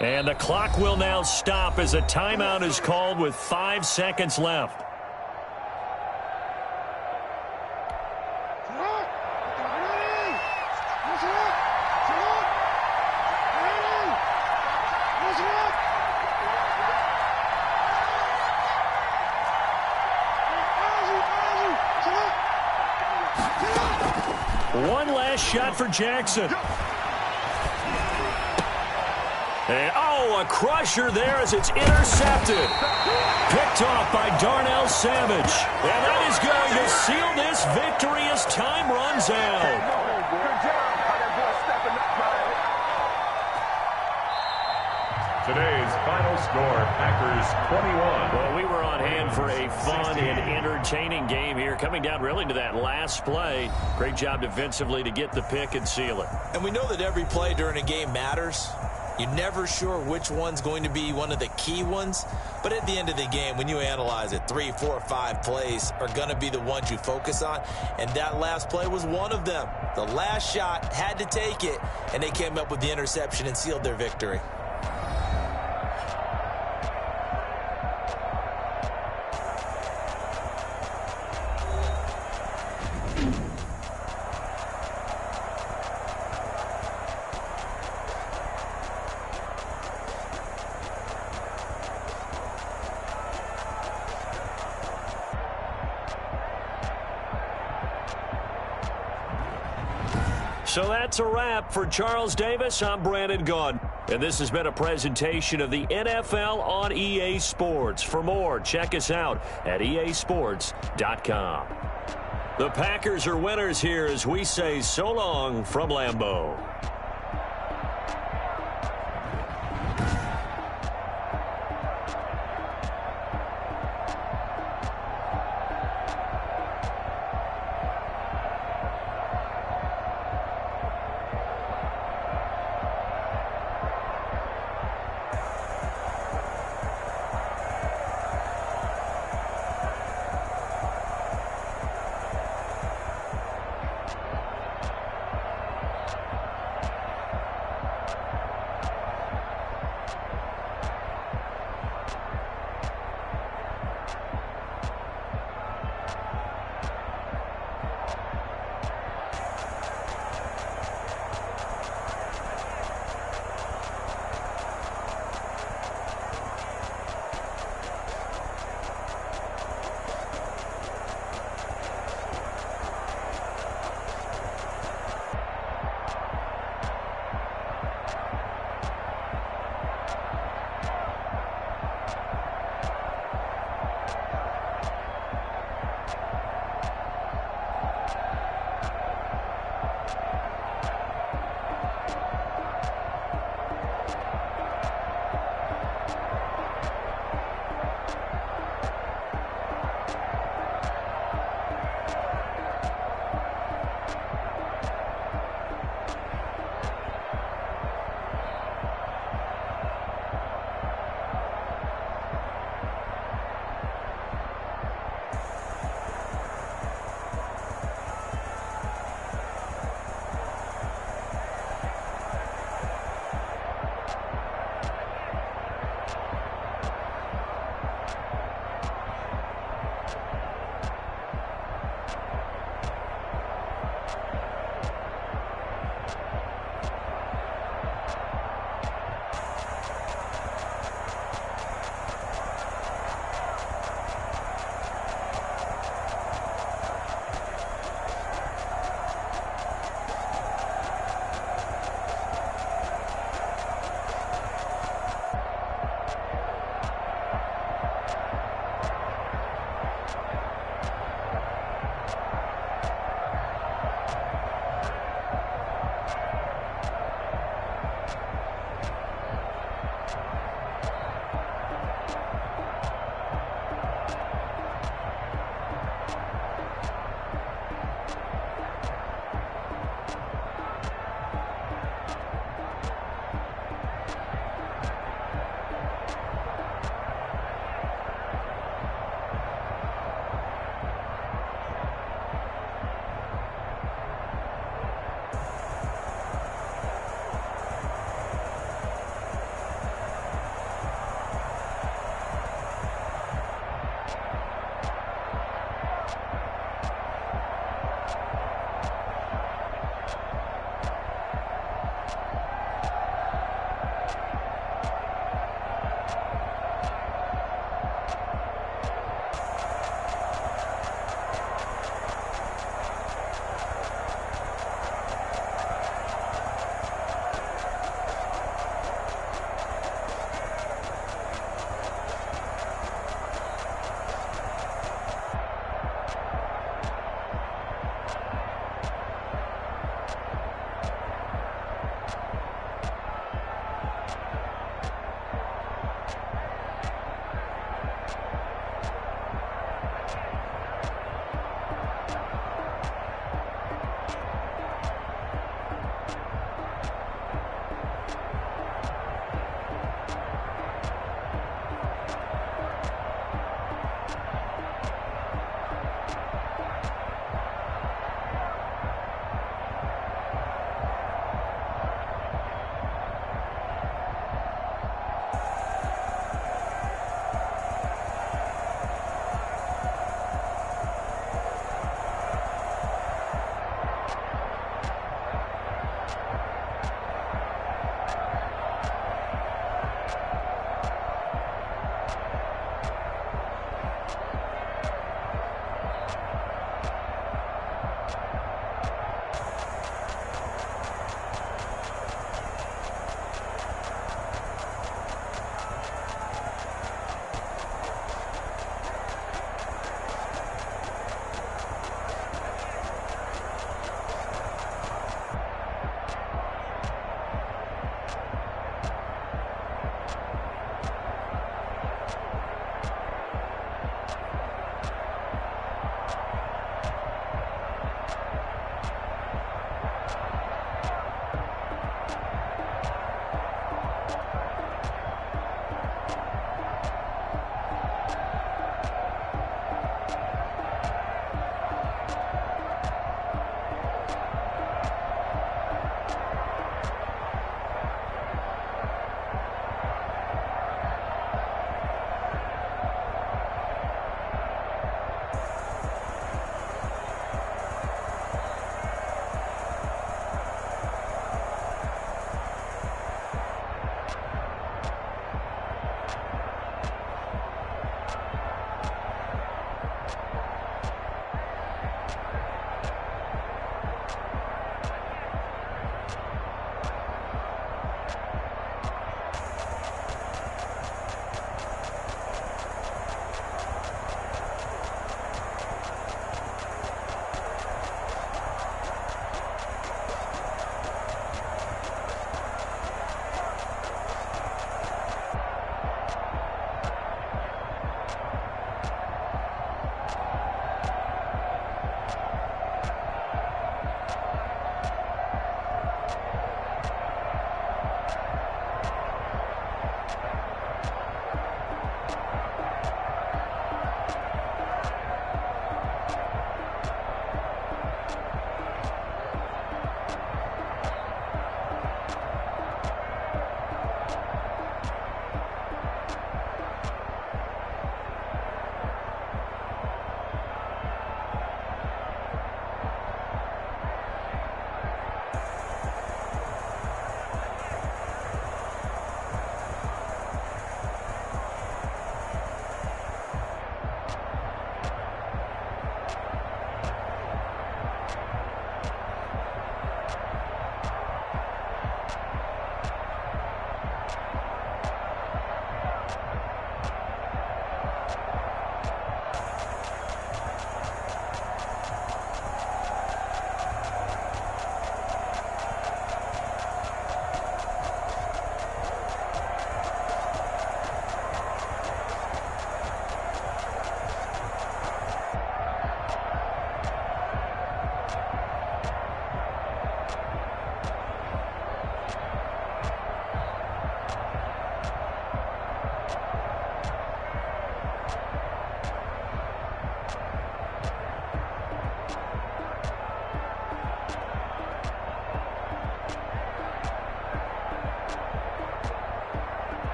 And the clock will now stop as a timeout is called with 5 seconds left. One last shot for Jackson. And, a crusher there as it's intercepted. Picked off by Darnell Savage. And that is going to seal this victory as time runs out. Today's final score, Packers 21. Well, we were on hand for a fun and entertaining game here, coming down really to that last play. Great job defensively to get the pick and seal it. And we know that every play during a game matters. You're never sure which one's going to be one of the key ones. But at the end of the game, when you analyze it, 3, 4, 5 plays are going to be the ones you focus on. And that last play was one of them. The last shot had to take it, and they came up with the interception and sealed their victory. So that's a wrap for Charles Davis. I'm Brandon Gaudin. And this has been a presentation of the NFL on EA Sports. For more, check us out at easports.com. The Packers are winners here as we say so long from Lambeau.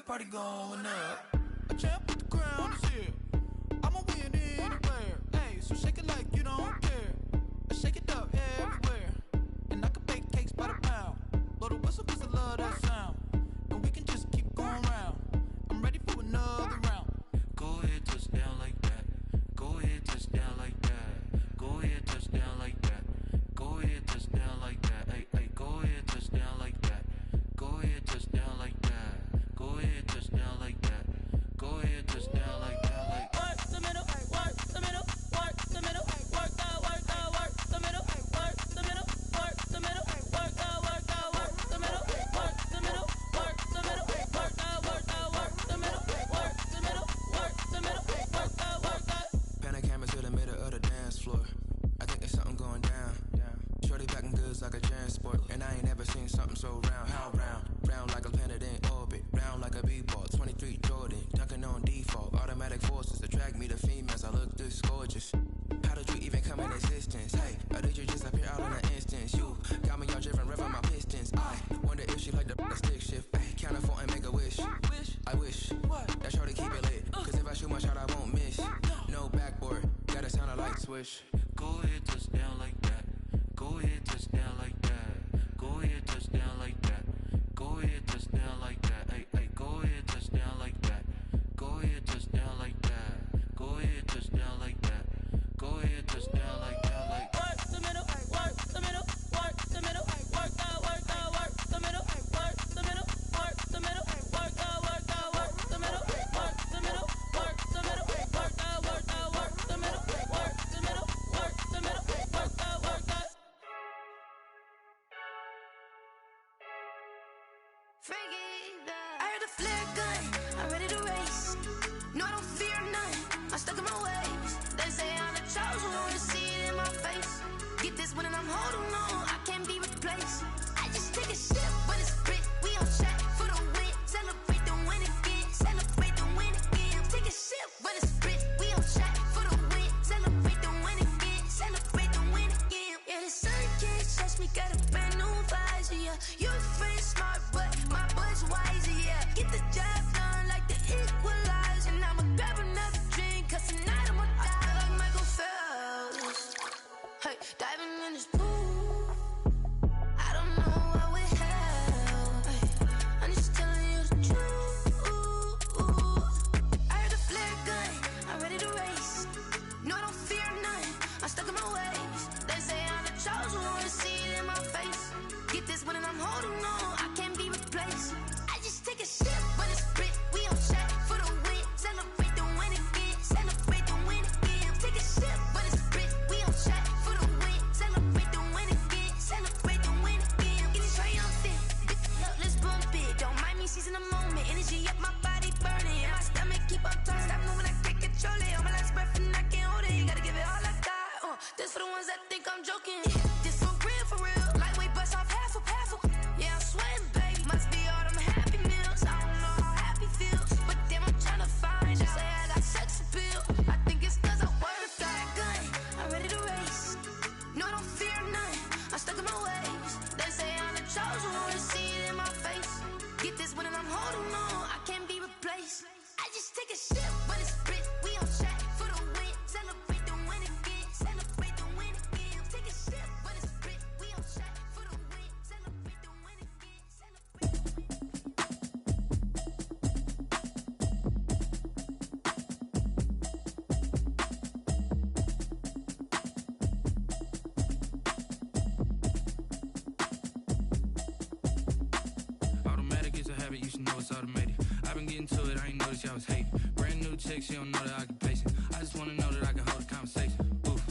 Party going up. A champ with the crown is here. I'ma win anywhere. Hey, so shake it like you don't care. I shake it up everywhere. And I can bake cakes by the pound. Blow the whistle 'cause I love that sound. And we can just keep going round. I'm ready for another round. Go ahead, touch down like that. Go ahead, touch down like that. Go ahead, touch down like that. Go ahead, touch down like that. Hey, hey, go ahead, touch down like that. Go ahead, touch down like that. Go ahead, touch down like that. Go ahead, touch down like that. Like work the middle, work the middle, work the middle, work that, work that, work the middle, work the middle, work the middle, work that, work that, work the middle, work the middle, work the middle, work that, work that, work the middle, work the middle, work the middle, work that, work that. Pan a camera to the middle of the dance floor. I think there's something going down. Shorty packing goods like a transport, and I ain't never seen something so round. How round? Round like a planet in orbit, round like a b-ball. 23 Jordan, dunking on default. Automatic forces attract me to females. I look this gorgeous. How did you even come in existence? Hey, or did you just appear out in an instance? You got me all driven, revving my pistons. I wonder if she like the stick shift. Hey, count it 4 and make a wish. I wish that shorty keep it lit. 'Cause if I shoot my shot, I won't miss. No backboard, gotta sound a light switch. Go ahead, touch down like that. Go ahead, touch down like that. Go ahead, touch down like that. Go ahead, touch down like that. Hey, hey, go ahead, touch down like that. Go ahead, touch down like that. Go ahead, touch down like that. Go ahead, touch down like that. Like work the middle, work the middle, work the middle, work that, work that, work the middle, work the middle, work the middle, work that, work that, work the middle, work the middle, work the middle, work that, work that, work the middle, work the middle, work the middle, work that, work that. I heard the flare gun, I'm ready to race. No, I don't fear none, I'm stuck in my ways. They say I'm the chosen one, see it in my face. Get this one and I'm holding on, I can't be replaced. I just take a sip when it's spit, we on track for the win. Celebrate the win again, celebrate the win again. Take a sip when it's spit, we on track for the win. Celebrate the win again, celebrate the win again. Yeah, the sun can't touch me, got a brand new visor, yeah. You friend smart, but my boy's wiser, yeah. Get the job done like the equalizer. And I'ma grab another drink, 'cause tonight I'ma die like Michael Phelps. Hey, diving in this pool, I don't know what we have. Hey, I'm just telling you the truth. I heard the flare gun, I'm ready to race. No, I don't fear none, I'm stuck in my ways. They say I'm the chosen one, see it in my face. Get this one and I'm holding on, I can't be replaced. I just take a sip when it's spit, we on track for the win. Celebrate the win again, celebrate the win again. Take a sip when it's spit, we on track for the win. Celebrate the win again, celebrate the win again. Get it triumphant, look, let's bump it. Don't mind me seizing the moment, energy up my body burning. And my stomach keep on turning, stop moving, I can't control it. On my last breath and I can't hold it, you gotta give it all I got. This for the ones that think I'm joking. This for real, lightweight bust off half a half. Yeah, I'm sweating, baby, must be all them happy meals. I don't know how happy feels, but damn, I'm tryna find out. Say I got sex appeal, I think it's 'cause I work that gun, I'm ready to race. No, I don't fear none, I'm stuck in my ways. They say I'm the chosen one, see it in my face. Get this one and I'm holding on, I can't be replaced. I just take a sip when it's spit, we on track for the win. Celebrate the win again, celebrate the win again. I've been getting to it, I ain't noticed y'all was hating. Brand new chick, she don't know the occupation. I just wanna know that I can hold a conversation. Oof,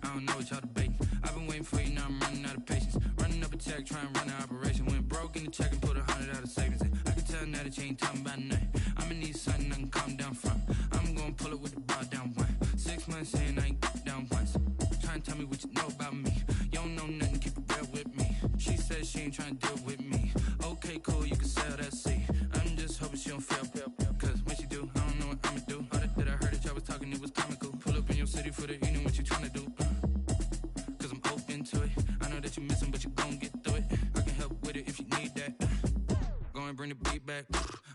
I don't know what y'all debating. I've been waiting for you, now I'm running out of patience. Running up a check, trying to run an operation. Went broke in the check and put 100 out of savings in. I can tell now that you ain't talking about nothing. I'ma need something I can calm down from. I'm gonna pull it with the bar down one. 6 months in, I ain't down once. Trying to tell me what you know about me. You don't know nothing, keep it real with me. She says she ain't trying to deal with me. Okay, cool, you can sell that seed. I'm just hoping she don't fail. Cause when she do, I don't know what I'ma do. All that I heard that y'all was talking, it was comical. Pull up in your city for the evening, what you trying to do? Cause I'm open to it. I know that you missing, but you gon' get through it. I can help with it if you need that. Go and bring the beat back.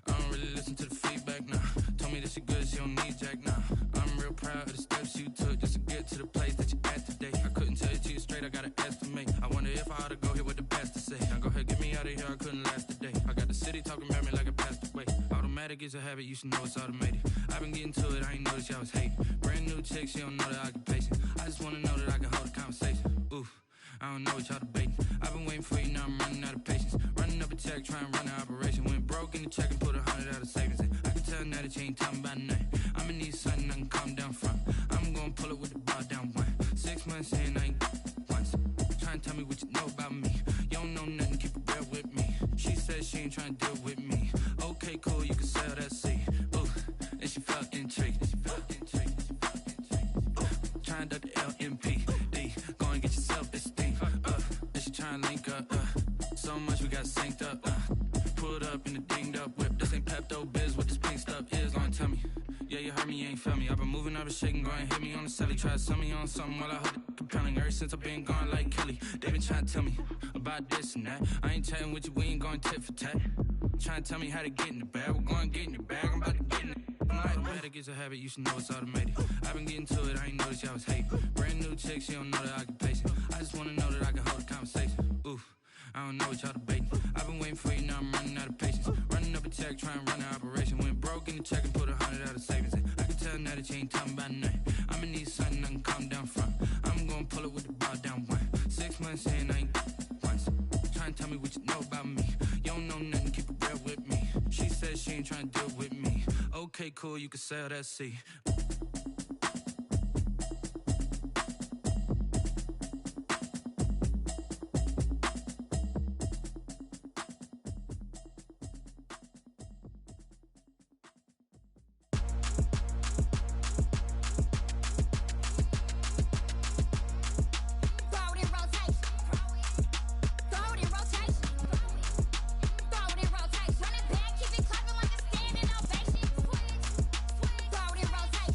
I don't really listen to the feedback, nah. Told me that she good, she don't need jack, nah. I'm real proud of the steps you took just to get to the place that you at today. I couldn't tell it to you straight, I gotta estimate. I wonder if I ought to go here with the best to say. Now go ahead, get me out of here, I couldn't last today. I got the city talking about me like I passed away. Automatic is a habit, you should know it's automated. I've been getting to it, I ain't noticed y'all was hating. Brand new chick, she don't know the occupation. I just wanna know that I can hold a conversation. Oof, I don't know what y'all debating. I've been waiting for you, now I'm running out of patience. Running up a check, trying to run an operation. Went broke in the check and put 100 out of savings in. I can tell now that you ain't talking about nothing. I'ma need something I can calm down from. I'm gonna pull it with the bar down one. 6 months in, I ain't once. Trying to tell me what you know about me. You don't know nothing, keep it real with me. She says she ain't trying to deal with me. Okay, cool, you can sell that seed. Ooh, and she felt intrigued. Trying to duck the LMPD. Go and get your self-esteem. And she trying to link up. So much we got synced up. Pulled up in the dinged up whip. This ain't Pepto-Biz, what this pink stuff is. Don't tell me. Yeah, you heard me, you ain't felt me. I've been moving, I've been shaking, go and hit me on the celly. Try to sell me on something while I hold it compelling. Ever since I've been gone like Kelly, they been trying to tell me about this and that. I ain't chatting with you, we ain't going tit for tat. Trying to tell me how to get in the bag. We're going to get in the bag, I'm about to get in it. Automatic is a habit, you should know it's automated. I've been getting to it, I ain't noticed y'all was hating. Brand new chick, she don't know the occupation. I just wanna know that I can hold a conversation. Oof, I don't know what y'all debating. I've been waiting for you, now I'm running out of patience. Running up a check, trying to run an operation. Went broke in the check and put 100 out of savings in. I can tell now that you ain't talking about nothing. I'ma need something I can calm down from. I'm gonna pull it with the bar down one. 6 months in, I ain't once. Trying to tell me what you know about me. You don't know nothing, keep it real with me. She says she ain't trying to deal with me. Okay, cool, you can sell that seed. Rotate.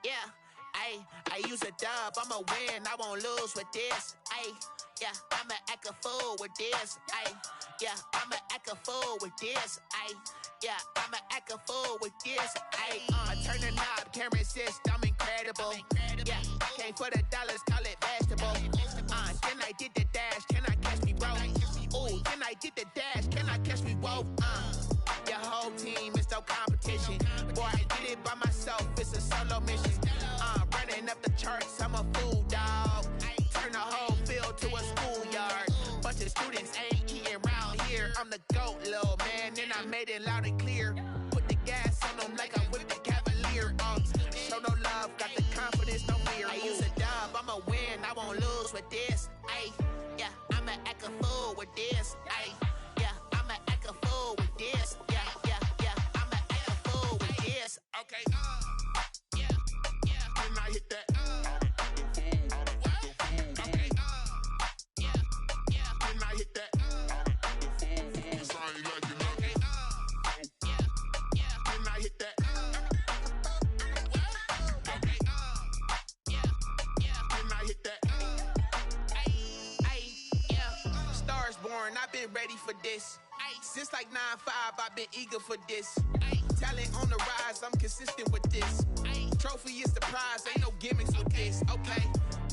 yeah. Ayy, I use a dub, I'ma win, I won't lose with this. Ayy, yeah, I'ma act a fool with this. Ayy, yeah, I'ma act a fool with this. Ayy, yeah, I'ma act a fool with this. Ayy, I turn the knob, can't resist, I'm incredible. Yeah, came for the dollars, call it vegetable. Then I did the dash, can I catch me, bro? Ooh, then I did the dash, can I catch me, whoa? Your whole team is no competition. Boy, I did it by myself, it's a solo mission. Running up the charts, I'm a fool, dog. Turn the whole field to a schoolyard. Bunch of students ain't eating round here. I'm the GOAT, little man, and I made it loud and clear. Put the gas on them like I'm with the Cavalier. Show no love, got the confidence, no fear. I use a dub, I'ma win, I won't lose with this. Ayy, yeah, I'ma act a fool with this. Ayy, yeah, I'ma act a fool with this. Yeah, yeah, yeah, I'ma act a fool with this. Okay, yeah, yeah, then I hit that. Okay, yeah, yeah, then I hit that. Cause I ain't like it, okay, yeah, yeah, then I hit that. Okay, yeah, yeah, then I hit that. Yeah, stars born, I've been ready for this. Since like 9-5, I've been eager for this. Talent on the rise, I'm consistent with this. Trophy is the prize, ain't no gimmicks with this. Okay,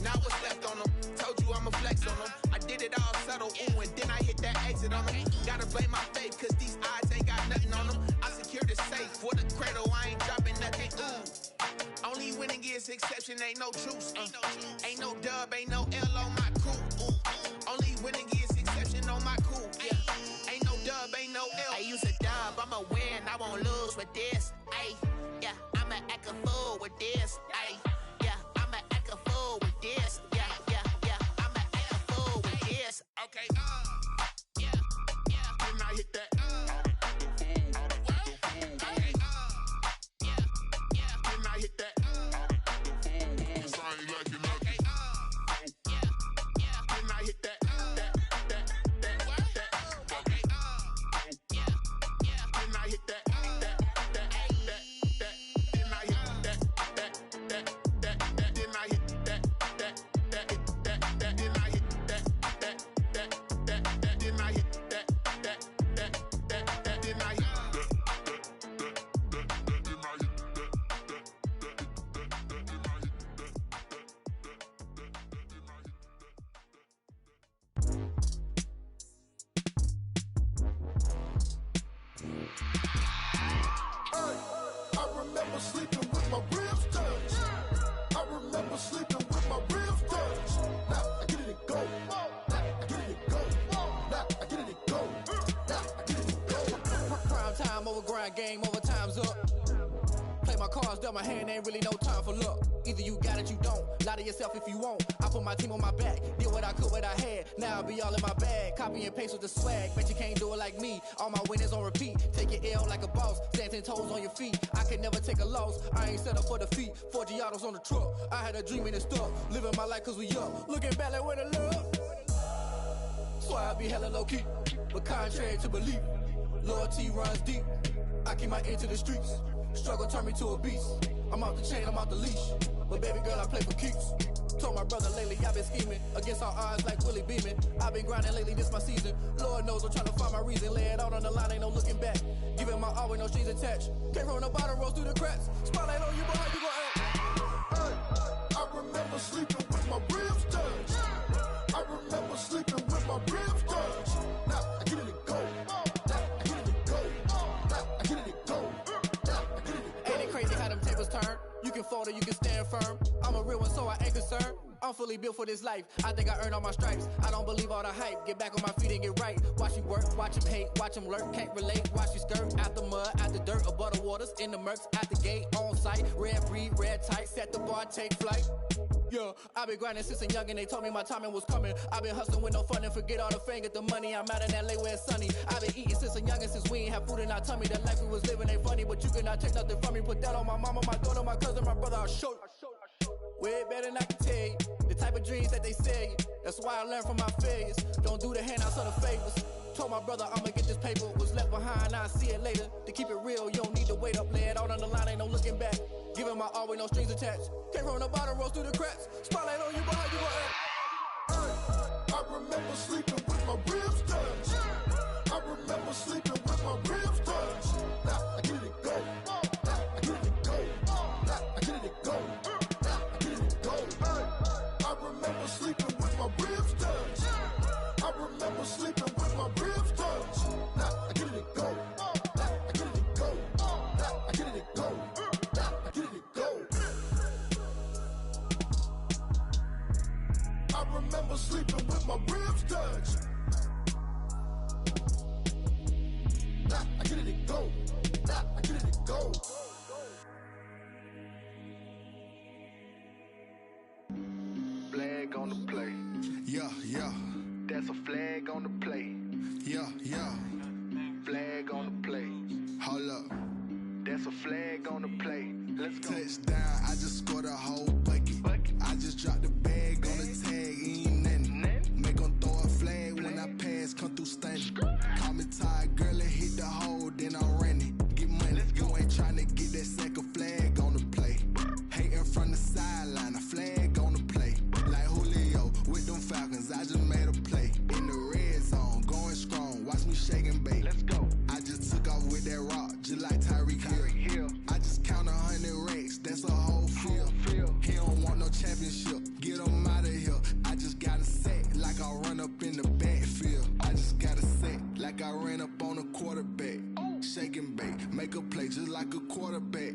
now what's left on them? Told you I'ma flex on them. I did it all subtle, ooh, and then I hit that exit on them. Gotta blame my faith, cause these odds ain't got nothing on them. I secured the safe for the cradle, I ain't dropping nothing, ooh. Only winning is exception, ain't no truce. Ain't no dub, ain't no L on my crew. Ooh. Only winning is exception on my crew. Yeah. Ain't no dub, ain't no L. I use a dub, I'ma win, I won't lose with this. Ayy, yeah, I'ma act a fool with this. Ayy, yeah, I'ma act a fool with this. Yeah, yeah, yeah, I'ma act a fool with this. Okay, yeah, yeah, then I hit that. Okay, yeah, yeah, then I hit that. Cause I ain't like it, okay, yeah, yeah, then I hit that. Okay, yeah, yeah, then I hit that. Game over, time's up. Play my cards, dealt my hand, ain't really no time for luck. Either you got it, you don't. Lie to yourself if you won't. I put my team on my back, did what I could, what I had. Now I'll be all in my bag. Copy and paste with the swag. Bet you can't do it like me. All my winners on repeat. Take your L like a boss. Stand 10 toes on your feet. I can never take a loss. I ain't set up for defeat. 4 Giottos on the truck. I had a dream and it stuck. Living my life cause we up. Looking back like where the love. So I be hella low key. But contrary to belief, loyalty runs deep. I keep my ear to the streets. Struggle turned me to a beast. I'm off the chain, I'm off the leash. But baby girl, I play for keeps. Told my brother lately, I've been scheming. Against all odds like Willie Beeman. I've been grinding lately, this my season. Lord knows I'm trying to find my reason. Lay it out on the line, ain't no looking back. Giving my all with no strings attached. Came from the bottom, rose through the cracks. Spotlight on you, but how you gon' act? I remember sleeping with my ribs touched. I remember sleeping with my ribs touched. Now I get it and go. Turn. You can fold or you can stand firm. I'm a real one, so I ain't concerned. I'm fully built for this life. I think I earned all my stripes. I don't believe all the hype. Get back on my feet and get right. Watch you work, watch him hate, watch him lurk. Can't relate, watch you skirt. Out the mud, out the dirt, above the waters, in the murks, at the gate, on site. Red breed, red tight, set the bar, take flight. Yeah, I've been grinding since a young and they told me my timing was coming. I've been hustling with no fun and forget all the fame, get the money. I'm out in LA where it's sunny. I've been eating since a young and since we ain't have food in our tummy. The life we was living ain't funny, but you cannot take nothing from me. Put that on my mama, my daughter, my cousin, my brother, I'll show you. Way better than I can tell you. The type of dreams that they sell you. That's why I learned from my failures. Don't do the handouts or the favors. Told my brother I'ma get this paper. Was left behind, I'll see it later. To keep it real, you don't need to wait up. Lay it out on the line, ain't no looking back. Giving my all with no strings attached. Came from the bottom, rose through the cracks. Spotlight on you, but how you gon' act? I remember sleeping with my ribs touched. I remember sleeping with my ribs touched. Now I get it go. Now I get it go. Now I get it go. Now I get it go. I remember sleeping with my ribs touched. I remember sleeping with my ribs touched. Now I get it go. Now I get it go. Now I get it go. Now I get it go. I remember sleeping with my ribs touched. Now I get it go. Now I get it go. Flag on the play. Yeah, yeah. That's a flag on the play. Yeah, yeah. Flag on the play. Hold up. That's a flag on the play. Let's go. Touchdown, I just scored a whole bucket. I just dropped the bag on the tag, ain't nothing. Make 'em throw a flag when I pass, come through stunning. Call me tired, girl, and hit the hole, then I'm running. Get money, you ain't tryna get that second flag on the play. Hating from the sideline, a flag on the play. Like Julio with them Falcons, I just made a play. In the red zone, going strong, watch me shake and bake. Let's go. I just took off with that rock, just like Tyreek Hill. I just count 100 racks, that's a whole field. He don't want no championship, get him out of here. I just got a set, like I run up in the backfield. I just got a set, like I ran up on a quarterback. Shake and bake, make a play just like a quarterback.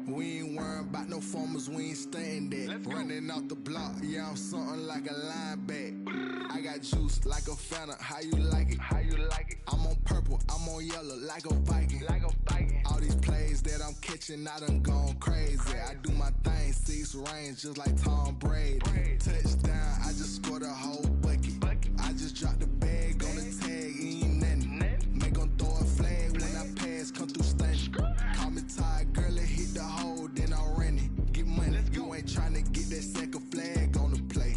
We ain't worrying about no formers, we ain't staying there. Running off the block, yeah, I'm something like a lineback. I got juice like a Fanta, how you like it? How you like it? I'm on purple, I'm on yellow, like a Viking. Like a Viking. All these plays that I'm catching, I done gone crazy. I do my thing, 6 range, just like Tom Brady. Touchdown, I just scored a whole bucket. I just dropped the bag on the tag, ain't nothing. Make 'em throw a flag when I pass, come through stunning. Call me tired, girl, and hit the hole, then I'm running. Get money, you ain't tryna get that second flag on the play.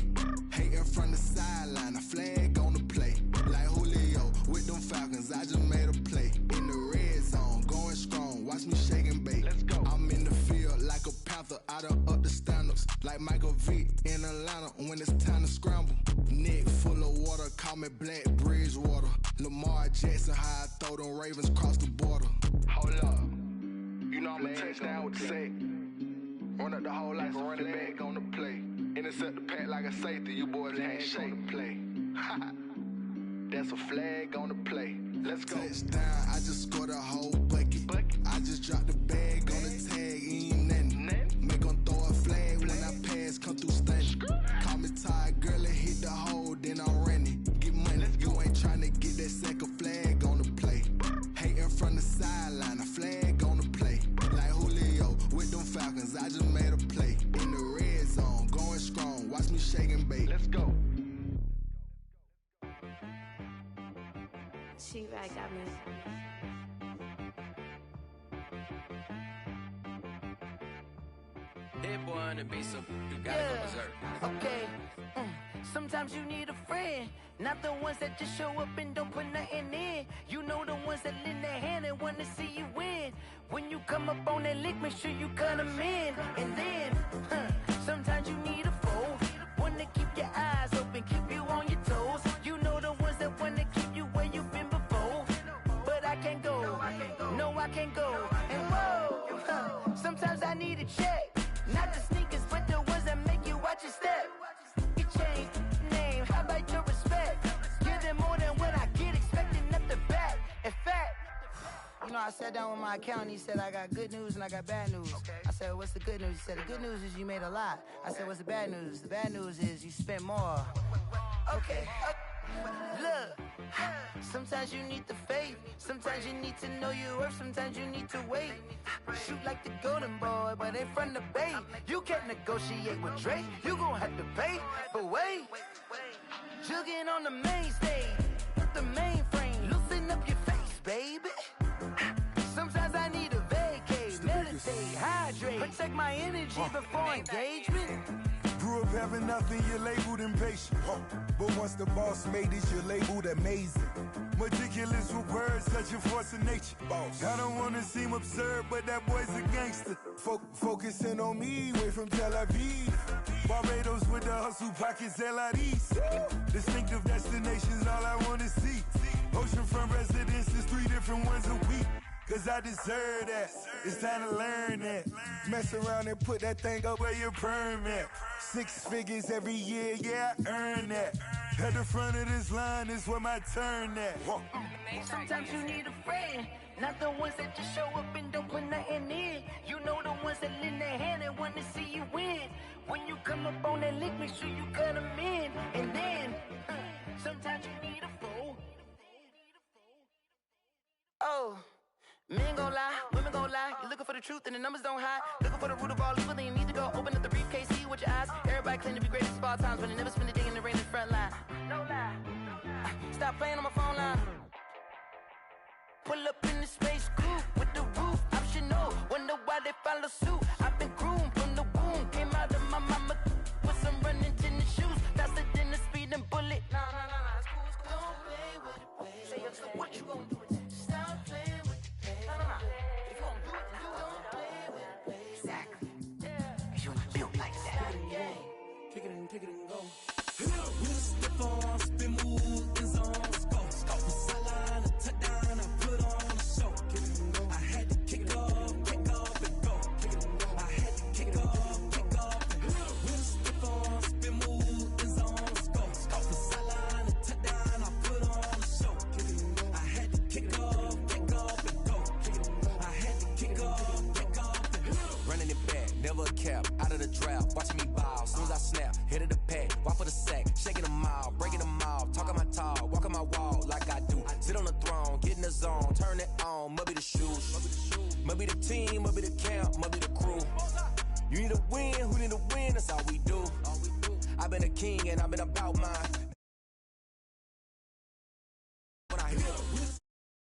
Hating from the sideline, a flag on the play. Like Julio with them Falcons, I just made a play. In the red zone, going strong, watch me shake and bake. Let's go. I'm in the field like a Panther, I done up the standards. Like Michael Vick in Atlanta when it's time to scramble. Neck full of water, call me Black Bridgewater. Lamar Jackson, how I throw them Ravens across the border. Hold up. You know I'm a touchdown with the sack. Run up the whole like a running back on the play. Intercept the pack like a safety. You boys ain't shake the play. That's a flag on the play. Let's go. Touchdown, I just scored a whole bucket. I just dropped the bag on the tag, ain't nothing. Make 'em throw a flag when I pass, come through stunning. Call me tired, girl, and hit the hole, then I'm running. Get money, you ain't tryna get that second flag on the play. Hating from the sideline, a flag on the play. Like Julio with them Falcons, I just made a play. In the red zone, going strong, watch me shake and bake. Let's go. She right got me. That boy on the beat, so you gotta go berserk. Okay. Sometimes you need a friend, not the ones that just show up and don't put nothing in. You know the ones that lend their hand and want to see you win. When you come up on that lick, make sure you cut them in. And then, sometimes you need a foe, one to keep your eyes open, keep you on your toes. You know the ones that want to keep you where you've been before. But I can't go, no I can't go. And whoa, sometimes I need a check, not the sneakers, but the ones that make you watch your step. You change name, how about your respect? Give them more than what I get, expecting up the back. In fact, you know, I sat down with my accountant. He said, I got good news and I got bad news. I said, what's the good news? He said, the good news is you made a lot. I said, what's the bad news? The bad news is you spent more. okay. Look, sometimes you need the faith, sometimes you need to know your worth, sometimes you need to wait. Shoot like the golden boy, but ain't from the bay. You can't negotiate with Drake, you gon' have to pay. But wait, jugging on the main stage, the mainframe, loosen up your face, baby. Sometimes I need a vacate, meditate, hydrate, protect my energy before engagement. grew up having nothing, you're labeled impatient. But once the boss made it, you're labeled amazing. Meticulous with words, such a force of nature. I don't wanna seem absurd, but that boy's a gangster. Focusing on me, way from Tel Aviv. Barbados with the hustle pockets, LIDs. Distinctive destinations, all I wanna see. Oceanfront residences, 3 different ones a week. Cause I deserve that, it's time to learn that. Mess around and put that thing up where your permit. 6 figures every year, yeah, I earn that. At the front of this line is where my turn at. Sometimes you need a friend, not the ones that just show up and don't put nothing in. You know the ones that lend their hand and want to see you win. When you come up on that lick, make sure you cut them in. And then, sometimes you need a fool. Oh. Men gon' lie, women gon' lie. You're looking for the truth and the numbers don't hide. Looking for the root of all evil, then you need to go open up the briefcase, see with your eyes. Everybody claim to be greatest of all times, but they never spend a day in the rain in the front line. No lie. Stop playing on my phone line. Pull up in the space coupe with the roof optional. Wonder why they follow suit. I've been groomed from the womb. Came out of my mama with some running tennis shoes. Faster than the speeding bullet. Nah, it's cool, it's cool. Don't play with it, play. Say yo, so what you gon' do with that? Stop playing with it, play. If you gon' do it, then you don't play with it, play. Exactly. Cause you ain't built like that. Kick it and go. We'll step on, spin move, in zone, scope. Sideline, a touchdown, I put on a show. I had to kick off and go. I had to kick off and go. We'll step on, spin move, in zone, scope. Sideline, a touchdown, I put on a show. I had to kick off and go. I had to kick off and go. Running it back, never a cap, out of the drought, watching me ball. Soon as I snap, hit of the pack, walk for the sack, shaking them all, breaking them all, talking my talk, walking my wall like I do. Sit on the throne, get in the zone, turn it on, must be the shoes, must be the team, must be the camp, must be the crew. You need a win, who need a win, that's all we do. I've been a king and I've been about mine.